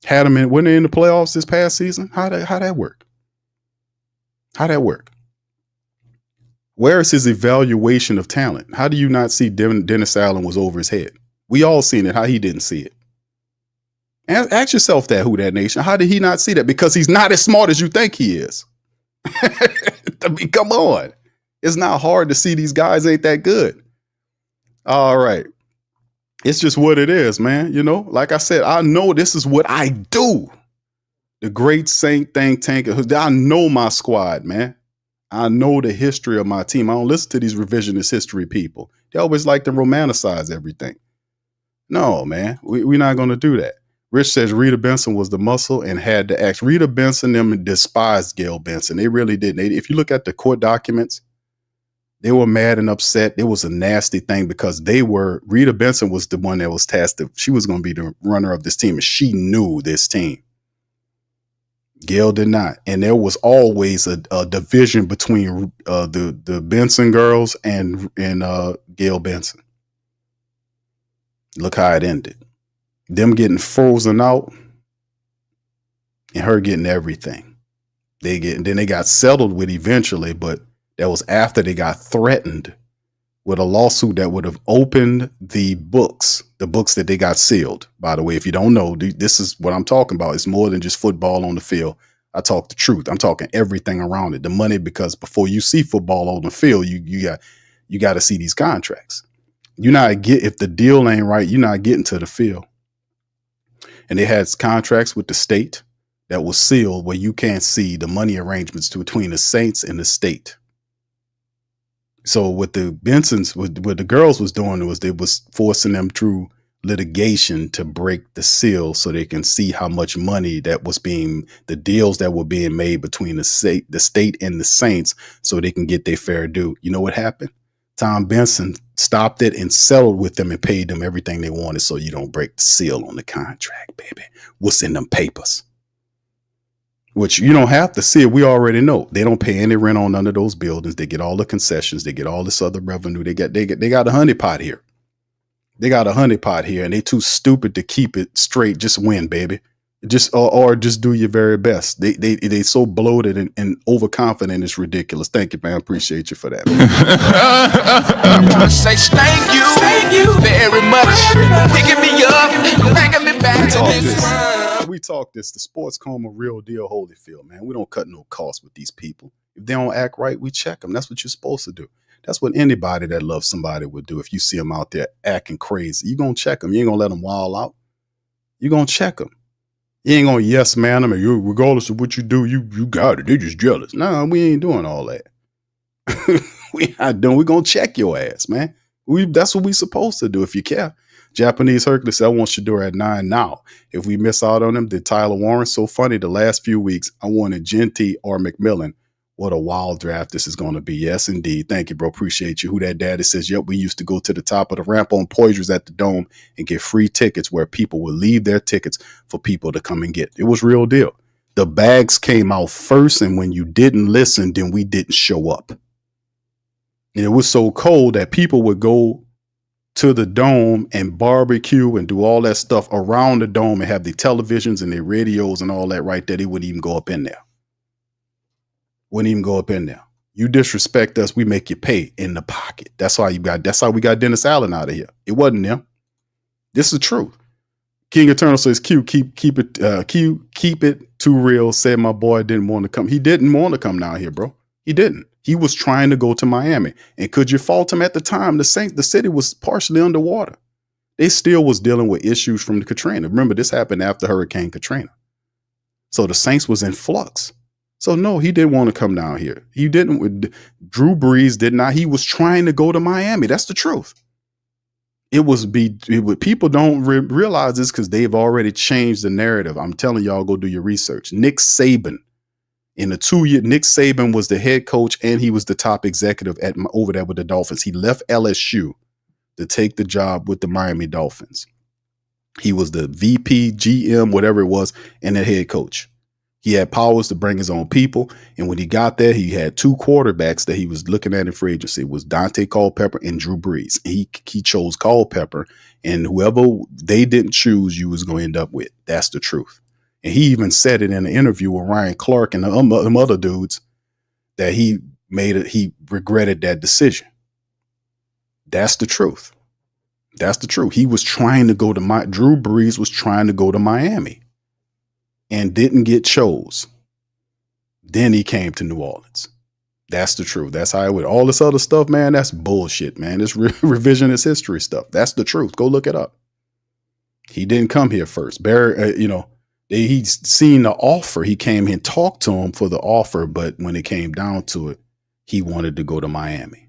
Had them when they're in the playoffs this past season? How'd that work? How'd that work? Where is his evaluation of talent? How do you not see Dennis Allen was over his head? We all seen it. How he didn't see it. Ask yourself that, Who Dat Nation. How did he not see that? Because he's not as smart as you think he is. I mean, come on. It's not hard to see these guys ain't that good. All right. It's just what it is, man. You know, like I said, I know this is what I do. The great Saint think tank. I know my squad, man. I know the history of my team. I don't listen to these revisionist history people. They always like to romanticize everything. No, man, we're not going to do that. Rich says Rita Benson was the muscle and had to act. Rita Benson, them despised Gail Benson. They really didn't. If you look at the court documents, they were mad and upset. It was a nasty thing because Rita Benson was the one that was tasked. She was going to be the runner of this team, and she knew this team. Gail did not. And there was always a division between the Benson girls and Gail Benson. Look how it ended. Them getting frozen out and her getting everything. Then they got settled with eventually, but that was after they got threatened with a lawsuit that would have opened the books that they got sealed. By the way, if you don't know, this is what I'm talking about. It's more than just football on the field. I talk the truth. I'm talking everything around it. The money, because before you see football on the field, you got to see these contracts. if the deal ain't right, you're not getting to the field. And they had contracts with the state that was sealed where you can't see the money arrangements between the Saints and the state. So what the Bensons, what the girls was doing was they was forcing them through litigation to break the seal so they can see how much money that was being, the deals that were being made between the state and the Saints so they can get their fair due. You know what happened? Tom Benson stopped it and settled with them and paid them everything they wanted so you don't break the seal on the contract, baby. What's in them papers? Which you don't have to see it. We already know they don't pay any rent on none of those buildings. They get all the concessions. They get all this other revenue. They got a honeypot here. They got a honeypot here, and they too stupid to keep it straight. Just win, baby. Just or just do your very best. They so bloated and overconfident. It's ridiculous. Thank you, man. I appreciate you for that. I'm trying to say thank you very much. Picking me up, bringing me back to this world. We talk this, the Sports Coma real deal Holyfield, man. We don't cut no costs with these people. If they don't act right, we check them. That's what you're supposed to do. That's what anybody that loves somebody would do. If you see them out there acting crazy, you're going to check them. You ain't going to let them wild out. You're going to check them. You ain't going to yes man them. And regardless of what you do, you got it. They're just jealous. No, we ain't doing all that. We not doing. We're going to check your ass, man. That's what we supposed to do if you care. Japanese Hercules said, I want Shedeur at 9 now. If we miss out on him, did Tyler Warren? So funny, the last few weeks, I wanted Genty or McMillan. What a wild draft this is going to be. Yes, indeed. Thank you, bro. Appreciate you. Who that daddy says, yep, we used to go to the top of the ramp on Poitras at the Dome and get free tickets where people would leave their tickets for people to come and get. It was real deal. The bags came out first, and when you didn't listen, then we didn't show up. And it was so cold that people would go to the Dome and barbecue and do all that stuff around the Dome and have the televisions and the radios and all that right there. They wouldn't even go up in there. Wouldn't even go up in there. You disrespect us, we make you pay in the pocket. That's how we got Dennis Allen out of here. It wasn't them. This is the truth. King Eternal says, Q, keep it too real. Said my boy didn't want to come. He didn't want to come down here, bro. He didn't. He was trying to go to Miami. And could you fault him at the time? The city was partially underwater. They still was dealing with issues from the Katrina. Remember, this happened after Hurricane Katrina. So the Saints was in flux. So no, he didn't want to come down here. He didn't. Drew Brees did not. He was trying to go to Miami. That's the truth. People don't realize this because they've already changed the narrative. I'm telling y'all, go do your research. Nick Saban. In the 2 year, Nick Saban was the head coach and he was the top executive over there with the Dolphins. He left LSU to take the job with the Miami Dolphins. He was the VPGM, whatever it was, and the head coach. He had powers to bring his own people. And when he got there, he had 2 quarterbacks that he was looking at in free agency. It was Dante Culpepper and Drew Brees. He chose Culpepper, and whoever they didn't choose, you was going to end up with. That's the truth. And he even said it in an interview with Ryan Clark and the other dudes that he regretted that decision. That's the truth. That's the truth. He was trying to go to Drew Brees was trying to go to Miami and didn't get chose. Then he came to New Orleans. That's the truth. That's how it went. All this other stuff, man, that's bullshit, man. It's revisionist history stuff. That's the truth. Go look it up. He didn't come here first. Barry, he's seen the offer. He came and talked to him for the offer, but when it came down to it, he wanted to go to Miami.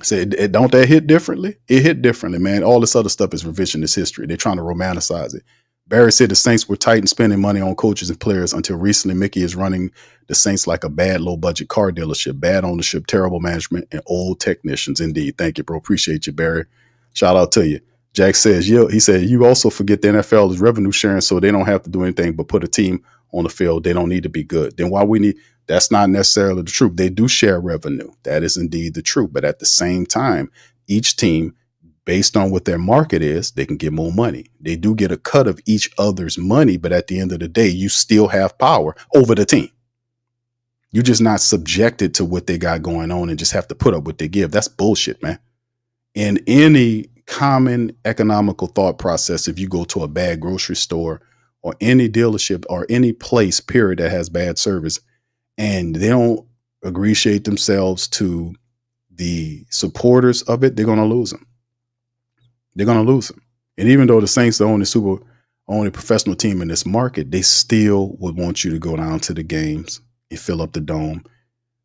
Said, don't that hit differently? It hit differently, man. All this other stuff is revisionist history. They're trying to romanticize it. Barry said the Saints were tight and spending money on coaches and players until recently. Mickey is running the Saints like a bad low-budget car dealership, bad ownership, terrible management, and old technicians. Indeed. Thank you, bro. Appreciate you, Barry. Shout out to you. Jack says, he said, you also forget the NFL is revenue sharing, so they don't have to do anything but put a team on the field. They don't need to be good. Then why we need, that's not necessarily the truth. They do share revenue. That is indeed the truth. But at the same time, each team, based on what their market is, they can get more money. They do get a cut of each other's money, but at the end of the day, you still have power over the team. You're just not subjected to what they got going on and just have to put up what they give. That's bullshit, man. In any common economical thought process, if you go to a bad grocery store or any dealership or any place, period, that has bad service and they don't ingratiate themselves to the supporters of it, they're going to lose them. They're going to lose them. And even though the Saints are only professional team in this market, they still would want you to go down to the games and fill up the dome.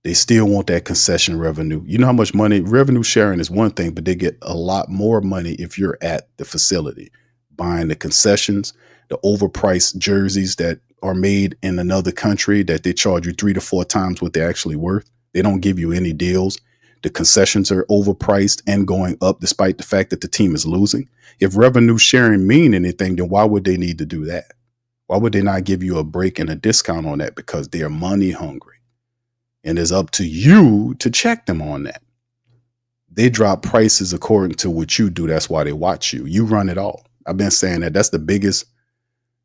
They still want that concession revenue. You know how much money revenue sharing is one thing, but they get a lot more money if you're at the facility buying the concessions, the overpriced jerseys that are made in another country that they charge you 3 to 4 times what they're actually worth. They don't give you any deals. The concessions are overpriced and going up despite the fact that the team is losing. If revenue sharing mean anything, then why would they need to do that? Why would they not give you a break and a discount on that? Because they're money hungry. And it's up to you to check them on that. They drop prices according to what you do. That's why they watch you. You run it all. I've been saying that. That's the biggest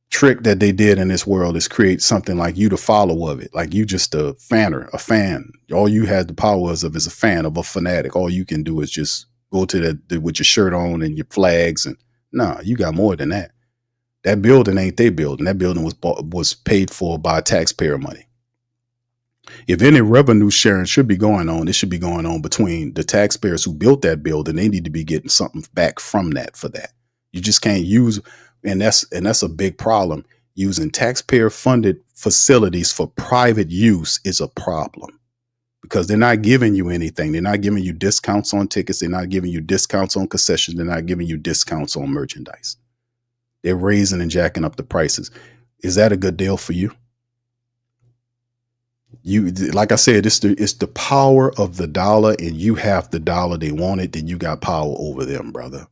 trick that they did in this world is create something like you the follower of it. Like you just a fan. All you had the power of is a fan of a fanatic. All you can do is just go to the with your shirt on and your flags. And no, you got more than that. That building ain't their building. That building was paid for by taxpayer money. If any revenue sharing should be going on, it should be going on between the taxpayers who built that building. They need to be getting something back from that for that. You just can't use, and that's a big problem. Using taxpayer funded facilities for private use is a problem because they're not giving you anything. They're not giving you discounts on tickets. They're not giving you discounts on concessions. They're not giving you discounts on merchandise. They're raising and jacking up the prices. Is that a good deal for you? You, like I said, it's the power of the dollar, and you have the dollar. They want it, then you got power over them, brother.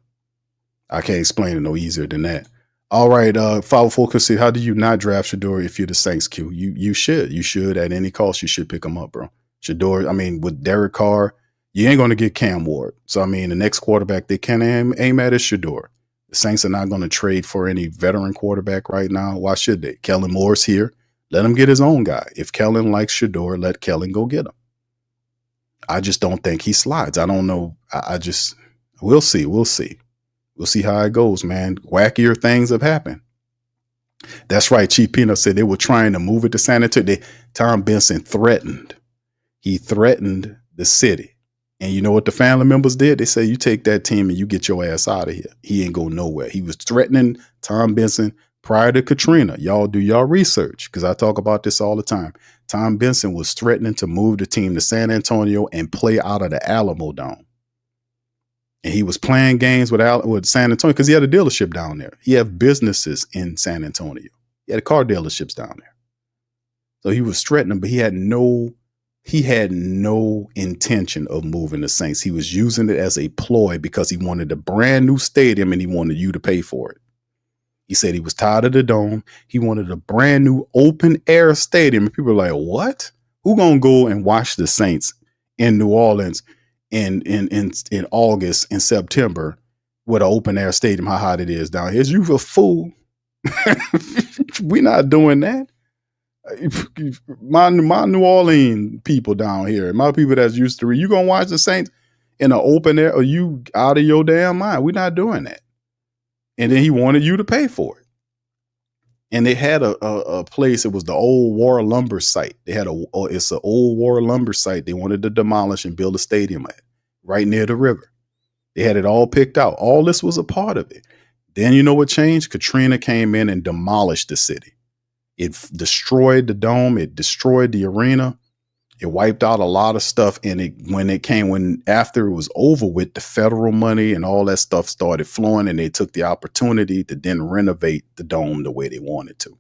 I can't explain it no easier than that. All right, 504 Chrissy, how do you not draft Shedeur if you're the Saints, Q? You should at any cost. You should pick him up, bro. Shedeur, I mean, with Derek Carr, you ain't going to get Cam Ward. So I mean, the next quarterback they can aim at is Shedeur. The Saints are not going to trade for any veteran quarterback right now. Why should they? Kellen Moore's here. Let him get his own guy. If Kellen likes Shedeur, let Kellen go get him. I just don't think he slides. I don't know. We'll see. We'll see how it goes, man. Wackier things have happened. That's right. Chief Peanut said they were trying to move it to San Antonio. Tom Benson threatened. He threatened the city. And you know what the family members did? They said, you take that team and you get your ass out of here. He ain't go nowhere. He was threatening Tom Benson prior to Katrina. Y'all do y'all research because I talk about this all the time. Tom Benson was threatening to move the team to San Antonio and play out of the Alamo Dome. And he was playing games with San Antonio because he had a dealership down there. He had businesses in San Antonio. He had car dealerships down there. So he was threatening, but he had no intention of moving the Saints. He was using it as a ploy because he wanted a brand new stadium and he wanted you to pay for it. He said he was tired of the dome. He wanted a brand new open air stadium. And people are like, what? Who gonna go and watch the Saints in New Orleans in August and September with an open air stadium? How hot it is down here? Is you a fool? We're not doing that. My New Orleans people down here, my people that's used to you gonna watch the Saints in an open air? Are you out of your damn mind? We're not doing that. And then he wanted you to pay for it. And they had a place. It was the old war lumber site. It's an old war lumber site. They wanted to demolish and build a stadium at right near the river. They had it all picked out. All this was a part of it. Then you know what changed? Katrina came in and demolished the city. It destroyed the dome. It destroyed the arena. It wiped out a lot of stuff. And after it was over with, the federal money and all that stuff started flowing, and they took the opportunity to then renovate the dome the way they wanted to.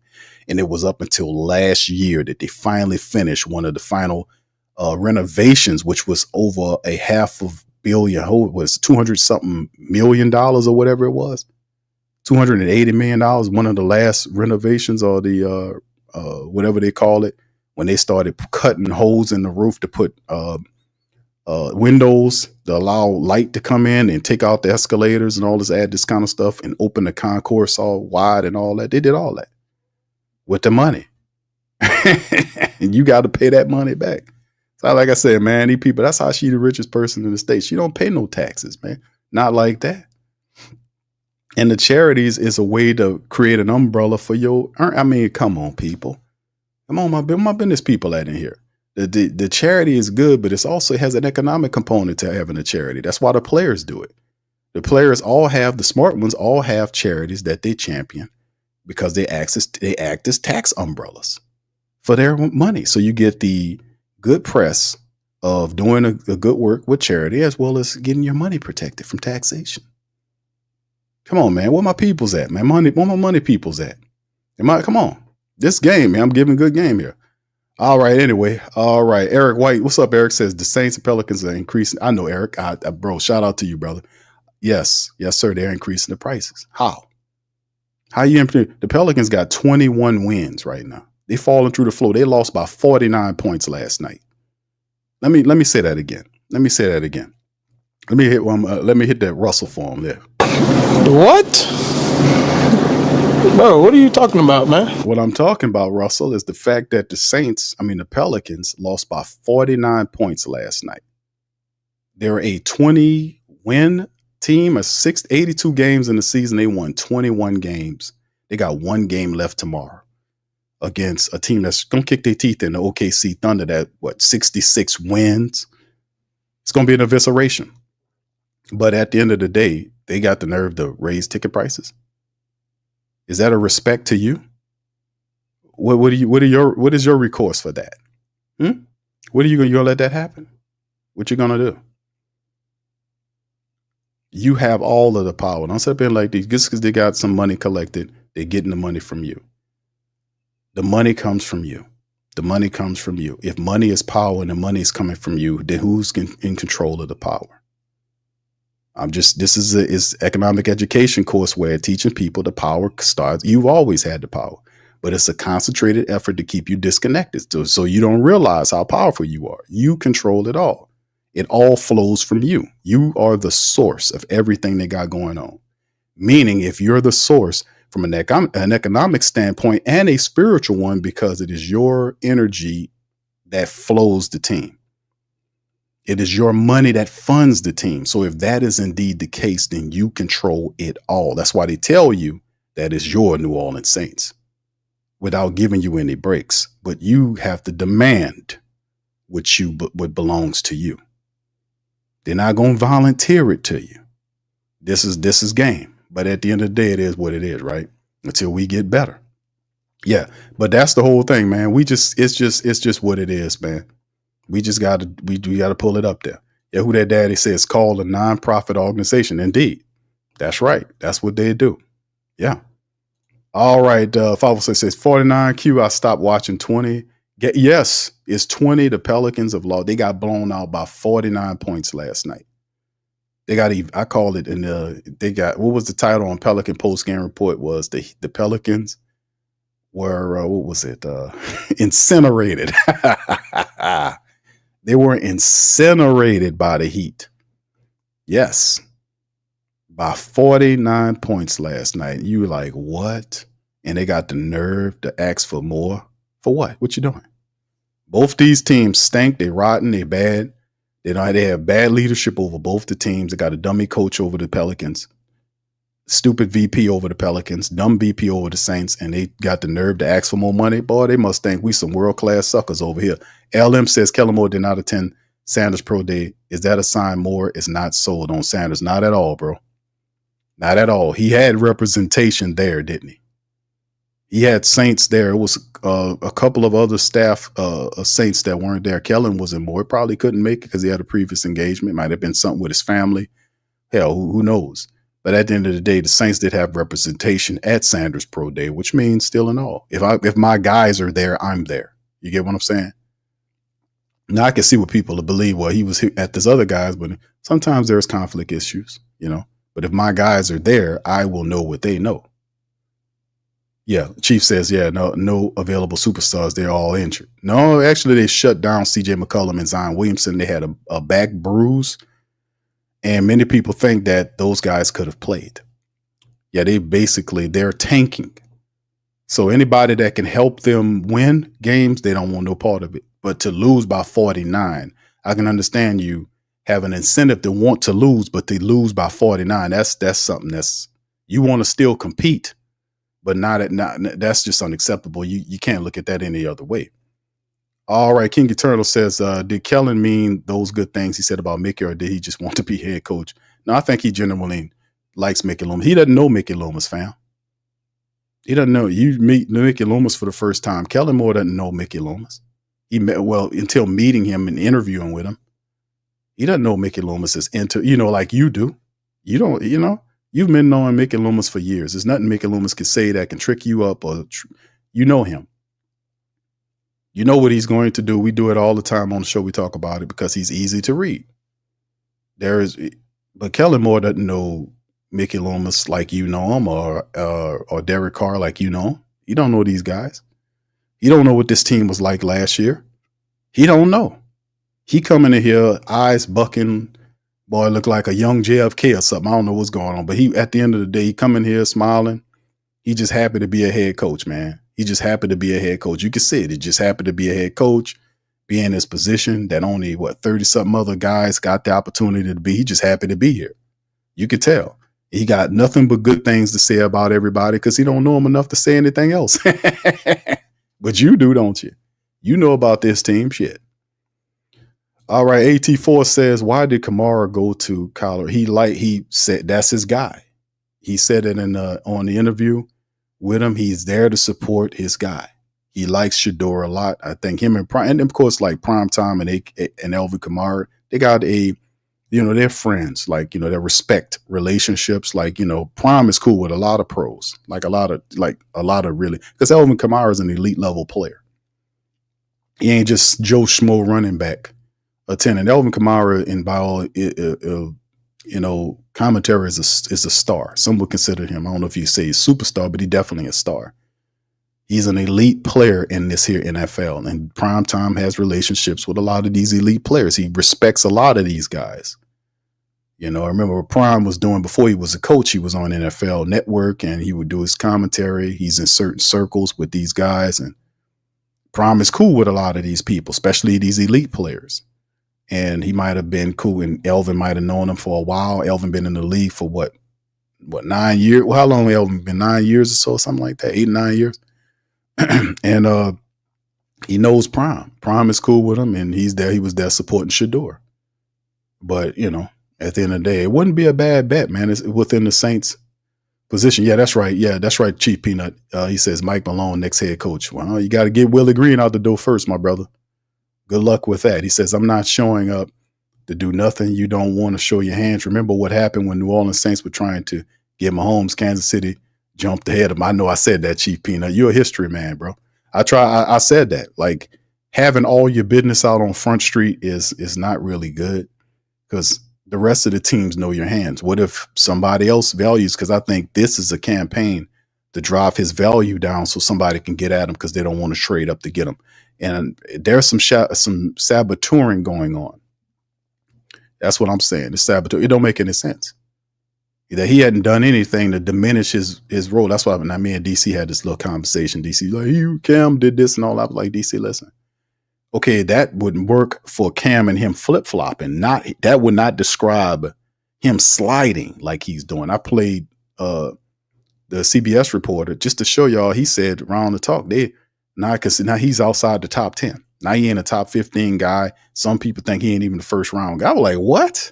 And it was up until last year that they finally finished one of the final renovations, which was over $500 million. Was $200-something million or whatever it was. $280 million. One of the last renovations, or the whatever they call it, when they started cutting holes in the roof to put windows to allow light to come in and take out the escalators and all this, add this kind of stuff and open the concourse all wide and all that. They did all that with the money. And you got to pay that money back. So like I said, man, these people, that's how she the richest person in the state. She don't pay no taxes, man. Not like that. And the charities is a way to create an umbrella for your, I mean, come on, people. Come on, my business people out in here. The charity is good, but it also has an economic component to having a charity. That's why the players do it. The players all have, the smart ones all have charities that they champion because they act as tax umbrellas for their money. So you get the good press of doing a good work with charity as well as getting your money protected from taxation. Come on, man. Where my people's at, man? Where my money people's at? Come on. This game, man. I'm giving a good game here. All right. Anyway. All right. Eric White. What's up? Eric says the Saints and Pelicans are increasing. I know, Eric. Bro, shout out to you, brother. Yes. Yes, sir. They're increasing the prices. How you the Pelicans got 21 wins right now. They falling through the floor. They lost by 49 points last night. Let me say that again. Let me hit that Russell for him there. What? Bro, what are you talking about, man? What I'm talking about, Russell, is the fact that the Pelicans lost by 49 points last night. They're a 20-win team, 82 games in the season. They won 21 games. They got one game left tomorrow against a team that's going to kick their teeth in the OKC Thunder that, 66 wins. It's going to be an evisceration. But at the end of the day, they got the nerve to raise ticket prices. Is that a respect to you? What is your recourse for that? What are you going to let that happen? What you going to do? You have all of the power. Don't sit there like these just because they got some money collected. They're getting the money from you. The money comes from you. The money comes from you. If money is power and the money is coming from you, then who's in control of the power? This is economic education course where teaching people the power starts. You've always had the power, but it's a concentrated effort to keep you disconnected. So you don't realize how powerful you are. You control it all. It all flows from you. You are the source of everything they got going on. Meaning if you're the source from an economic standpoint and a spiritual one, because it is your energy that flows the team. It is your money that funds the team. So if that is indeed the case, then you control it all. That's why they tell you that is your New Orleans Saints without giving you any breaks. But you have to demand what belongs to you. They're not going to volunteer it to you. This is game. But at the end of the day, it is what it is, right? Until we get better. Yeah. But that's the whole thing, man. It's just what it is, man. We gotta pull it up there. Yeah, who that daddy says called a nonprofit organization. Indeed. That's right. That's what they do. Yeah. All right. 506 says 49Q. I stopped watching 20. Yes, it's 20. The Pelicans have lost. They got blown out by 49 points last night. I called it what was the title on Pelican post game report was the Pelicans were, incinerated. They were incinerated by the Heat. Yes. By 49 points last night. You were like, what? And they got the nerve to ask for more. For what? What you doing? Both these teams stink. They rotten. They bad. They have bad leadership over both the teams. They got a dummy coach over the Pelicans. Stupid VP over the Pelicans. Dumb VP over the Saints. And they got the nerve to ask for more money. Boy, they must think we some world-class suckers over here. LM says Kellen Moore did not attend Sanders Pro Day. Is that a sign Moore is not sold on Sanders? Not at all, bro. Not at all. He had representation there, didn't he? He had Saints there. It was a couple of other staff Saints that weren't there. Kellen wasn't more. Probably couldn't make it because he had a previous engagement. Might have been something with his family. Hell, who knows? But at the end of the day, the Saints did have representation at Sanders Pro Day, which means still and all. If my guys are there, I'm there. You get what I'm saying? Now I can see what people believe. Well, he was at this other guys, but sometimes there's conflict issues, But if my guys are there, I will know what they know. Yeah, Chief says, no available superstars. They're all injured. No, actually, they shut down C.J. McCollum and Zion Williamson. They had a back bruise, and many people think that those guys could have played. Yeah, they're tanking. So anybody that can help them win games, they don't want no part of it. But to lose by 49, I can understand you have an incentive to want to lose, but they lose by 49. That's something you want to still compete. But that's just unacceptable. You can't look at that any other way. All right, King Eternal says, did Kellen mean those good things he said about Mickey, or did he just want to be head coach? No, I think he genuinely likes Mickey Loomis. He doesn't know Mickey Loomis, fam. He doesn't know. You meet Mickey Loomis for the first time. Kellen Moore doesn't know Mickey Loomis. He met, well, until meeting him and interviewing with him. He doesn't know Mickey Loomis is into, like you do. You don't, you've been knowing Mickey Loomis for years. There's nothing Mickey Loomis can say that can trick you up, or you know him. You know what he's going to do. We do it all the time on the show. We talk about it because he's easy to read. But Kellen Moore doesn't know Mickey Loomis like you know him, or Derek Carr like you know. He don't know these guys. He don't know what this team was like last year. He don't know. He coming in here, eyes bucking, boy, look like a young JFK or something. I don't know what's going on. But he, at the end of the day, he come in here smiling. He just happy to be a head coach, man. He just happy to be a head coach. You can see it. He just happy to be a head coach, be in this position that only, 30-something other guys got the opportunity to be. He just happy to be here. You could tell. He got nothing but good things to say about everybody because he don't know him enough to say anything else. But you do, don't you? You know about this team, shit. All right, AT4 says, why did Kamara go to Colorado? He said that's his guy. He said it on the interview with him. He's there to support his guy. He likes Shedeur a lot. I think him and Prime, and of course, like Prime Time and Alvin Kamara, they got they're friends. Like, they respect relationships. Like, Prime is cool with a lot of pros, like a lot of really, because Alvin Kamara is an elite level player. He ain't just Joe Schmo running back attendant. Alvin Kamara, in by all, commentary is a star. Some would consider him, I don't know if you say he's superstar, but he definitely a star. He's an elite player in this here NFL, and Prime Time has relationships with a lot of these elite players. He respects a lot of these guys. I remember what Prime was doing before he was a coach. He was on NFL Network, and he would do his commentary. He's in certain circles with these guys, and Prime is cool with a lot of these people, especially these elite players. And he might have been cool, and Elvin might have known him for a while. Elvin been in the league for what 9 years? Well, how long has Elvin been? 9 years or so, something like that, 8, 9 years. And he knows Prime. Prime is cool with him, and he's there. He was there supporting Shedeur. But, at the end of the day, it wouldn't be a bad bet, man. It's within the Saints' position. Yeah, that's right. Yeah, that's right, Chief Peanut. He says Mike Malone, next head coach. Well, you got to get Willie Green out the door first, my brother. Good luck with that. He says, I'm not showing up to do nothing. You don't want to show your hands. Remember what happened when New Orleans Saints were trying to get Mahomes, Kansas City jumped ahead of him. I know I said that, Chief Peanut. You're a history man, bro. I said that. Like, having all your business out on Front Street is not really good because the rest of the teams know your hands. What if somebody else values? Because I think this is a campaign to drive his value down so somebody can get at him because they don't want to trade up to get him. And there's some saboteuring going on. That's what I'm saying. The saboteur. It don't make any sense. That he hadn't done anything to diminish his role. That's why when me and DC had this little conversation. DC like, you Cam did this and all. I was like, DC, listen. Okay, that wouldn't work for Cam and him flip-flopping. That would not describe him sliding like he's doing. I played the CBS reporter just to show y'all. He said around the talk, now he's outside the top 10. Now he ain't a top 15 guy. Some people think he ain't even the first round guy. I was like, what?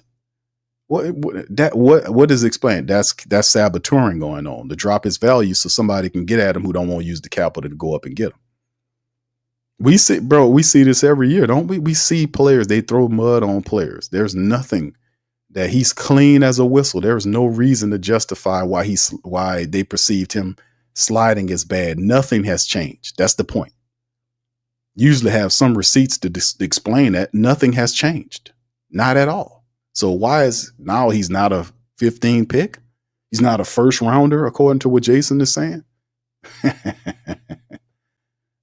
What is explained? That's saboteuring going on to drop his value so somebody can get at him who don't want to use the capital to go up and get him. We see this every year, don't we? We see players, they throw mud on players. There's nothing that he's clean as a whistle. There's no reason to justify why they perceived him sliding as bad. Nothing has changed. That's the point. Usually have some receipts to explain that. Nothing has changed. Not at all. So why is now he's not a 15 pick? He's not a first rounder, according to what Jason is saying.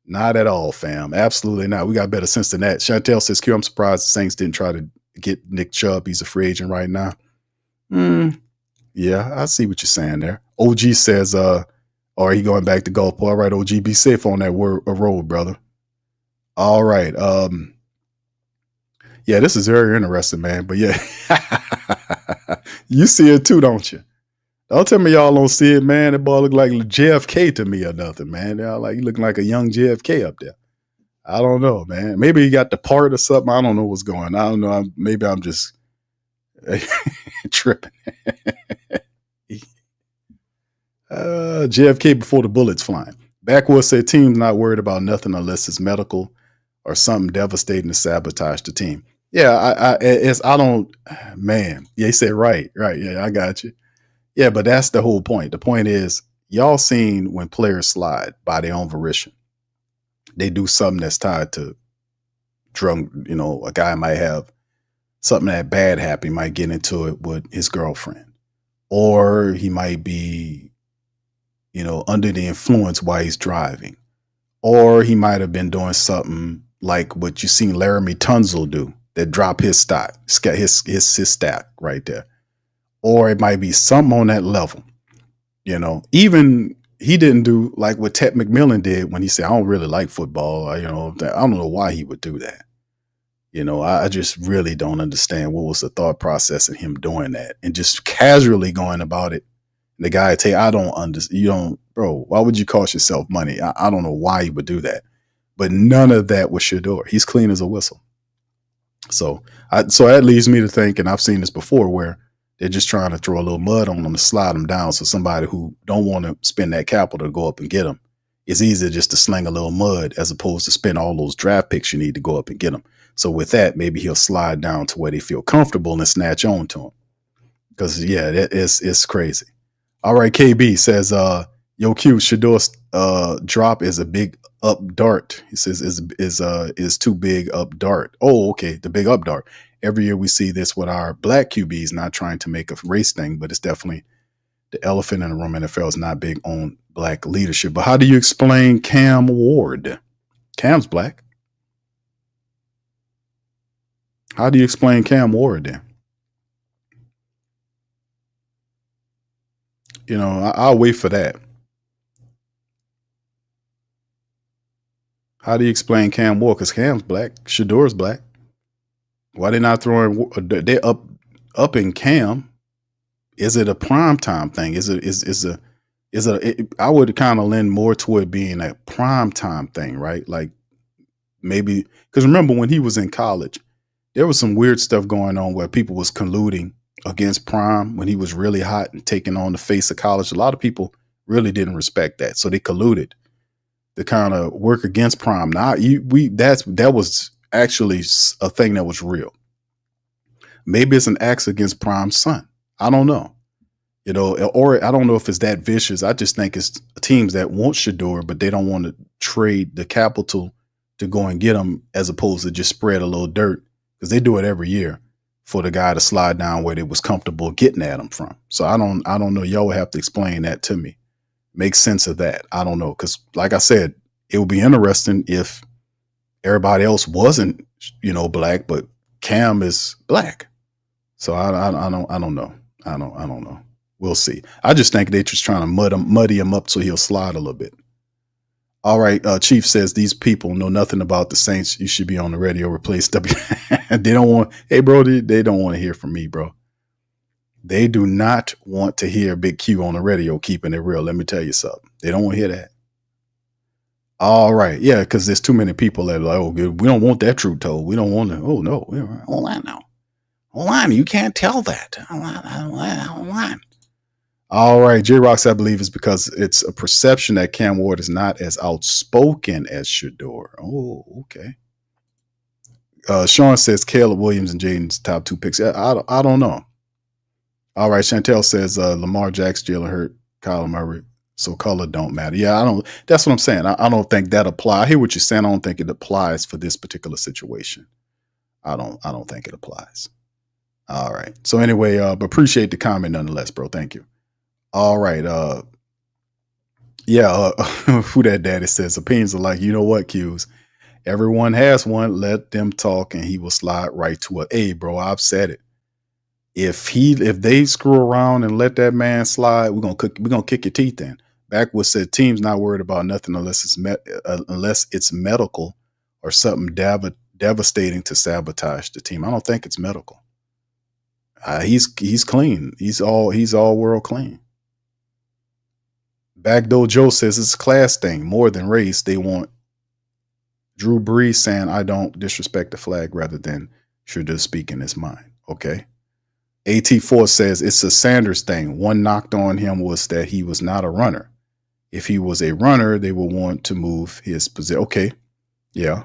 Not at all, fam. Absolutely not. We got better sense than that. Chantel says, Q, I'm surprised the Saints didn't try to get Nick Chubb. He's a free agent right now. Yeah, I see what you're saying there. OG says, are he going back to Gulfport? All right, OG, be safe on that road, brother. All right. Yeah, this is very interesting, man. But yeah, you see it too, don't you? Don't tell me y'all don't see it, man. That ball look like JFK to me or nothing, man. Y'all like, you looking like a young JFK up there. I don't know, man. Maybe he got the part or something. I don't know what's going on. I don't know. Maybe I'm just tripping. JFK before the bullets flying. Backwoods said team's not worried about nothing unless it's medical or something devastating to sabotage the team. Yeah, I don't, man. Yeah, he said right. Yeah, I got you. Yeah, but that's the whole point. The point is, y'all seen when players slide by their own volition, they do something that's tied to drug. You know, a guy might have something that bad happen. He might get into it with his girlfriend, or he might be, you know, under the influence while he's driving, or he might have been doing something like what you seen Laramie Tunzel do, that drop his stock, his stack right there, or it might be something on that level. You know, even he didn't do like what Ted McMillan did when he said, "I don't really like football." You know, I don't know why he would do that. You know, I just really don't understand what was the thought process in him doing that and just casually going about it. And the guy tell you, I don't understand. You don't, bro. Why would you cost yourself money? I don't know why he would do that. But none of that was Shedeur. He's clean as a whistle. So that leads me to think, and I've seen this before, where they're just trying to throw a little mud on them to slide them down. So somebody who don't want to spend that capital to go up and get them, it's easier just to sling a little mud as opposed to spend all those draft picks you need to go up and get them. So with that, maybe he'll slide down to where they feel comfortable and snatch on to him. Because yeah, it's crazy. All right, KB says, yo, Q, Shedeur's drop is a big up dart. He says is too big up dart. Oh, okay, the big up dart. Every year we see this with our black QBs, not trying to make a race thing, but it's definitely the elephant in the room. NFL is not big on black leadership. But how do you explain Cam Ward? Cam's black. How do you explain Cam Ward then? You know, I'll wait for that. How do you explain Cam Ward? Because Cam's black, Shedeur's black. Why they not throwing? They up in Cam. Is it a prime time thing? I would kind of lean more toward being a prime time thing, right? Like maybe because remember when he was in college, there was some weird stuff going on where people was colluding against Prime when he was really hot and taking on the face of college. A lot of people really didn't respect that, so they colluded to kind of work against Prime. Now that was actually a thing that was real. Maybe it's an axe against Prime's son. I don't know, you know, or I don't know if it's that vicious. I just think it's teams that want Shedeur, but they don't want to trade the capital to go and get him, as opposed to just spread a little dirt, because they do it every year for the guy to slide down where they was comfortable getting at him from. So I don't know. Y'all would have to explain that to me. Make sense of that. I don't know. Because like I said, it would be interesting if everybody else wasn't, you know, black, but Cam is black. So I don't know. I don't know. We'll see. I just think they're just trying to muddy him up so he'll slide a little bit. All right. Chief says these people know nothing about the Saints. You should be on the radio. Replace W. They don't want. Hey, bro. They don't want to hear from me, bro. They do not want to hear Big Q on the radio. Keeping it real. Let me tell you something. They don't want to hear that. All right. Yeah, because there's too many people that are like, oh, we don't want that truth told. We don't want to. Oh no. Hold on now. Hold on. You can't tell that. Hold on. All right, J-Rocks, I believe, is because it's a perception that Cam Ward is not as outspoken as Shedeur. Oh, okay. Sean says Caleb Williams and Jaden's top 2 picks. I don't know. All right, Chantel says Lamar Jackson, Jalen Hurt, Kyler Murray. So color don't matter. Yeah, I don't. That's what I'm saying. I don't think that applies. I hear what you're saying. I don't think it applies for this particular situation. I don't think it applies. All right. So anyway, but appreciate the comment nonetheless, bro. Thank you. All right. Who that daddy says opinions are like, you know what, Q's? Everyone has one. Let them talk and he will slide right to it. Hey, bro, I've said it. If they screw around and let that man slide, we're gonna kick your teeth in. Backwoods said team's not worried about nothing unless it's medical or something devastating to sabotage the team. I don't think it's medical. He's clean. He's all world clean. Backdoor Joe says it's a class thing more than race. They want Drew Brees saying, I don't disrespect the flag rather than Shedeur speaking his mind. Okay. AT4 says it's a Sanders thing. One knocked on him was that he was not a runner. If he was a runner, they would want to move his position. Okay. Yeah.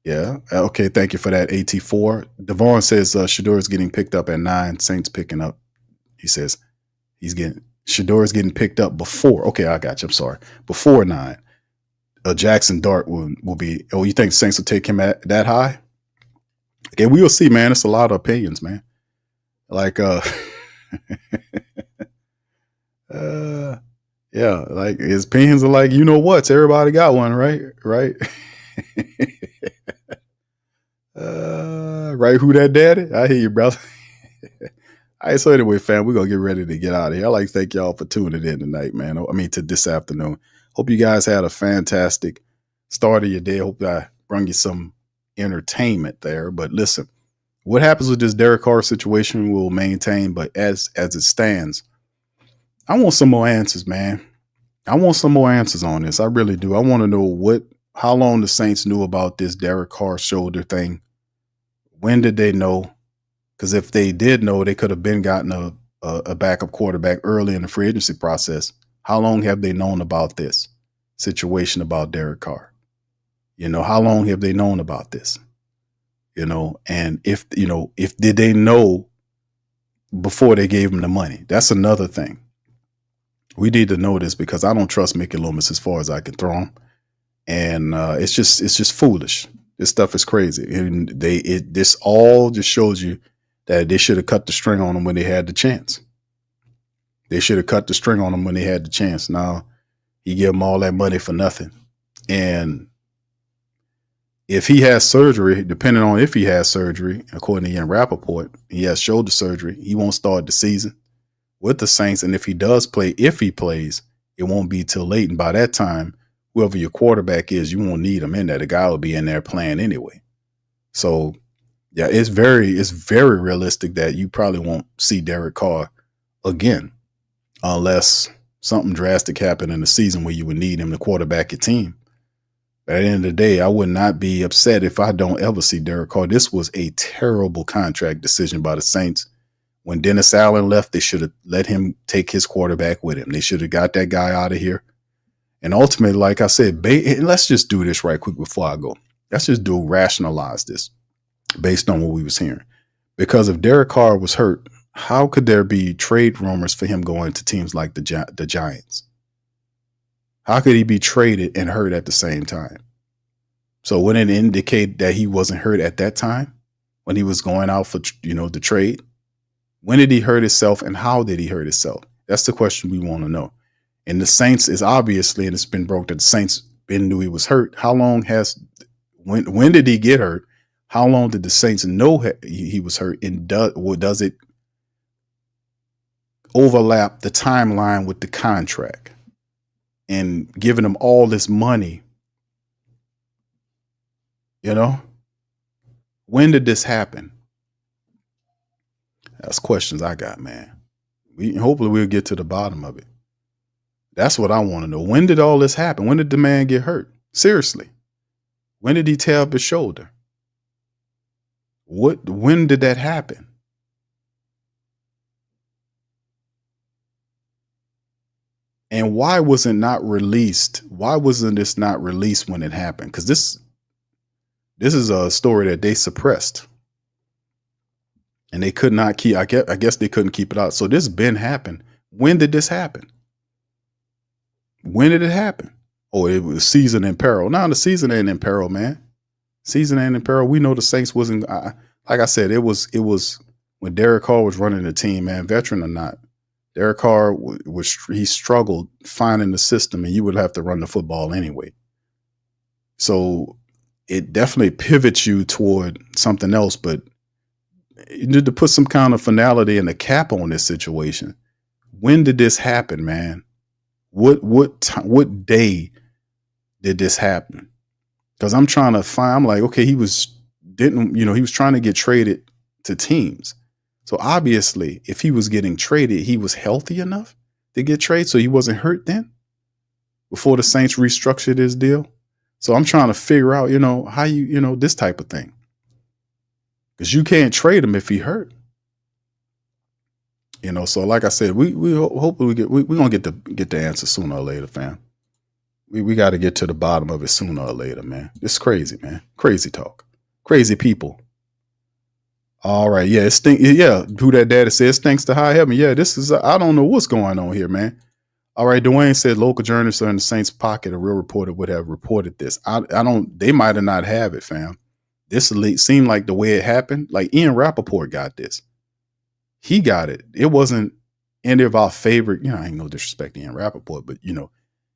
Yeah. Okay. Thank you for that, AT4. Devon says Shedeur is getting picked up at 9. Saints picking up. He says Shedeur is getting picked up before. Okay. I got you. I'm sorry. Before 9. Jackson Dart will be. Oh, you think Saints will take him at that high? Okay. We will see, man. It's a lot of opinions, man. Like, yeah, like his opinions are like, you know what? Everybody got one, right? Right. Right. Who that daddy? I hear you, brother. All right. So anyway, fam, we're going to get ready to get out of here. I'd like to thank y'all for tuning in tonight, man. I mean, to this afternoon. Hope you guys had a fantastic start of your day. Hope I brought you some entertainment there. But listen, what happens with this Derek Carr situation we'll maintain. But as it stands, I want some more answers, man. I want some more answers on this. I really do. I want to know how long the Saints knew about this Derek Carr shoulder thing. When did they know? Because if they did know, they could have been gotten a backup quarterback early in the free agency process. How long have they known about this situation about Derek Carr? How long have they known about this? And if did they know before they gave him the money? That's another thing. We need to know this because I don't trust Mickey Loomis as far as I can throw him. And it's just foolish. This stuff is crazy. And this all just shows you that they should have cut the string on him when they had the chance. They should have cut the string on him when they had the chance. Now, you give him all that money for nothing. And if he has surgery, depending on if he has surgery, according to Ian Rappaport, he has shoulder surgery, he won't start the season with the Saints. And if he does play, if he plays, it won't be till late. And by that time, whoever your quarterback is, you won't need him in there. The guy will be in there playing anyway. So, yeah, it's very realistic that you probably won't see Derek Carr again unless something drastic happened in the season where you would need him to quarterback your team. But at the end of the day, I would not be upset if I don't ever see Derek Carr. This was a terrible contract decision by the Saints. When Dennis Allen left, they should have let him take his quarterback with him. They should have got that guy out of here. And ultimately, like I said, let's just do this right quick before I go. Let's just rationalize this based on what we was hearing. Because if Derek Carr was hurt, how could there be trade rumors for him going to teams like the Giants? How could he be traded and hurt at the same time? So wouldn't it indicate that he wasn't hurt at that time when he was going out for, the trade? When did he hurt himself and how did he hurt himself? That's the question we want to know. And the Saints is obviously, and it's been broke that the Saints knew he was hurt. How long when did he get hurt? How long did the Saints know he was hurt? And does it overlap the timeline with the contract? And giving them all this money, when did this happen? That's questions I got, man. Hopefully we'll get to the bottom of it. That's what I want to know. When did all this happen? When did the man get hurt? Seriously. When did he tear up his shoulder? When did that happen? And why wasn't not released? Why wasn't this not released when it happened? Because this is a story that they suppressed. And they could not keep, I guess they couldn't keep it out. So this been happened. When did this happen? When did it happen? Oh, it was season in peril. Now the season ain't in peril, man. Season ain't in peril. We know the Saints wasn't, like I said, it was when Derek Carr was running the team, man, veteran or not. Derek Carr he struggled finding the system, and you would have to run the football anyway. So it definitely pivots you toward something else, but you need to put some kind of finality and a cap on this situation. When did this happen, man? What day did this happen? Because I'm trying to I'm like, okay, he was trying to get traded to teams. So obviously, if he was getting traded, he was healthy enough to get traded, so he wasn't hurt then before the Saints restructured his deal. So I'm trying to figure out, how this type of thing. Because you can't trade him if he hurt. So like I said, we hopefully we're gonna get the answer sooner or later, fam. We got to get to the bottom of it sooner or later, man. It's crazy, man. Crazy talk. Crazy people. All right. Yeah. Yeah. Who that daddy says stinks to high heaven. Yeah. This is, I don't know what's going on here, man. All right. Dwayne said local journalists are in the Saints pocket. A real reporter would have reported this. They might have not have it, fam. This seemed like the way it happened. Like Ian Rappaport got this. He got it. It wasn't any of our favorite, I ain't no disrespect to Ian Rappaport, but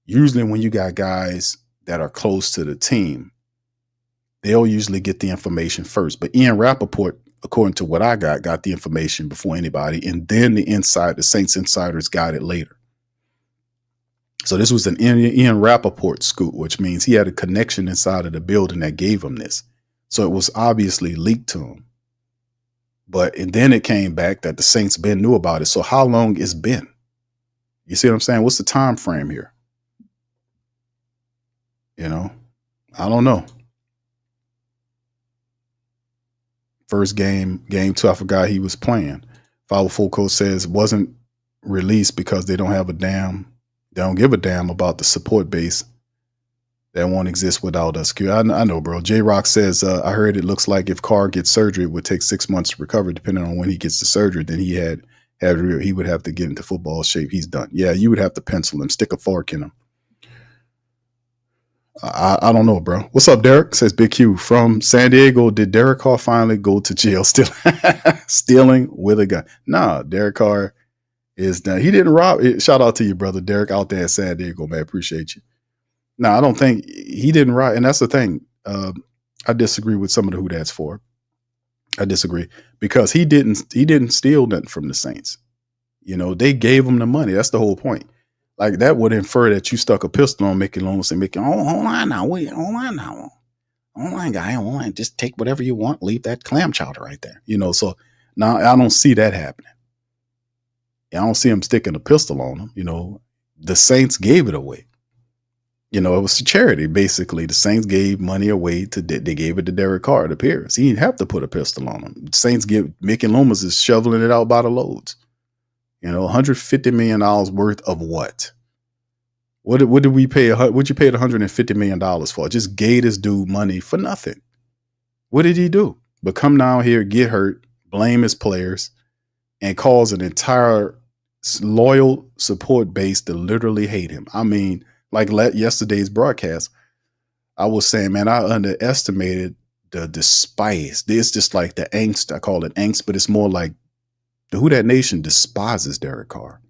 usually when you got guys that are close to the team, they'll usually get the information first. But Ian Rappaport, according to what I got the information before anybody. And then the Saints insiders got it later. So this was an Ian Rappaport scoop, which means he had a connection inside of the building that gave him this. So it was obviously leaked to him. And then it came back that the Saints Ben knew about it. So how long it's been? You see what I'm saying? What's the time frame here? I don't know. First game 2, I forgot he was playing. 504 coach says wasn't released because they don't give a damn about the support base that won't exist without us. I know, bro. J-Rock says, I heard it looks like if Carr gets surgery, it would take 6 months to recover, depending on when he gets the surgery. Then he would have to get into football shape. He's done. Yeah, you would have to pencil him, stick a fork in him. I don't know, bro. What's up, Derek? Says Big Q from San Diego. Did Derek Carr finally go to jail stealing with a gun? Nah, Derek Carr is done. He didn't rob. Shout out to you, brother Derek, out there in San Diego, man. Appreciate you. No, I don't think he didn't rob. And that's the thing. I disagree with some of the who that's for. I disagree because he didn't steal nothing from the Saints. They gave him the money. That's the whole point. Like that would infer that you stuck a pistol on Mickey Loomis and Mickey, hold on now. Hold on, guy. Hold on. Just take whatever you want. Leave that clam chowder right there. So now I don't see that happening. I don't see him sticking a pistol on him. The Saints gave it away. It was a charity, basically. The Saints gave money away they gave it to Derek Carr, it appears. He didn't have to put a pistol on him. The Saints give Mickey Loomis is shoveling it out by the loads. $150 million worth of what? What did we pay? What'd you pay the $150 million for? Just gave this dude money for nothing. What did he do? But come down here, get hurt, blame his players, and cause an entire loyal support base to literally hate him. I mean, like yesterday's broadcast, I was saying, man, I underestimated the despise. It's just like the angst. I call it angst, but it's more like the Who Dat Nation despises Derek Carr.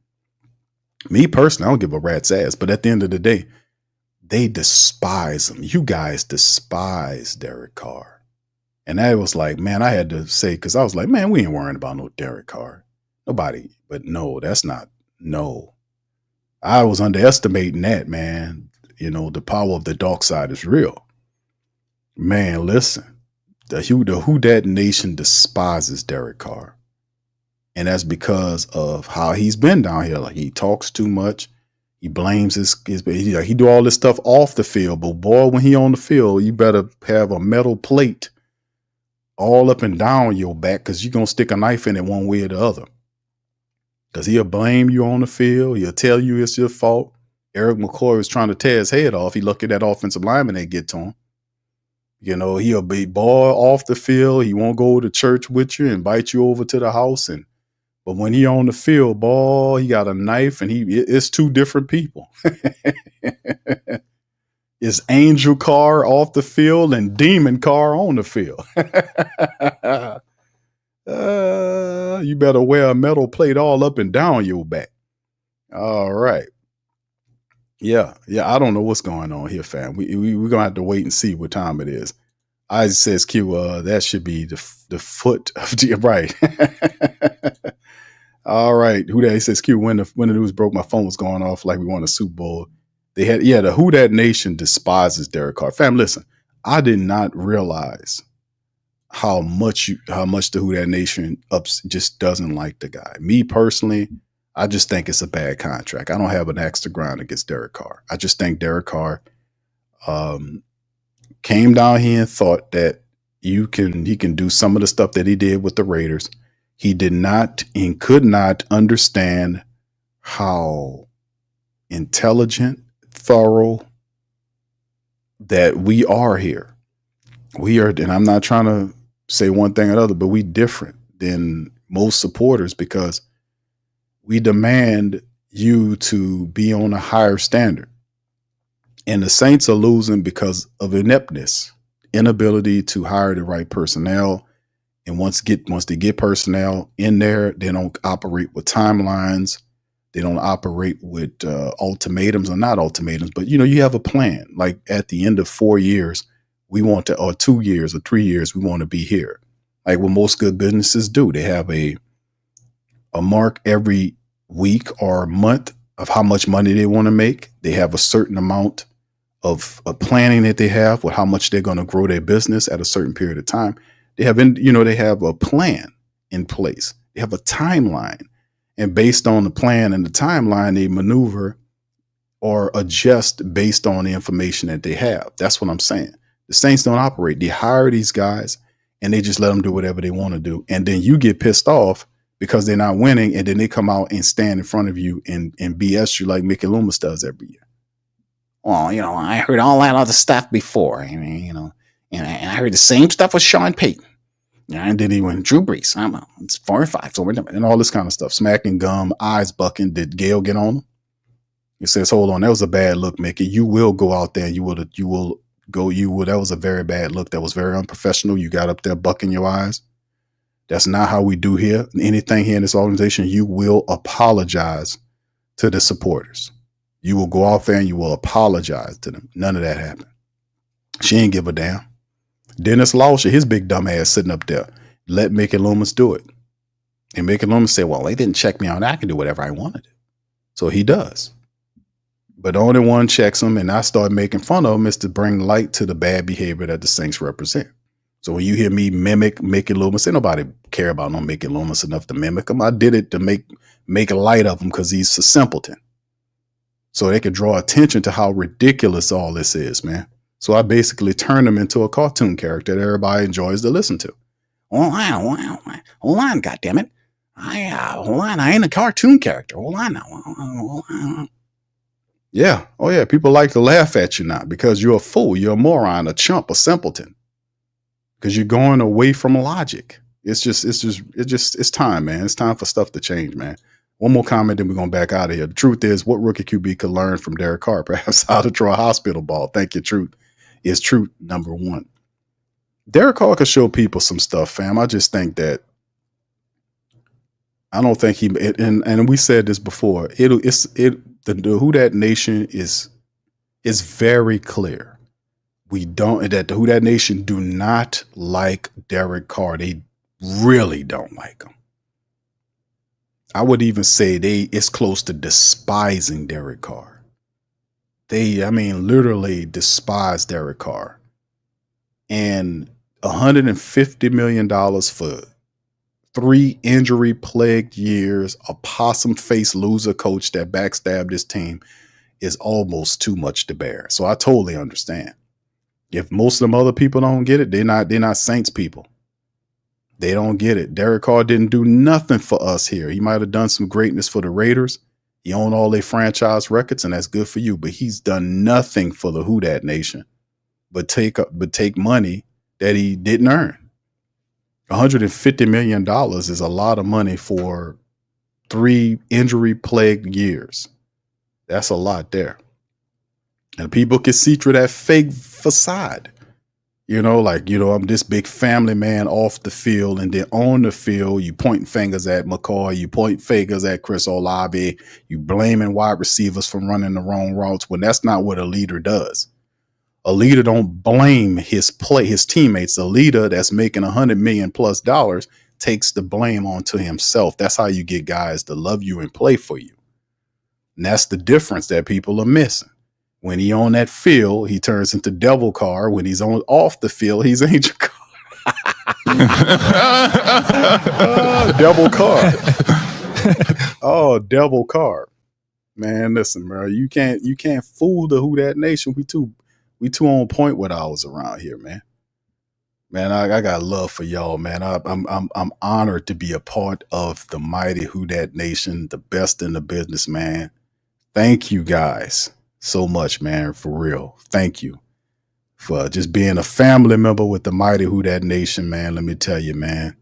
Me personally, I don't give a rat's ass, but at the end of the day, they despise him. You guys despise Derek Carr. And I was like, man, I had to say, because I was like, man, we ain't worrying about no Derek Carr. Nobody. But no, that's not. No. I was underestimating that, man. The power of the dark side is real. Man, listen. The Who Dat Nation despises Derek Carr. And that's because of how he's been down here. Like he talks too much. He blames he do all this stuff off the field. But boy, when he on the field, you better have a metal plate all up and down your back because you're going to stick a knife in it one way or the other. Because he'll blame you on the field. He'll tell you it's your fault. Eric McCoy was trying to tear his head off. He looked at that offensive lineman they get to him. He'll be boy off the field. He won't go to church with you, invite you over to the house. But when he on the field, boy, he got a knife and it's two different people. It's Angel Carr off the field and Demon Carr on the field. You better wear a metal plate all up and down your back. All right. Yeah. I don't know what's going on here, fam. We're gonna have to wait and see what time it is. Isaac says, Q, that should be the foot of the right. All right. Who that? He says, Q, when the news broke, my phone was going off like we won a Super Bowl. They had, the Who Dat Nation despises Derek Carr. Fam, listen, I did not realize how much the Who Dat Nation just doesn't like the guy. Me personally, I just think it's a bad contract. I don't have an axe to grind against Derek Carr. I just think Derek Carr came down here and thought that he can do some of the stuff that he did with the Raiders. He did not and could not understand how intelligent, thorough that we are here. We are, and I'm not trying to say one thing or the other, but we different than most supporters because we demand you to be on a higher standard. And the Saints are losing because of ineptness, inability to hire the right personnel. And once they get personnel in there, they don't operate with timelines. They don't operate with ultimatums, or not ultimatums, but you have a plan. Like at the end of 4 years, we want to, or 2 years or 3 years, we want to be here. Like what most good businesses do. They have a mark every week or month of how much money they want to make. They have a certain amount of planning that they have with how much they're going to grow their business at a certain period of time. They have, they have a plan in place. They have a timeline. And based on the plan and the timeline, they maneuver or adjust based on the information that they have. That's what I'm saying. The Saints don't operate. They hire these guys and they just let them do whatever they want to do. And then you get pissed off because they're not winning. And then they come out and stand in front of you and BS you like Mickey Loomis does every year. Well, I heard all that other stuff before. I mean, and I heard the same stuff with Sean Payton. And then he went Drew Brees. It's 4-5, so we're done, and all this kind of stuff. Smacking gum, eyes bucking. Did Gail get on him? He says, "Hold on, that was a bad look, Mickey. You will go out there. You will. That was a very bad look. That was very unprofessional. You got up there bucking your eyes. That's not how we do here. Anything here in this organization, you will apologize to the supporters. You will go out there and you will apologize to them. None of that happened. She ain't give a damn. Dennis Lauscher, his big dumb ass sitting up there, let Mickey Loomis do it. And Mickey Loomis said, well, they didn't check me on that. I can do whatever I want to do. So he does. But the only one checks him, and I start making fun of him, is to bring light to the bad behavior that the Saints represent. So when you hear me mimic Mickey Loomis, ain't nobody care about no Mickey Loomis enough to mimic him. I did it to make light of him because he's a simpleton. So they could draw attention to how ridiculous all this is, man. So I basically turned him into a cartoon character that everybody enjoys to listen to. Hold on, goddammit. Hold on, I ain't a cartoon character. Hold on now. Yeah. Oh yeah. People like to laugh at you now because you're a fool, you're a moron, a chump, a simpleton. Because you're going away from logic. It's time, man. It's time for stuff to change, man. One more comment, then we're going to back out of here. The truth is, what rookie QB could learn from Derek Carr? Perhaps how to throw a hospital ball. Thank you, truth. Is truth number one. Derek Carr could show people some stuff, fam. I just think that I don't think he and we said this before. The Who Dat Nation is very clear. The Who Dat Nation do not like Derek Carr. They really don't like him. I would even say it's close to despising Derek Carr. They literally despise Derek Carr. And $150 million for 3 injury-plagued years, a possum-faced loser coach that backstabbed his team is almost too much to bear. So I totally understand. If most of them other people don't get it, they're not Saints people. They don't get it. Derek Carr didn't do nothing for us here. He might have done some greatness for the Raiders. He owned all their franchise records, and that's good for you. But he's done nothing for the Who Dat Nation, but take money that he didn't earn. $150 million is a lot of money for 3 injury-plagued years. That's a lot there. And people can see through that fake facade. I'm this big family man off the field, and then on the field, you pointing fingers at McCoy, you point fingers at Chris Olave, you blaming wide receivers for running the wrong routes when that's not what a leader does. A leader don't blame his teammates. A leader that's making $100 million plus takes the blame onto himself. That's how you get guys to love you and play for you. And that's the difference that people are missing. When he on that field, he turns into Devil Carr. When he's off the field, he's Angel Carr. Devil Carr. Oh, Devil Carr. Man, listen, bro. You can't fool the Who Dat Nation. We too on point with ours around here, man. Man, I got love for y'all, man. I'm honored to be a part of the mighty Who Dat Nation, the best in the business, man. Thank you guys so much, man, for real. Thank you for just being a family member with the mighty Who Dat Nation, man. Let me tell you, man.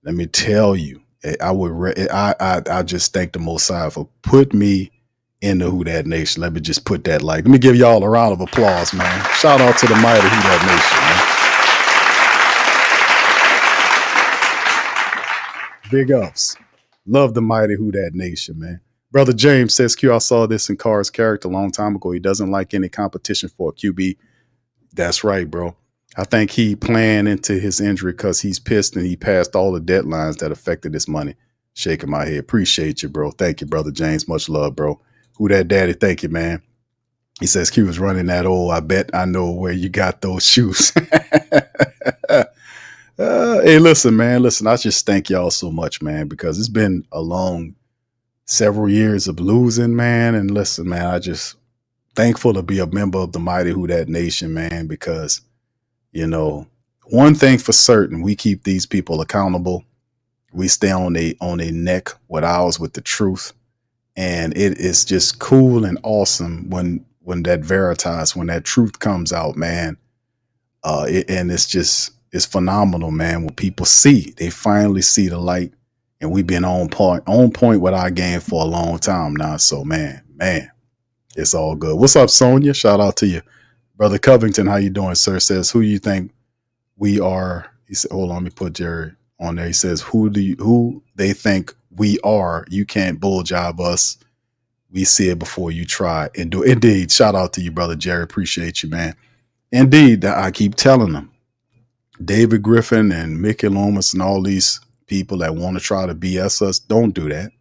Let me tell you, I just thank the Most High for putting me in the Who Dat Nation. Let me just put that let me give y'all a round of applause, man. Shout out to the mighty Who Dat Nation, man. Big ups. Love the mighty Who Dat Nation, man. Brother James says, Q, I saw this in Carr's character a long time ago. He doesn't like any competition for a QB. That's right, bro. I think he planned into his injury because he's pissed and he passed all the deadlines that affected his money. Shaking my head. Appreciate you, bro. Thank you, Brother James. Much love, bro. Who Dat Daddy? Thank you, man. He says, Q was running that old. I bet I know where you got those shoes. Hey, listen, man. Listen, I just thank y'all so much, man, because it's been a long several years of losing, man. And listen, man, I just thankful to be a member of the mighty Who Dat Nation, man, because, you know, one thing for certain, we keep these people accountable. We stay on a neck with ours with the truth. And it is just cool and awesome when that veritas, when that truth comes out, man. And it's phenomenal, man. When people see, they finally see the light. And we've been on point with our game for a long time now. So, man, it's all good. What's up, Sonia? Shout out to you. Brother Covington, how you doing, sir? Says, who you think we are? He said, hold on, let me put Jerry on there. He says, who they think we are. You can't bull job us. We see it before you try and do it. Indeed. Shout out to you, Brother Jerry. Appreciate you, man. Indeed, I keep telling them. David Griffin and Mickey Loomis and all these people that want to try to BS us, don't do that.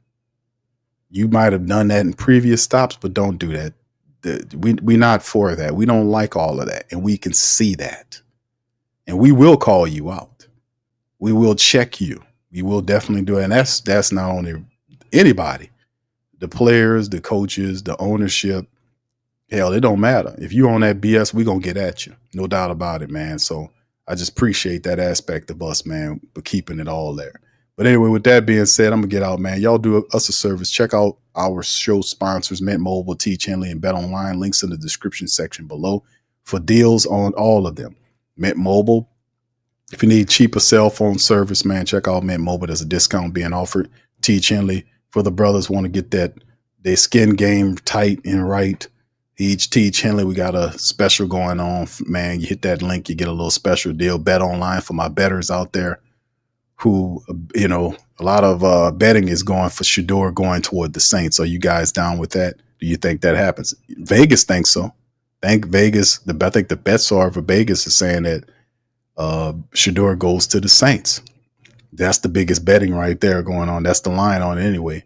You might have done that in previous stops, but don't do that. We're not for that. We don't like all of that. And we can see that. And we will call you out. We will check you. We will definitely do it. And that's not only anybody, the players, the coaches, the ownership. Hell, it don't matter. If you on that BS, we're going to get at you. No doubt about it, man. So I just appreciate that aspect of us, man, for keeping it all there. But anyway, with that being said, I'm going to get out, man. Y'all do us a service. Check out our show sponsors, Mint Mobile, T. Chenley, and Bet Online. Links in the description section below for deals on all of them. Mint Mobile. If you need cheaper cell phone service, man, check out Mint Mobile. There's a discount being offered. T. Chenley, for the brothers want to get their skin game tight and right. Each T. Chenley, we got a special going on, man. You hit that link, you get a little special deal. Bet Online for my bettors out there who, you know, a lot of betting is going for Shedeur going toward the Saints. Are you guys down with that? Do you think that happens? Vegas thinks so. I think the bets are for Vegas is saying that Shedeur goes to the Saints. That's the biggest betting right there going on. That's the line on it anyway.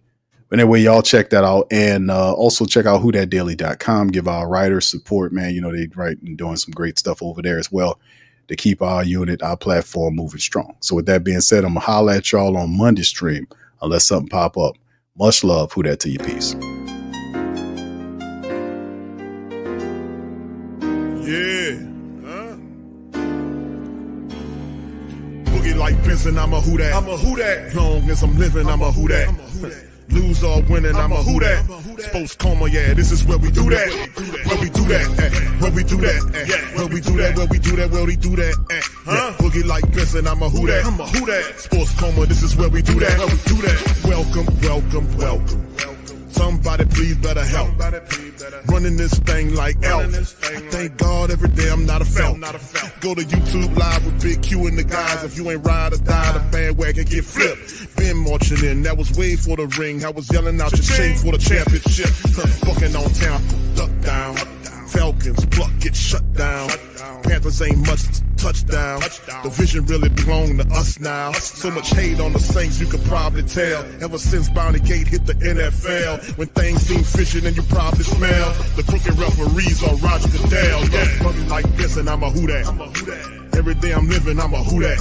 But anyway, y'all check that out. And also check out whodatdaily.com. Give our writers support, man. You know, they write and doing some great stuff over there as well to keep our unit, our platform moving strong. So with that being said, I'm going to holler at y'all on Monday stream unless something pop up. Much love. Who Dat to your piece. Yeah. Boogie like Benson, I'm a who dat. I'm a who dat. Long as I'm living, I'm a who dat. Lose or winning, I'm a who dat. Sports Coma, yeah, this is where we do that. Where we do that, where we do that, where we do that, where we do that, where we do that. Boogie like Benson, I'm a who dat. I'm a who dat. Sports Coma, this is where we do that. Where we do that. Welcome, welcome, welcome. Somebody please better help. Running this thing like elf. I thank God every day I'm not a felt. Go to YouTube Live with Big Q and the guys. If you ain't ride or die, the bandwagon get flipped. Been marching in, that was way for the ring. I was yelling out your shade for the championship. Bucking on town, duck down. Falcons, pluck, get shut down. Panthers ain't much touchdown. The vision really belong to us now. So much hate on the Saints, you could probably tell. Ever since Bounty Gate hit the NFL, when things seem fishy and you probably smell the crooked referees or Roger Goodell. Yeah, running like this and I'm a who dat. Every day I'm living, I'm a who dat.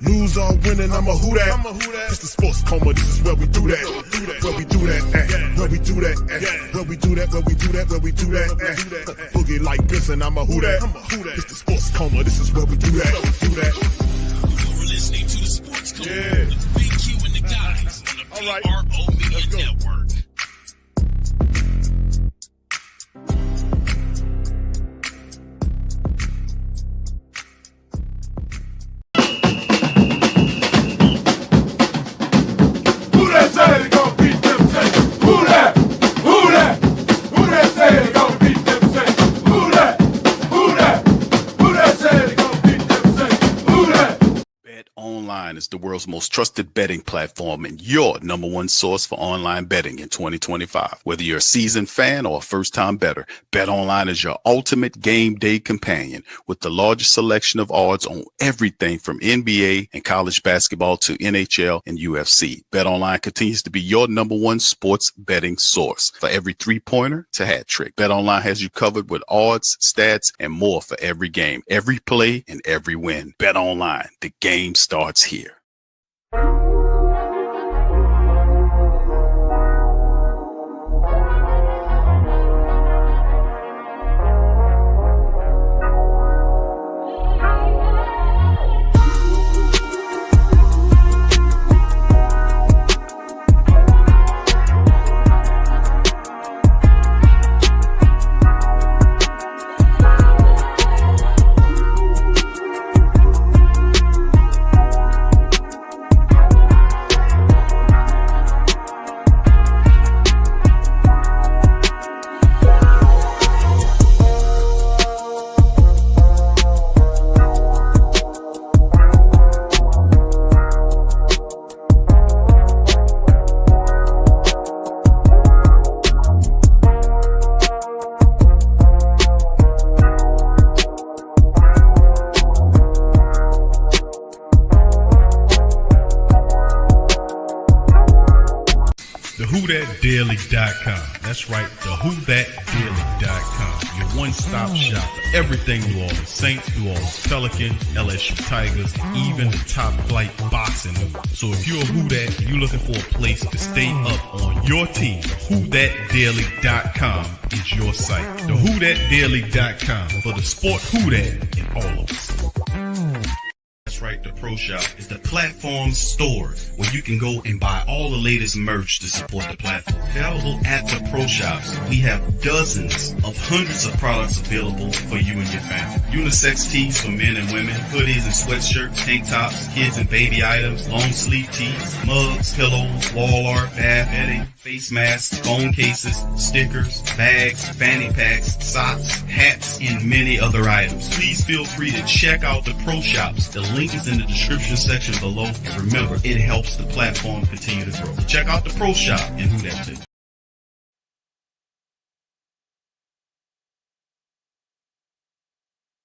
Lose or winning, I'm a who dat. It's the Sports Coma, this is where we do that. Where we do that, where we do that, where we do do that, where we do that, where we do that. Boogie like this, and I'm a who that. It's the Sports Coma. This is where we do that. You're listening to the Sports Coma with Big Q and the guys on the PRO Media Network. Who that say they gon' beat them Saints? Who that? Who that? Who that say they gon' beat them Saints? Who that? Who that? Who that say they gon' beat them Saints? Who that? Bet Online is the world's most trusted betting platform and your number one source for online betting in 2025. Whether you're a seasoned fan or a first-time bettor, Bet Online is your ultimate game day companion with the largest selection of odds on everything from NBA and college basketball to NHL and UFC. Bet Online continues to be your number one sports betting source for every three-pointer to hat trick. Bet Online has you covered with odds, stats, and more for every game, every play, and every win. Bet Online, the game starts here. TheWhoThatDaily.com. That's right, TheWhoThatDaily.com. Your one-stop shop for everything New Orleans Saints, New Orleans Pelicans, LSU Tigers, even the top flight boxing news. So if you're a Who That and you're looking for a place to stay up on your team, TheWhoThatDaily.com is your site. TheWhoThatDaily.com for the sport Who That in all of us. That's right, the Pro Shop is the platform store where you can go and buy all the latest merch to support the platform. Available at the Pro Shops, we have dozens of hundreds of products available for you and your family. Unisex tees for men and women, hoodies and sweatshirts, tank tops, kids and baby items, long sleeve tees, mugs, pillows, wall art, bath bedding, face masks, phone cases, stickers, bags, fanny packs, socks, hats, and many other items. Please feel free to check out the Pro Shops. The link is in the description section below. And remember, it helps the platform continue to grow. Check out the Pro Shop and Who That too.